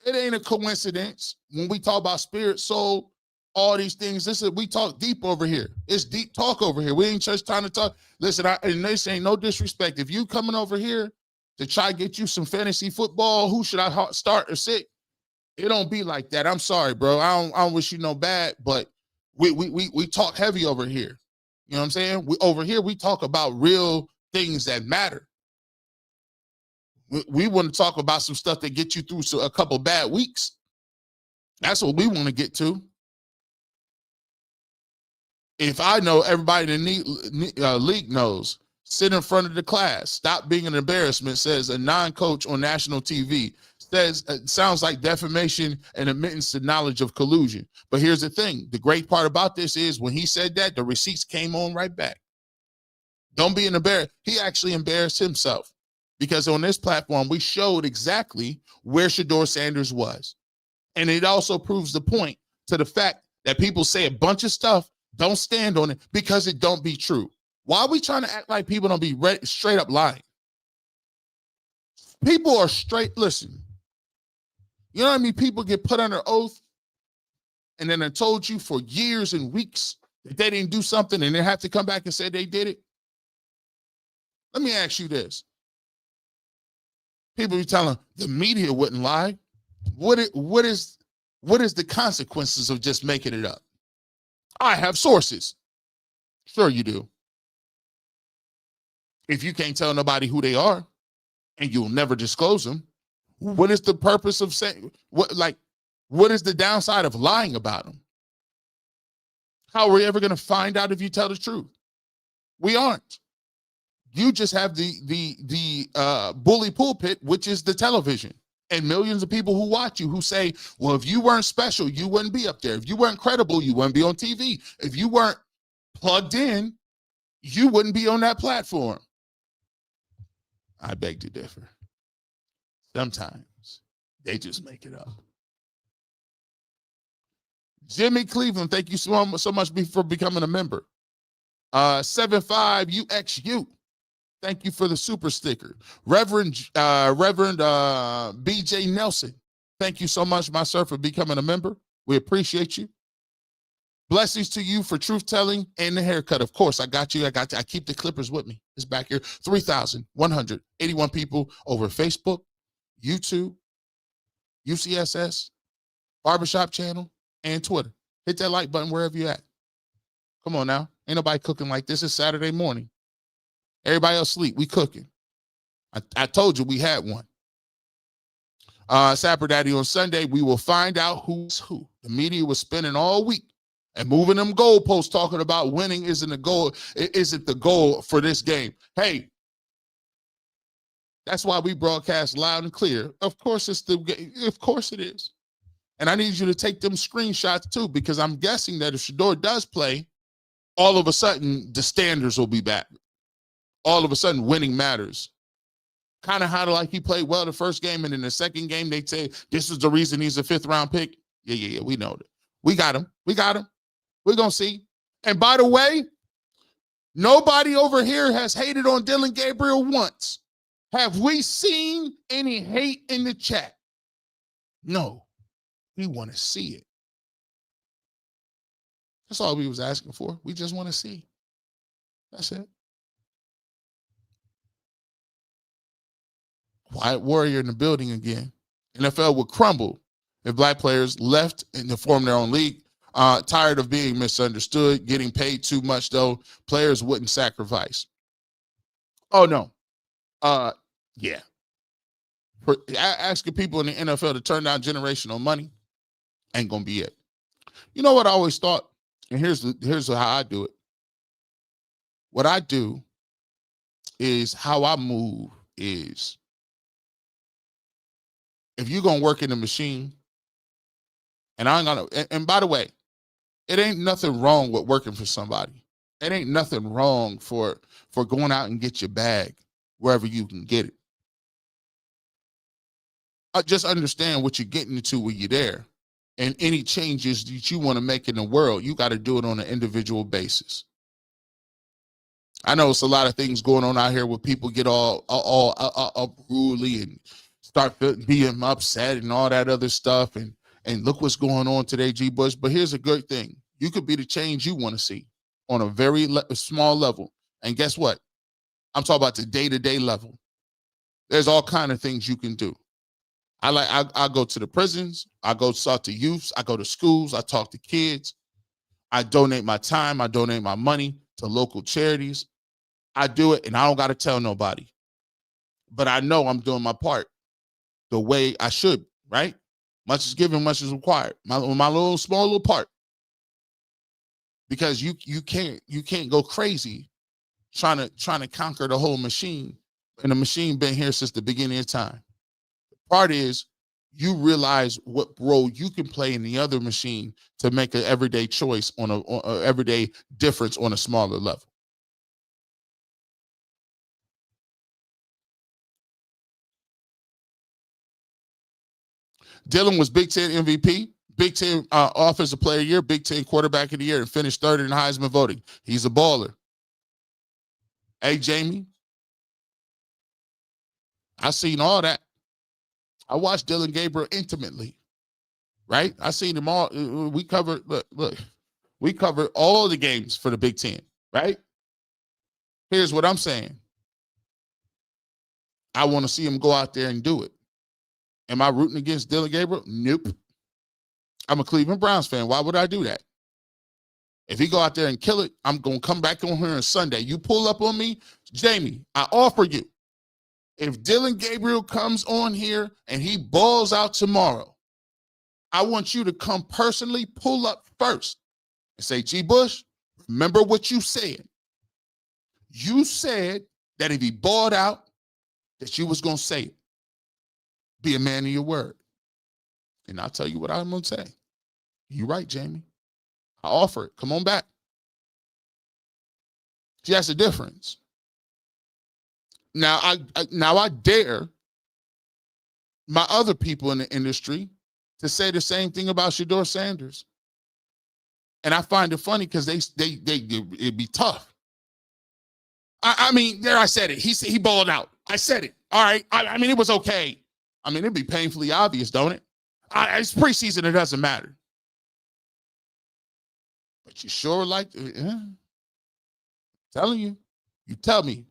It ain't a coincidence when we talk about spirit, soul, all these things. We talk deep over here. It's deep talk over here. We ain't just trying to talk. Listen, and this ain't no disrespect. If you coming over here to try to get you some fantasy football, who should I start or sit? It don't be like that. I'm sorry, bro. I don't wish you no bad, but we talk heavy over here. You know what I'm saying? Over here, we talk about real things that matter. We want to talk about some stuff that get you through a couple bad weeks. That's what we want to get to. If I know, everybody in the league knows. Sit in front of the class. Stop being an embarrassment, says a non-coach on national TV. Says it sounds like defamation and admittance to knowledge of collusion. But here's the thing. The great part about this is when he said that, the receipts came on right back. Don't be an embarrassed. He actually embarrassed himself, because on this platform, we showed exactly where Shedeur Sanders was. And it also proves the point to the fact that people say a bunch of stuff, don't stand on it because it don't be true. Why are we trying to act like people don't be straight up lying? People are straight, listen. You know what I mean? People get put under oath and then I told you for years and weeks that they didn't do something and they have to come back and say they did it. Let me ask you this. People be telling the media wouldn't lie. What is the consequences of just making it up? I have sources. Sure you do. If you can't tell nobody who they are and you'll never disclose them, what is the purpose of saying what is the downside of lying about them? How are we ever going to find out if you tell the truth? We aren't. You just have the bully pulpit, which is the television, and millions of people who watch you who say, well, if you weren't special, you wouldn't be up there. If you weren't credible, you wouldn't be on TV. If you weren't plugged in, you wouldn't be on that platform. I beg to differ. Sometimes they just make it up. Jimmy Cleveland, thank you so much for becoming a member. 75UXU, thank you for the super sticker. Reverend BJ Nelson, thank you so much, my sir, for becoming a member. We appreciate you. Blessings to you for truth telling and the haircut. Of course, I got you. I keep the clippers with me. It's back here. 3,181 people over Facebook, YouTube, UCSS, Barbershop channel, and Twitter. Hit that like button wherever you're at. Come on now. Ain't nobody cooking like this. It's Saturday morning. Everybody else sleep. We cooking. I told you we had one. Sapper Daddy on Sunday, we will find out who's who. The media was spending all week and moving them goalposts talking about winning isn't the goal. It isn't the goal for this game. Hey, that's why we broadcast loud and clear. Of course of course it is. And I need you to take them screenshots too, because I'm guessing that if Shedeur does play, all of a sudden the standards will be back. All of a sudden winning matters. Kind of how like he played well the first game, and in the second game they say this is the reason he's a 5th round pick. Yeah, we know that. We got him. We're going to see. And by the way, nobody over here has hated on Dillon Gabriel once. Have we seen any hate in the chat? No. We want to see it. That's all we was asking for. We just want to see. That's it. Quiet warrior in the building again. NFL would crumble if black players left and to form their own league. Tired of being misunderstood, getting paid too much, though. Players wouldn't sacrifice. Oh, no. Yeah. Asking people in the NFL to turn down generational money ain't going to be it. You know what I always thought? And here's how I do it. What I do is how I move is if you're going to work in the machine, and I'm going to, and by the way, it ain't nothing wrong with working for somebody. It ain't nothing wrong for going out and get your bag wherever you can get it. I just understand what you're getting into when you're there. And any changes that you want to make in the world, you got to do it on an individual basis. I know it's a lot of things going on out here where people get all unruly and start being upset and all that other stuff. And look what's going on today, G. Bush. But here's a good thing. You could be the change you want to see on a very small level. And guess what? I'm talking about the day-to-day level. There's all kinds of things you can do. I go to the prisons. I go talk to youths. I go to schools. I talk to kids. I donate my time. I donate my money to local charities. I do it, and I don't got to tell nobody. But I know I'm doing my part the way I should, right? Much is given, much is required. My little small little part. Because you can't go crazy trying to conquer the whole machine. And the machine been here since the beginning of time. Part is you realize what role you can play in the other machine to make an everyday choice on a everyday difference on a smaller level. Dillon was Big Ten MVP, Big Ten Offensive Player of the Year, Big Ten Quarterback of the Year, and finished 3rd in Heisman voting. He's a baller. Hey, Jamie, I seen all that. I watched Dillon Gabriel intimately, right? I seen him all. We covered, look, we covered all the games for the Big Ten, right? Here's what I'm saying. I want to see him go out there and do it. Am I rooting against Dillon Gabriel? Nope. I'm a Cleveland Browns fan. Why would I do that? If he go out there and kill it, I'm going to come back on here on Sunday. You pull up on me, Jamie, I offer you. If Dillon Gabriel comes on here and he balls out tomorrow, I want you to come personally pull up first and say, G. Bush, remember what you said. You said that if he balled out, that you was going to say it. Be a man of your word. And I'll tell you what I'm going to say. You're right, Jamie. I offer it. Come on back. See, that's the difference. Now I dare my other people in the industry to say the same thing about Shedeur Sanders. And I find it funny because it'd be tough. I mean, there I said it. He balled out. I said it. All right. I mean, it was okay. I mean, it'd be painfully obvious, don't it? It's preseason. It doesn't matter. But you sure like, telling you. You tell me.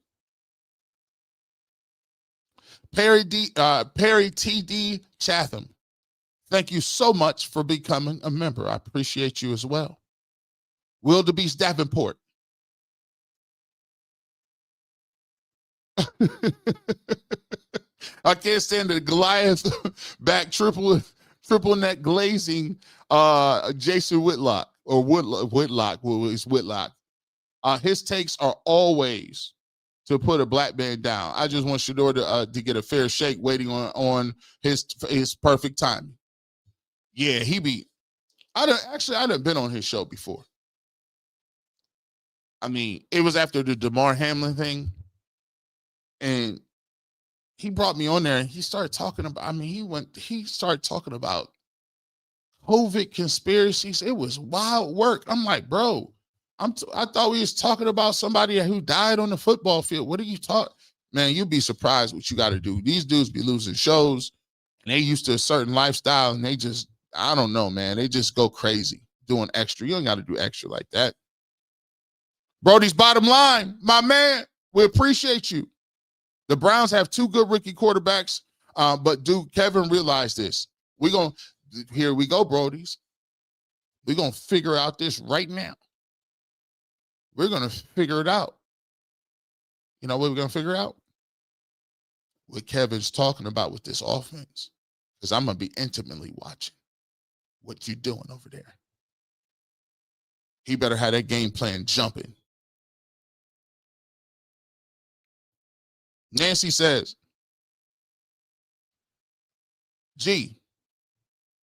Perry TD Chatham, thank you so much for becoming a member. I appreciate you as well. Wildebeest Davenport. I can't stand the Goliath back triple neck glazing Jason Whitlock or Whitlock. Well, it's Whitlock. His takes are always to put a black man down. I just want Shedeur to get a fair shake waiting on his perfect timing. Yeah, I done been on his show before. I mean, it was after the DeMar Hamlin thing. And he brought me on there and he started talking about, he started talking about COVID conspiracies. It was wild work. I'm like, bro, I thought we was talking about somebody who died on the football field. What are you talking? Man, you'd be surprised what you got to do. These dudes be losing shows and they used to a certain lifestyle and they just, I don't know, man. They just go crazy doing extra. You don't got to do extra like that. Brody's bottom line, my man, we appreciate you. The Browns have two good rookie quarterbacks, but Kevin realize this. Here we go, Brodies. We're going to figure out this right now. We're going to figure it out. You know what we're going to figure out? What Kevin's talking about with this offense. Because I'm going to be intimately watching what you're doing over there. He better have that game plan jumping. Nancy says, gee,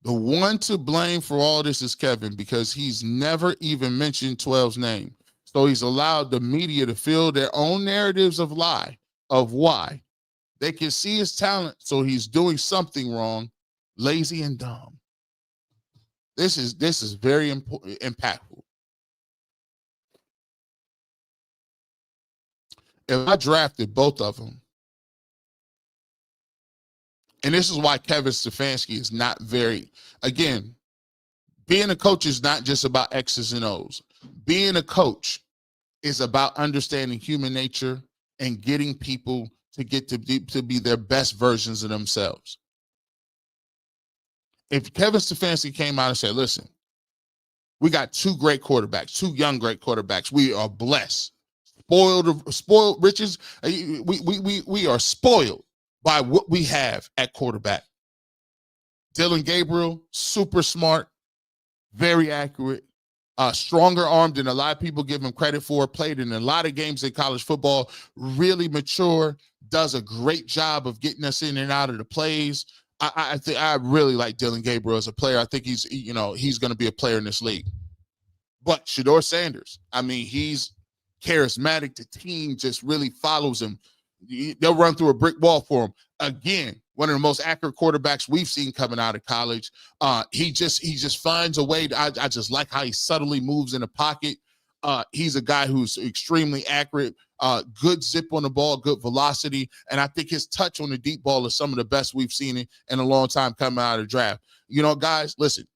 the one to blame for all this is Kevin because he's never even mentioned 12's name. So he's allowed the media to fill their own narratives of why. They can see his talent, so he's doing something wrong, lazy and dumb. This is very impactful. If I drafted both of them, and this is why Kevin Stefanski is not very, again, being a coach is not just about X's and O's. Being a coach is about understanding human nature and getting people to get to be their best versions of themselves. If Kevin Stefanski came out and said, listen, we got two great quarterbacks, two young great quarterbacks. We are blessed. Spoiled riches. We are spoiled by what we have at quarterback. Dillon Gabriel, super smart, very accurate, stronger armed than a lot of people give him credit for, played in a lot of games in college football, really mature, does a great job of getting us in and out of the plays. I really like Dillon Gabriel as a player. I think he's going to be a player in this league. But Shedeur Sanders, he's charismatic. The team just really follows him. They'll run through a brick wall for him. Again, one of the most accurate quarterbacks we've seen coming out of college. He just finds a way. I just like how he subtly moves in the pocket. He's a guy who's extremely accurate, good zip on the ball, good velocity. And I think his touch on the deep ball is some of the best we've seen in a long time coming out of the draft. Guys, listen,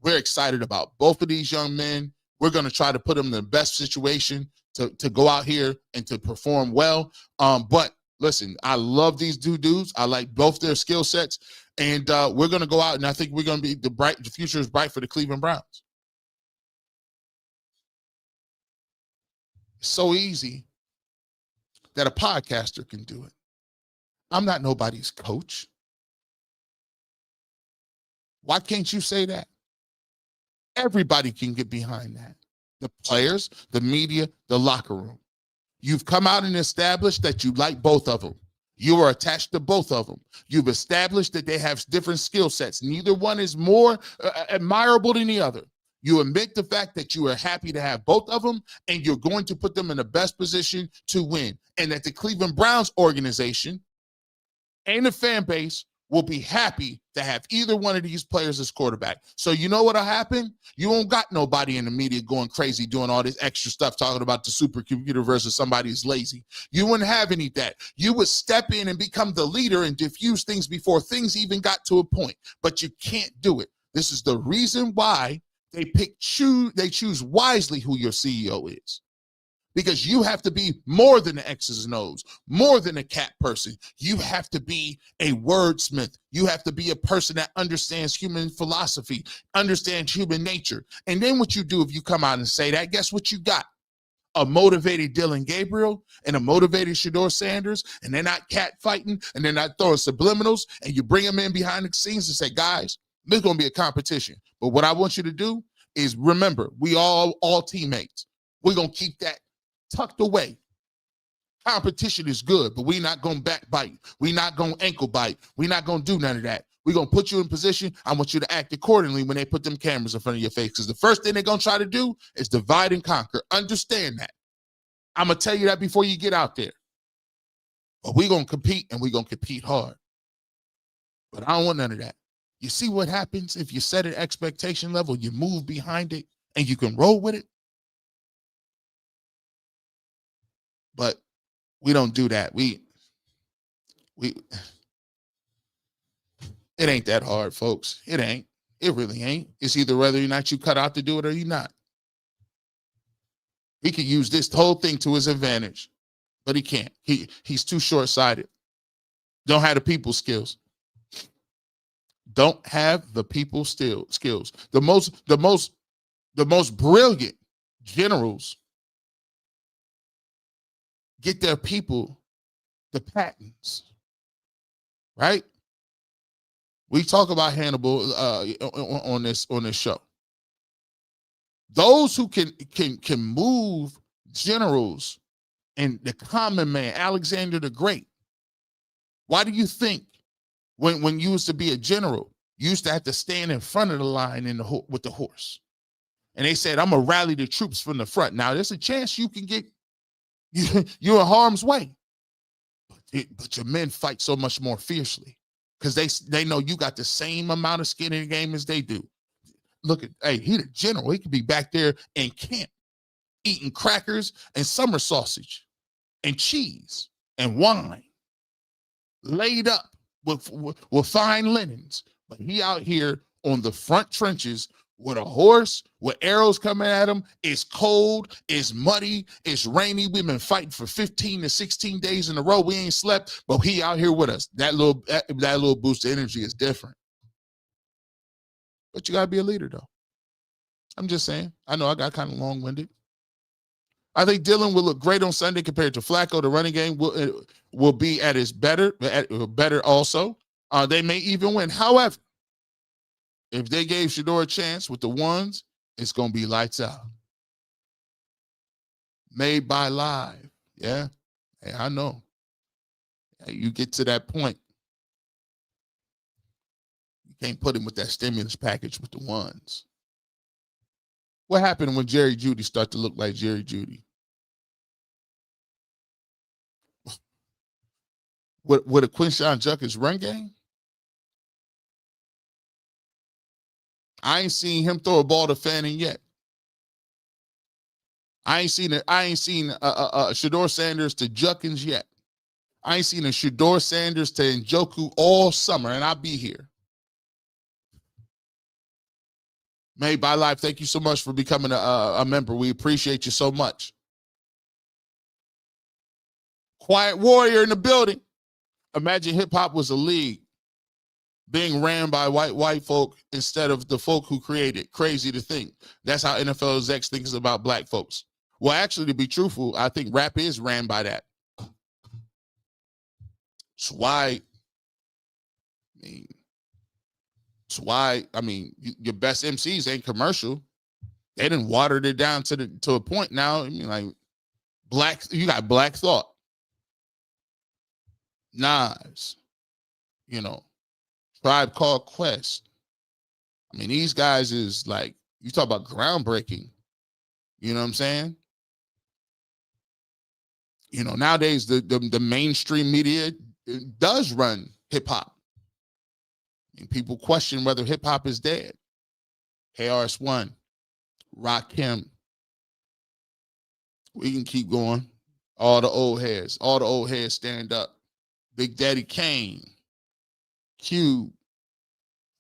we're excited about both of these young men. We're going to try to put them in the best situation to go out here and to perform well. But Listen, I love these two dudes. I like both their skill sets. And we're going to go out, and I think we're going to be the future is bright for the Cleveland Browns. It's so easy that a podcaster can do it. I'm not nobody's coach. Why can't you say that? Everybody can get behind that. The players, the media, the locker room. You've come out and established that you like both of them. You are attached to both of them. You've established that they have different skill sets. Neither one is more admirable than the other. You admit the fact that you are happy to have both of them, and you're going to put them in the best position to win. And that the Cleveland Browns organization and the fan base will be happy to have either one of these players as quarterback. So you know what'll happen? You won't got nobody in the media going crazy doing all this extra stuff talking about the supercomputer versus somebody who's lazy. You wouldn't have any of that. You would step in and become the leader and diffuse things before things even got to a point. But you can't do it. This is the reason why they choose wisely who your CEO is. Because you have to be more than the X's and O's, more than a cat person. You have to be a wordsmith. You have to be a person that understands human philosophy, understands human nature. And then what you do if you come out and say that, guess what you got? A motivated Dillon Gabriel and a motivated Shedeur Sanders, and they're not cat fighting, and they're not throwing subliminals, and you bring them in behind the scenes and say, guys, there's going to be a competition. But what I want you to do is remember, we all teammates. We're going to keep that tucked away. Competition is good, but we're not going to backbite. We're not going to ankle bite. We're not going to do none of that. We're going to put you in position. I want you to act accordingly when they put them cameras in front of your face, because the first thing they're going to try to do is divide and conquer. Understand that. I'm going to tell you that before you get out there. But we're going to compete, and we're going to compete hard. But I don't want none of that. You see what happens if you set an expectation level, you move behind it, and you can roll with it? But we don't do that. We it ain't that hard, folks. It ain't. It really ain't. It's either whether or not you cut out to do it or you're not. He could use this whole thing to his advantage, but he can't. He's too short-sighted. Don't have the people skills. Don't have the people skills. The most brilliant generals get their people the patents, right? We talk about Hannibal on this show. Those who can move generals and the common man, Alexander the Great. Why do you think when you used to be a general, you used to have to stand in front of the line with the horse? And they said, I'm going to rally the troops from the front. Now, there's a chance you can get you're in harm's way. But your men fight so much more fiercely because they know you got the same amount of skin in the game as they do. Look at, hey, he the general. He could be back there in camp eating crackers and summer sausage and cheese and wine, laid up with fine linens. But he out here on the front trenches with a horse, with arrows coming at him. It's cold, it's muddy, it's rainy. We've been fighting for 15 to 16 days in a row. We ain't slept, but he out here with us. That little boost of energy is different. But you gotta be a leader, though. I'm just saying. I know I got kind of long-winded. I think Dillon will look great on Sunday compared to Flacco. The running game will be at its better also. They may even win. However, if they gave Shedeur a chance with the ones, it's going to be lights out. Made by Live. Yeah. Hey, I know. Hey, you get to that point. You can't put him with that stimulus package with the ones. What happened when Jerry Jeudy started to look like Jerry Jeudy? With a Quinshon Judkins run game? I ain't seen him throw a ball to Fanning yet. I ain't seen Shedeur Sanders to Judkins yet. I ain't seen a Shedeur Sanders to Njoku all summer, and I'll be here. Made by Life, thank you so much for becoming a member. We appreciate you so much. Quiet warrior in the building. Imagine hip hop was a league being ran by white folk instead of the folk who created it. Crazy to think. That's how NFL execs thinks about black folks. Well, actually, to be truthful, I think rap is ran by that. It's why, your best MCs ain't commercial. They done watered it down to a point now. I mean, like, you got Black Thought, Nas, Tribe Called Quest. I mean, these guys is like, you talk about groundbreaking. You know what I'm saying? Nowadays the mainstream media does run hip hop. And people question whether hip hop is dead. KRS-One, Rakim. We can keep going. All the old heads stand up. Big Daddy Kane, Cube.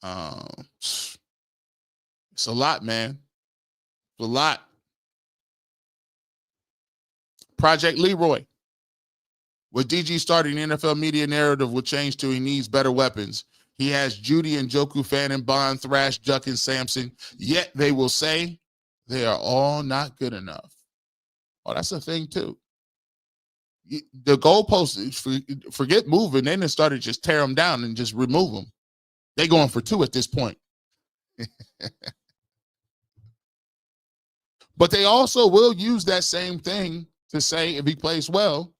It's a lot, man. It's a lot. Project Leroy. With DG starting, the NFL media narrative will change to he needs better weapons. He has Judy and Joku, Fannin, Bond, Thrash, Duck, and Sampson. Yet they will say they are all not good enough. Oh, that's a thing too. The goalposts, forget moving. They done started just tear them down and just remove them. They going for 2 at this point. But they also will use that same thing to say, if he plays well,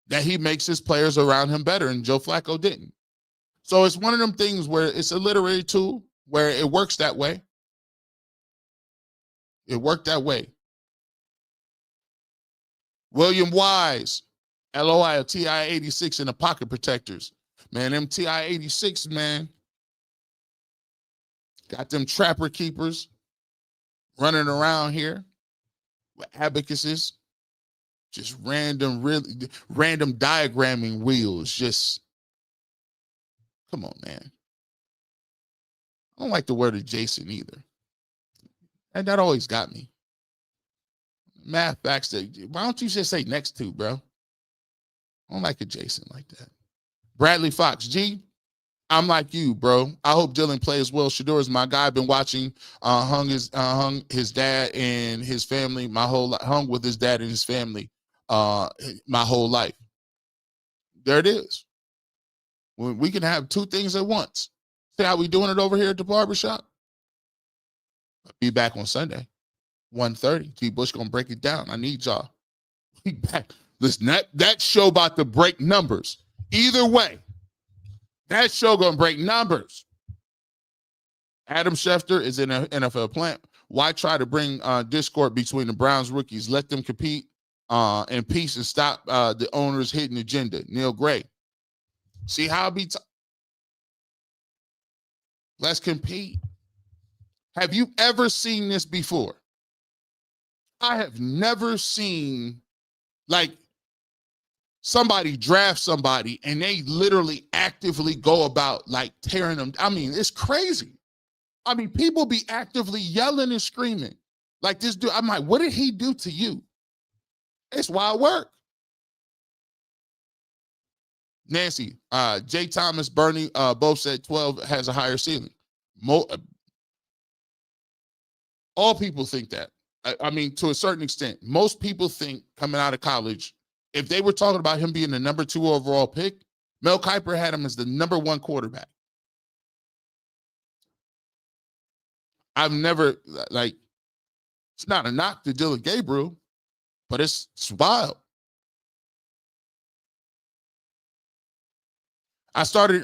that he makes his players around him better, and Joe Flacco didn't. So it's one of them things where it's a literary tool where it works that way. It worked that way. William Wise, LOI, TI-86 in the pocket protectors. Man, them TI-86, man, got them trapper keepers running around here with abacuses, just random diagramming wheels. Just, come on, man. I don't like the word adjacent either. And that always got me. Math backstage. Why don't you just say next to, bro? I don't like adjacent like that. Bradley Fox. G, I'm like you, bro. I hope Dylan plays well. Shedeur is my guy. I've been watching, hung his dad and his family hung with his dad and his family my whole life. There it is. We can have 2 things at once. See how we doing it over here at the barbershop? I'll be back on Sunday, 1:30. T. Bush gonna break it down. I need y'all. Be back. Listen, that show about to break numbers. Either way, that show gonna break numbers. Adam Schefter is in an NFL plant. Why try to bring discord between the Browns rookies? Let them compete in peace and stop the owner's hidden agenda. Neil Gray. See how it be? Let's compete. Have you ever seen this before? I have never seen, like, somebody draft somebody and they literally actively go about, like, tearing them. I mean, it's crazy. I mean, people be actively yelling and screaming. Like this dude, I'm like, what did he do to you? It's wild work. Nancy, Jay Thomas, Bernie, both said 12 has a higher ceiling. All people think that. I mean, to a certain extent, most people think coming out of college, if they were talking about him being the number 2 overall pick, Mel Kiper had him as the number 1 quarterback. I've never, like, it's not a knock to Dylan Gabriel, but it's wild. I started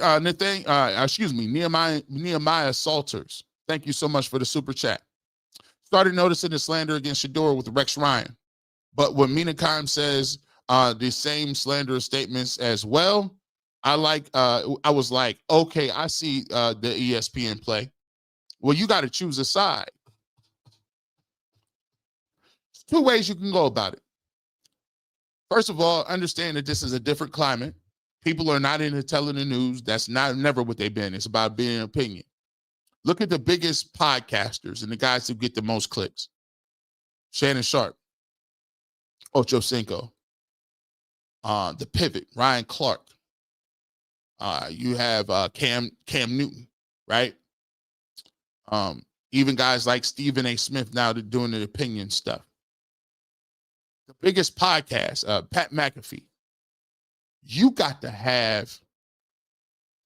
Nehemiah Salters. Thank you so much for the super chat. Started noticing the slander against Shedeur with Rex Ryan. But when Mina Kimes says the same slanderous statements as well, I was like, okay, I see the ESPN play. Well, you got to choose a side. There's 2 ways you can go about it. First of all, understand that this is a different climate. People are not into telling the news. That's never what they've been. It's about being an opinion. Look at the biggest podcasters and the guys who get the most clicks. Shannon Sharp, Ocho Cinco, the pivot, Ryan Clark. You have Cam Newton, right? Even guys like Stephen A. Smith now they're doing the opinion stuff. The biggest podcast, Pat McAfee. You got to have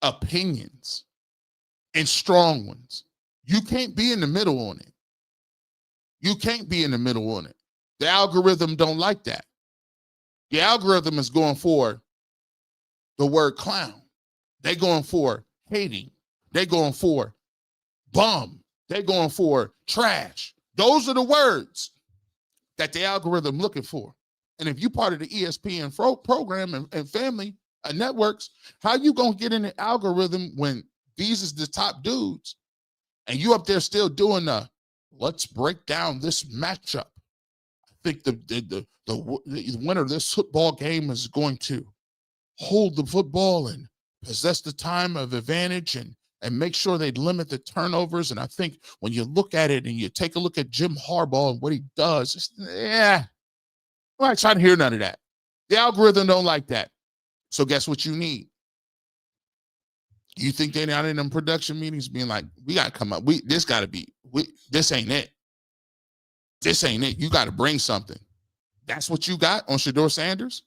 opinions and strong ones. You can't be in the middle on it. You can't be in the middle on it. The algorithm don't like that. The algorithm is going for the word clown. They're going for hating. They're going for bum. They're going for trash. Those are the words that the algorithm looking for. And if you part of the ESPN program and family networks, how you going to get in the algorithm when these is the top dudes and you up there still doing let's break down this matchup. I think the winner of this football game is going to hold the football and possess the time of advantage and make sure they limit the turnovers. And I think when you look at it and you take a look at Jim Harbaugh and what he does, I'm not trying to hear none of that. The algorithm don't like that. So guess what you need? You think they're not in them production meetings being like, we got to come up. This ain't it. This ain't it. You got to bring something. That's what you got on Shedeur Sanders?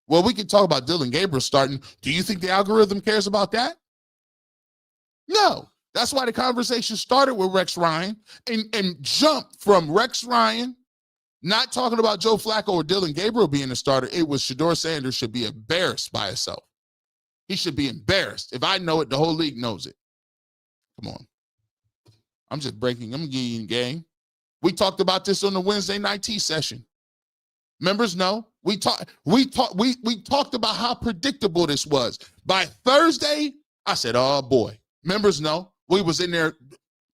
Well, we can talk about Dylan Gabriel starting. Do you think the algorithm cares about that? No. That's why the conversation started with Rex Ryan and jumped from Rex Ryan not talking about Joe Flacco or Dylan Gabriel being a starter. It was Shedeur Sanders should be embarrassed by himself. He should be embarrassed. If I know it, the whole league knows it. Come on. I'm just breaking. I'm giving you the game. We talked about this on the Wednesday night tea session. Members know. We talked about how predictable this was. By Thursday, I said, oh boy. Members know. We was in there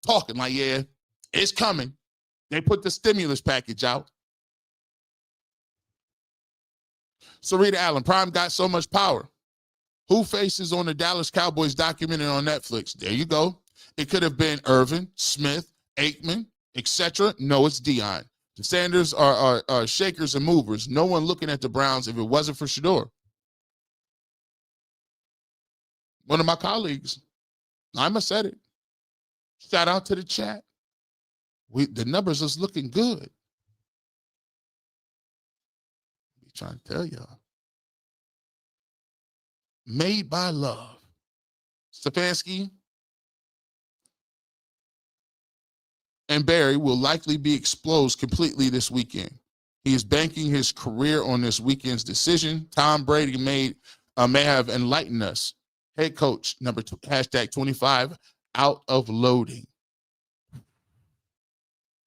talking like, yeah, it's coming. They put the stimulus package out. Sarita Allen, Prime got so much power. Who faces on the Dallas Cowboys documentary on Netflix? There you go. It could have been Irvin, Smith, Aikman, etc. No, it's Dion. The Sanders are shakers and movers. No one looking at the Browns if it wasn't for Shedeur. One of my colleagues, Ima said it. Shout out to the chat. The numbers is looking good. I'm trying to tell y'all. Made by love. Stefanski and Barry will likely be exposed completely this weekend. He is banking his career on this weekend's decision. Tom Brady may have enlightened us. Head coach, number 2, #25, out of loading.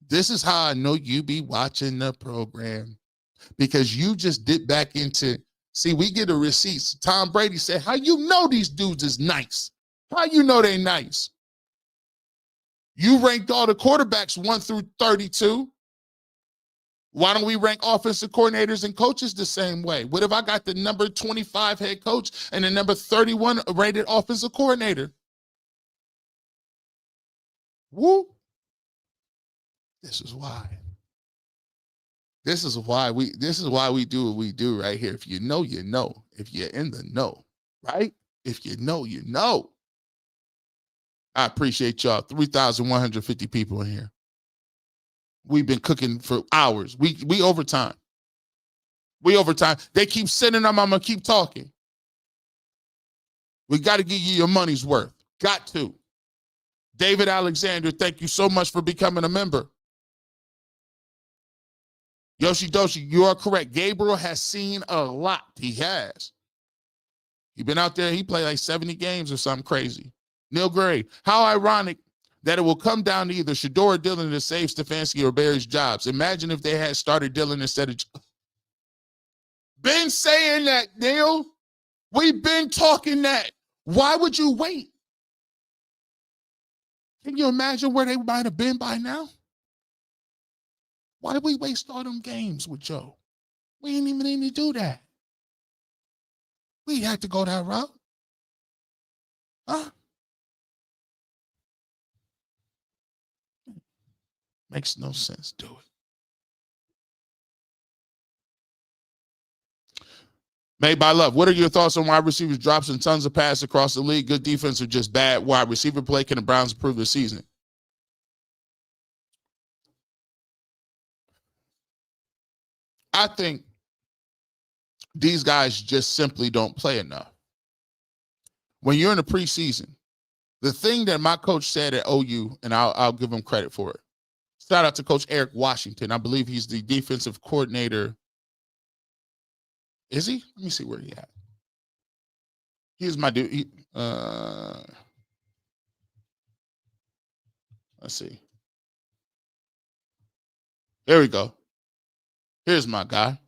This is how I know you be watching the program, because you just dip back into, see, we get the receipts. Tom Brady said, how you know these dudes is nice? How you know they nice? You ranked all the quarterbacks 1 through 32. Why don't we rank offensive coordinators and coaches the same way? What if I got the number 25 head coach and the number 31 rated offensive coordinator? Woo. This is why. This is why we do what we do right here. If you know, you know. If you're in the know, right? If you know, you know. I appreciate y'all. 3,150 people in here. We've been cooking for hours. We overtime. We overtime. They keep sending them. I'm going to keep talking. We got to give you your money's worth. Got to. David Alexander, thank you so much for becoming a member. Yoshi Doshi, you are correct. Gabriel has seen a lot. He has. He's been out there. He played like 70 games or something crazy. Neil Gray, how ironic that it will come down to either Shedeur or Dylan to save Stefanski or Barry's jobs. Imagine if they had started Dylan instead of... Been saying that, Neil. We've been talking that. Why would you wait? Can you imagine where they might have been by now? Why did we waste all them games with Joe? We ain't even need to do that. We had to go that route. Huh? Makes no sense. Do it. Made by Love. What are your thoughts on wide receivers drops and tons of passes across the league? Good defense or just bad wide receiver play? Can the Browns improve this season? I think these guys just simply don't play enough. When you're in the preseason, the thing that my coach said at OU, and I'll give him credit for it. Shout out to Coach Eric Washington. I believe he's the defensive coordinator. Is he? Let me see where he at. Here's my dude. Let's see. There we go. Here's my guy.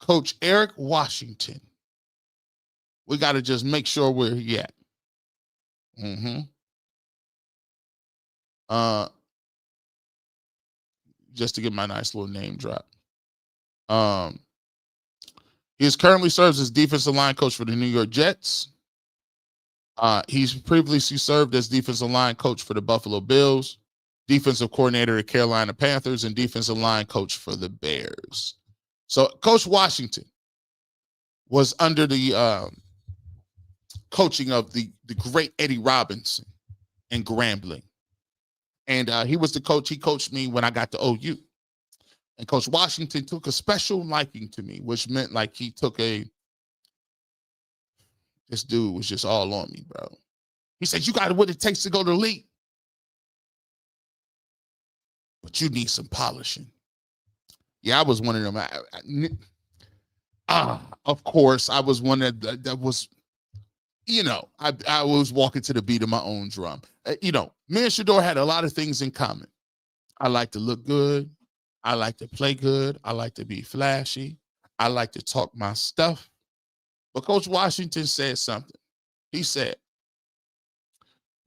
Coach Eric Washington. We got to just make sure where he at. Just to get my nice little name drop. He currently serves as defensive line coach for the New York Jets. He's previously served as defensive line coach for the Buffalo Bills, defensive coordinator at Carolina Panthers, and defensive line coach for the Bears. So Coach Washington was under the coaching of the great Eddie Robinson and Grambling. And he was the coach. He coached me when I got to OU. And Coach Washington took a special liking to me, which meant like he took this dude was just all on me, bro. He said, you got what it takes to go to the league. But you need some polishing. Yeah, I was one of them. Of course, I was one that was, I was walking to the beat of my own drum. Me and Shedeur had a lot of things in common. I like to look good. I like to play good. I like to be flashy. I like to talk my stuff. But Coach Washington said something. He said,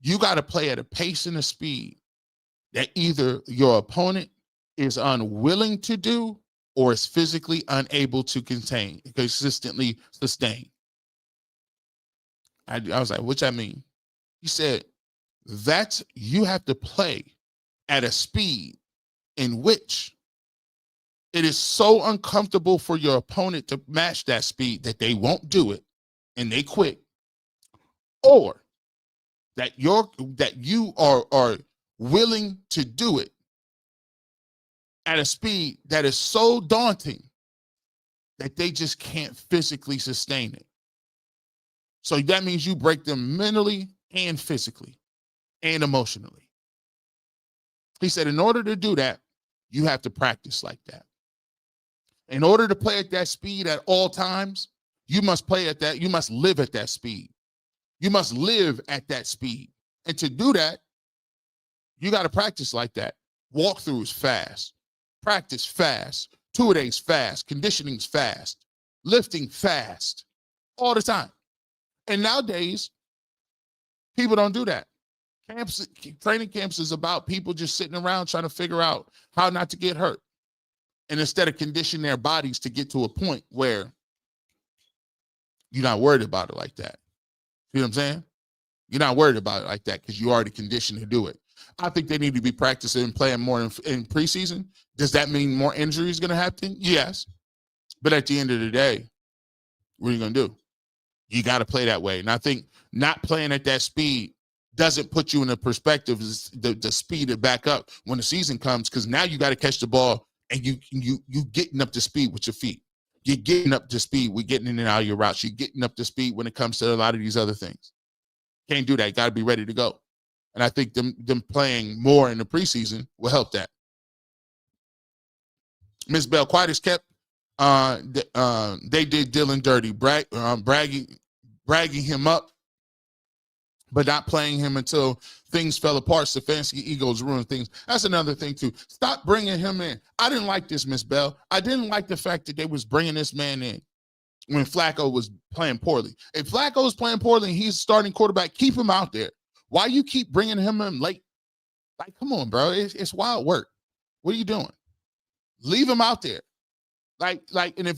you got to play at a pace and a speed that either your opponent is unwilling to do or is physically unable to consistently sustain. I was like, what's that mean? He said, you have to play at a speed in which it is so uncomfortable for your opponent to match that speed that they won't do it and they quit, or that you are willing to do it at a speed that is so daunting that they just can't physically sustain it. So that means you break them mentally and physically and emotionally. He said, in order to do that, you have to practice like that. In order to play at that speed at all times, you must play at that. You must live at that speed. You must live at that speed. And to do that, you got to practice like that. Walkthroughs fast. Practice fast. Two-a-days fast. Conditioning's fast. Lifting fast. All the time. And nowadays, people don't do that. Training camps is about people just sitting around trying to figure out how not to get hurt. And instead of conditioning their bodies to get to a point where you're not worried about it like that. You know what I'm saying? You're not worried about it like that because you already conditioned to do it. I think they need to be practicing and playing more in preseason. Does that mean more injuries going to happen? Yes. But at the end of the day, what are you going to do? You got to play that way. And I think not playing at that speed doesn't put you in a perspective to speed it back up when the season comes, because now you got to catch the ball and you getting up to speed with your feet. You're getting up to speed with getting in and out of your routes. You're getting up to speed when it comes to a lot of these other things. Can't do that. You got to be ready to go. And I think them playing more in the preseason will help that. Miss Bell, quite as kept. They did Dylan dirty, bragging him up, but not playing him until things fell apart. Stefanski egos ruined things. That's another thing, too. Stop bringing him in. I didn't like this, Miss Bell. I didn't like the fact that they was bringing this man in when Flacco was playing poorly. If Flacco is playing poorly and he's starting quarterback, keep him out there. Why you keep bringing him in late? Like, come on, bro. It's wild work. What are you doing? Leave him out there. And if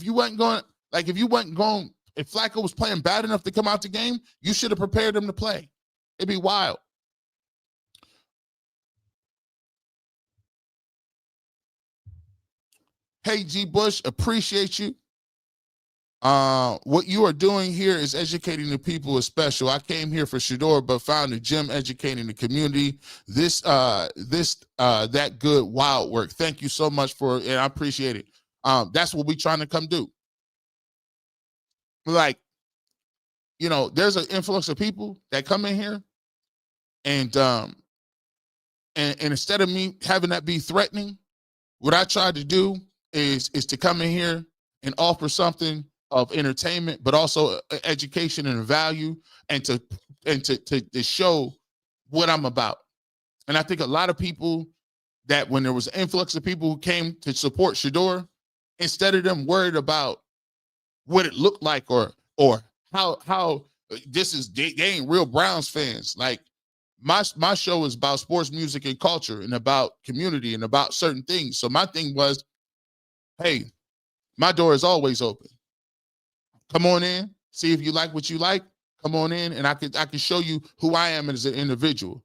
Flacco was playing bad enough to come out the game, you should have prepared him to play. It'd be wild. Hey, G. Bush, appreciate you. What you are doing here is educating the people is special. I came here for Shedeur, but found a gym educating the community. That good wild work. Thank you so much and I appreciate it. That's what we're trying to come do. Like, there's an influx of people that come in here, and instead of me having that be threatening, what I tried to do is to come in here and offer something of entertainment, but also education and value, and to show what I'm about. And I think a lot of people, that when there was an influx of people who came to support Shedeur, instead of them worried about what it looked like or how this is, they ain't real Browns fans. Like, my show is about sports, music, and culture, and about community, and about certain things. So my thing was, hey, my door is always open. Come on in, see if you like what you like. Come on in, and I can show you who I am as an individual.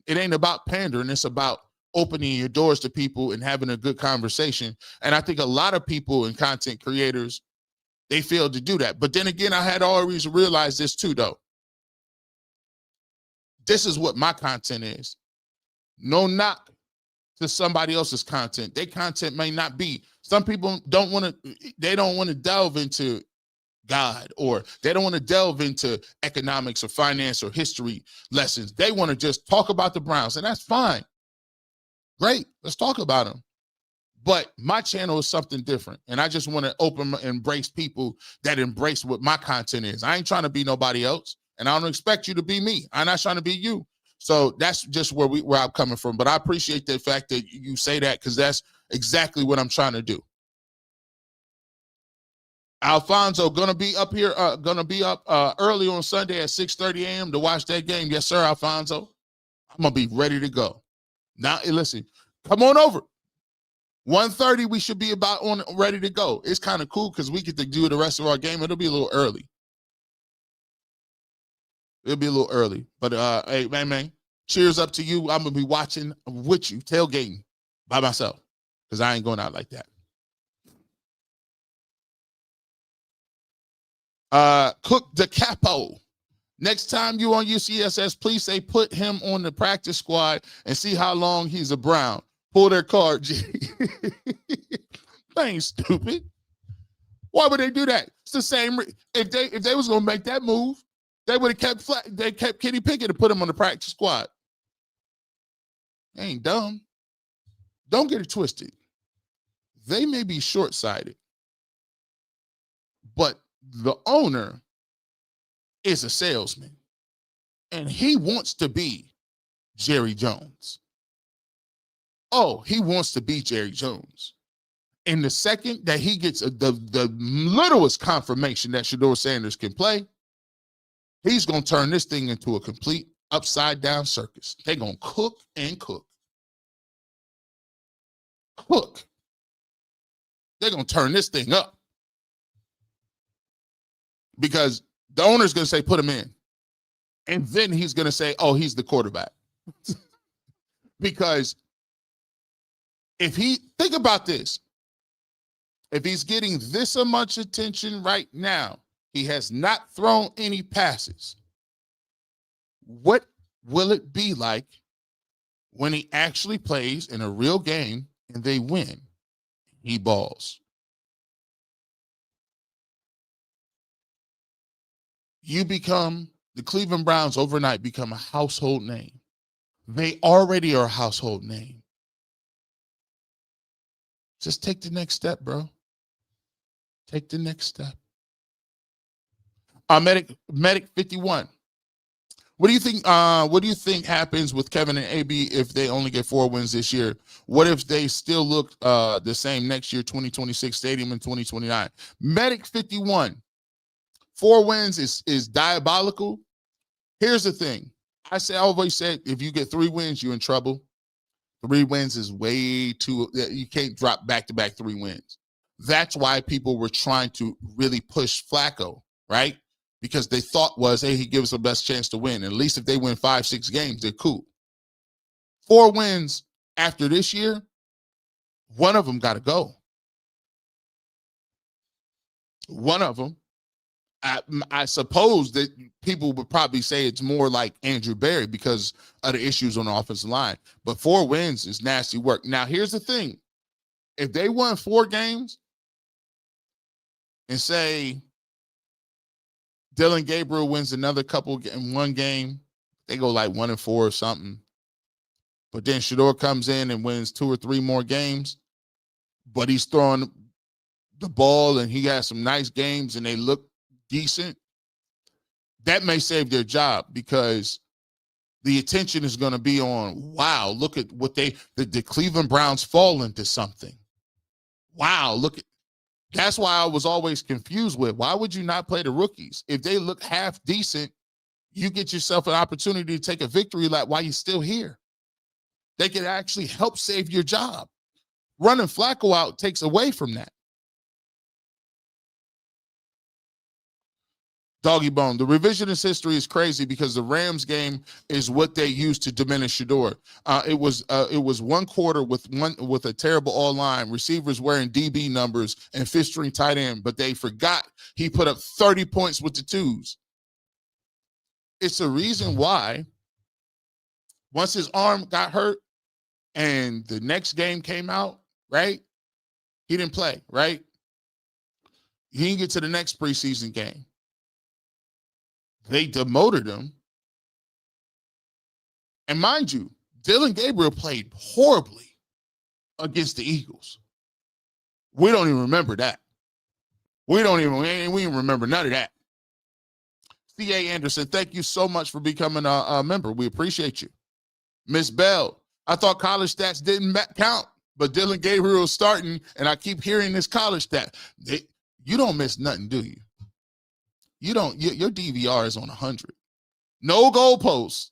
It ain't about pandering. It's about opening your doors to people and having a good conversation. And I think a lot of people and content creators, they failed to do that. But then again, I had always realized this too, though. This is what my content is. No knock to somebody else's content. Their content may not be. Some people don't want to delve into God, or they don't want to delve into economics or finance or history lessons. They want to just talk about the Browns, and that's fine. Great, let's talk about them. But my channel is something different, and I just want to embrace people that embrace what my content is. I ain't trying to be nobody else, and I don't expect you to be me. I'm not trying to be you. So that's just where I'm coming from. But I appreciate the fact that you say that, because that's exactly what I'm trying to do. Alfonso, gonna be up early on Sunday at 6:30 a.m. to watch that game. Yes, sir, Alfonso. I'm gonna be ready to go. Now, listen, come on over. 1:30, we should be ready to go. It's kind of cool because we get to do the rest of our game. It'll be a little early. But hey, man, cheers up to you. I'm gonna be watching with you, tailgating by myself, because I ain't going out like that. Cook the Capo. Next time you on UCSS, please say put him on the practice squad and see how long he's a Brown. Pull their card, G. They ain't stupid. Why would they do that? It's the same. If they was gonna make that move, they would have kept Kenny Pickett and put him on the practice squad. They ain't dumb. Don't get it twisted. They may be short-sighted, but the owner is a salesman, and he wants to be Jerry Jones. Oh, he wants to be Jerry Jones. And the second that he gets the littlest confirmation that Shedeur Sanders can play, he's going to turn this thing into a complete upside-down circus. They're going to cook and cook. Cook. They're going to turn this thing up. Because the owner's going to say, put him in. And then he's going to say, oh, he's the quarterback. Because think about this. If he's getting this much attention right now, he has not thrown any passes. What will it be like when he actually plays in a real game and they win? He balls. The Cleveland Browns overnight become a household name. They already are a household name. Just take the next step, bro. Take the next step. Medic 51. What do you think? What do you think happens with Kevin and AB if they only get 4 wins this year? What if they still look the same next year, 2026 stadium in 2029? Medic 51. 4 wins is diabolical. Here's the thing. I always said, if you get 3 wins, you're in trouble. 3 wins is way too. You can't drop back-to-back 3 wins. That's why people were trying to really push Flacco, right? Because they thought hey, he gives us the best chance to win. At least if they win 5-6 games, they're cool. 4 wins after this year, one of them got to go. One of them, I suppose that people would probably say it's more like Andrew Berry because of the issues on the offensive line. But 4 wins is nasty work. Now, here's the thing. If they won 4 games and say Dylan Gabriel wins another couple in one game, they go like 1-4 or something. But then Shedeur comes in and wins 2 or 3 more games, but he's throwing the ball and he has some nice games and they look decent. That may save their job because the attention is going to be on, wow, look at what the Cleveland Browns fall into something. Wow, look at. That's why I was always confused with, why would you not play the rookies? If they look half decent, you get yourself an opportunity to take a victory lap while you're still here. They could actually help save your job. Running Flacco out takes away from that. Doggy Bone, the revisionist history is crazy because the Rams game is what they used to diminish Shedeur. It was one quarter with a terrible all line, receivers wearing DB numbers and fifth string tight end, but they forgot he put up 30 points with the 2s. It's a reason why once his arm got hurt and the next game came out, right? He didn't play, right? He didn't get to the next preseason game. They demoted him. And mind you, Dylan Gabriel played horribly against the Eagles. We don't even remember that. We don't even remember none of that. C.A. Anderson, thank you so much for becoming a member. We appreciate you. Miss Bell, I thought college stats didn't count, but Dylan Gabriel is starting, and I keep hearing this college stat. You don't miss nothing, do you? You don't. Your DVR is on 100. No goalposts.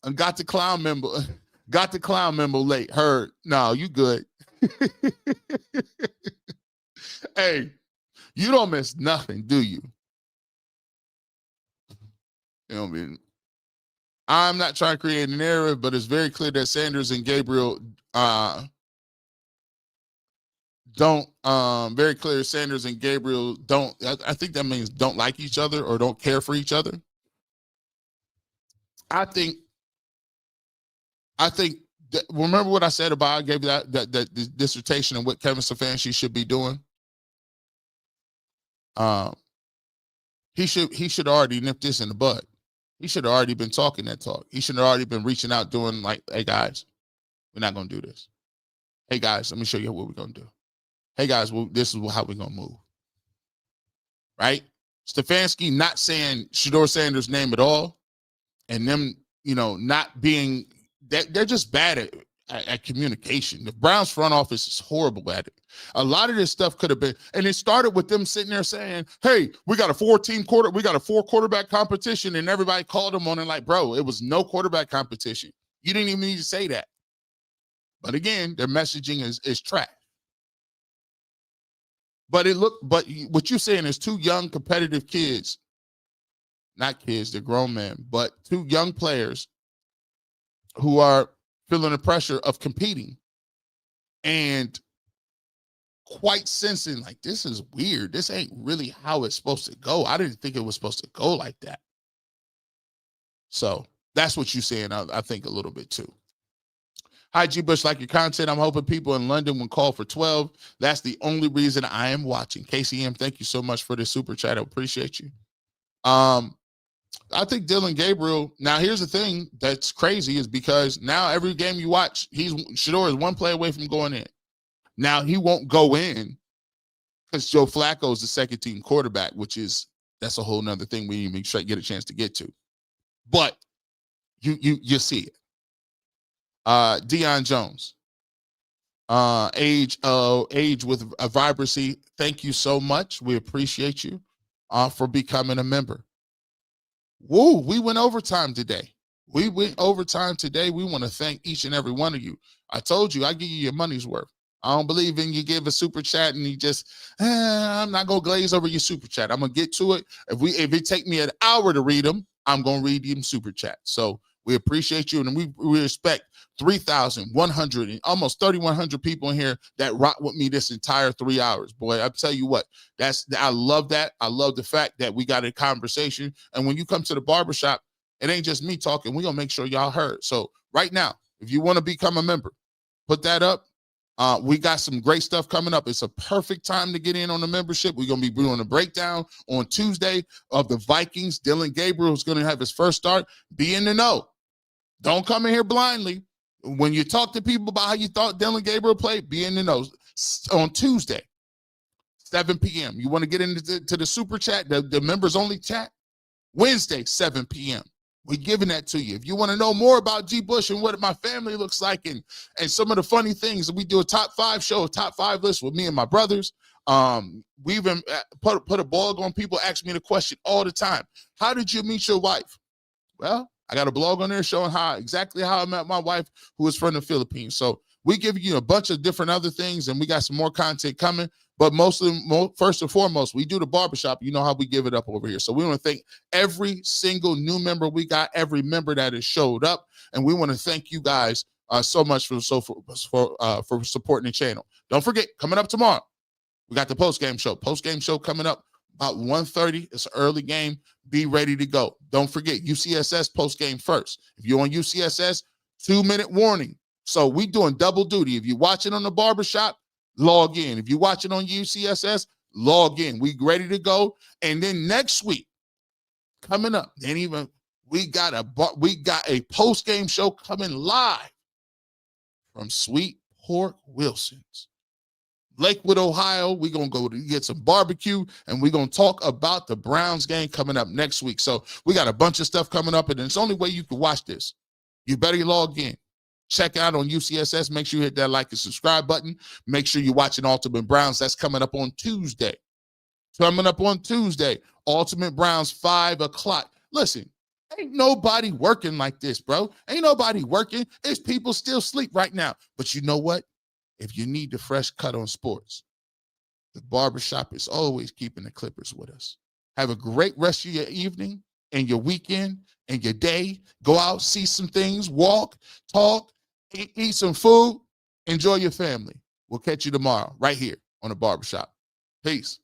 And got the clown member. Got the clown member late. Heard. No, you good. Hey, you don't miss nothing, do you? You know what I mean? I'm not trying to create an error, but it's very clear that Sanders and Gabriel don't very clear Sanders and Gabriel don't. I think that means don't like each other or don't care for each other. I think that, remember what I said about I gave that dissertation on what Kevin Stefanski should be doing. He should already nip this in the bud. He should have already been talking that talk. He should have already been reaching out, doing like, hey guys, we're not gonna do this. Hey guys, let me show you what we're gonna do. Hey guys, this is how we're gonna move. Right? Stefanski not saying Shedeur Sanders' name at all, and them, not being that they're just bad at communication. The Browns front office is horrible at it. A lot of this stuff could have been, and it started with them sitting there saying, hey, we got a 4 quarterback competition, and everybody called them on it like, bro, it was no quarterback competition. You didn't even need to say that. But again, their messaging is trash. But what you're saying is 2 young competitive kids, not kids, they're grown men, but 2 young players who are feeling the pressure of competing and quite sensing like, this is weird. This ain't really how it's supposed to go. I didn't think it was supposed to go like that. So that's what you're saying, I think, a little bit too. Hi, G. Bush, like your content. I'm hoping people in London will call for 12. That's the only reason I am watching. KCM, thank you so much for the super chat. I appreciate you. I think Dylan Gabriel, now here's the thing that's crazy is because now every game you watch, Shedeur is 1 play away from going in. Now he won't go in because Joe Flacco is the second team quarterback, that's a whole nother thing we didn't even get a chance to get to. But you see it. Deion Jones, age with a vibrancy. Thank you so much. We appreciate you for becoming a member. Woo, we went overtime today. We want to thank each and every one of you. I told you, I give you your money's worth. I don't believe in you give a super chat and you just, I'm not going to glaze over your super chat. I'm going to get to it. If it take me an hour to read them, I'm going to read them super chat. So We appreciate you, and we respect 3,100 and almost 3,100 people in here that rock with me this entire 3 hours. Boy, I tell you what, I love that. I love the fact that we got a conversation, and when you come to the barbershop, it ain't just me talking. We're going to make sure y'all heard. So right now, if you want to become a member, put that up. We got some great stuff coming up. It's a perfect time to get in on the membership. We're going to be doing a breakdown on Tuesday of the Vikings. Dylan Gabriel is going to have his first start. Be in the know. Don't come in here blindly. When you talk to people about how you thought Dylan Gabriel played, be in the know. On Tuesday, 7 p.m. You want to get into the super chat, the members only chat? Wednesday, 7 p.m. We're giving that to you. If you want to know more about G. Bush and what my family looks like and some of the funny things, we do a top 5 show, a top 5 list with me and my brothers. We even put a blog on. People ask me the question all the time. How did you meet your wife? Well, I got a blog on there showing exactly how I met my wife, who is from the Philippines. So we give you a bunch of different other things, and we got some more content coming. But first and foremost, we do the barbershop. You know how we give it up over here. So we want to thank every single new member we got, every member that has showed up, and we want to thank you guys so much for supporting the channel. Don't forget, coming up tomorrow, we got the post-game show. Post-game show coming up about 1:30. It's an early game. Be ready to go. Don't forget, UCSS post-game first. If you're on UCSS, 2-minute warning. So we doing double duty. If you're watching on the barbershop, log in. If you're watching on UCSS, log in. We ready to go. And then next week, coming up, we got a post-game show coming live from Sweet Pork Wilson's. Lakewood, Ohio. We're going to go to get some barbecue, and we're going to talk about the Browns game coming up next week. So we got a bunch of stuff coming up, and it's the only way you can watch this. You better log in. Check out on UCSS. Make sure you hit that like and subscribe button. Make sure you're watching Ultimate Browns. That's coming up on Tuesday. Ultimate Browns, 5 o'clock. Listen, ain't nobody working like this, bro. Ain't nobody working. It's people still sleep right now. But you know what? If you need the fresh cut on sports, the barbershop is always keeping the Clippers with us. Have a great rest of your evening and your weekend and your day. Go out, see some things, walk, talk, eat some food, enjoy your family. We'll catch you tomorrow right here on the barbershop. Peace.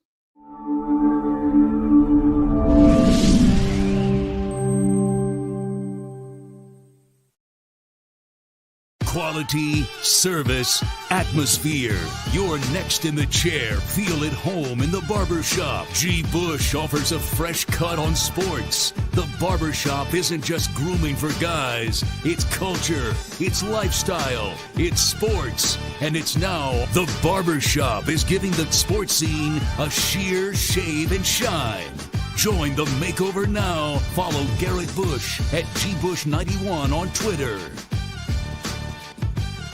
Quality, service, atmosphere. You're next in the chair. Feel at home in the barbershop. G. Bush offers a fresh cut on sports. The barbershop isn't just grooming for guys. It's culture. It's lifestyle. It's sports. And it's now the barbershop is giving the sports scene a sheer shave and shine. Join the makeover now. Follow Garrett Bush at GBush91 on Twitter.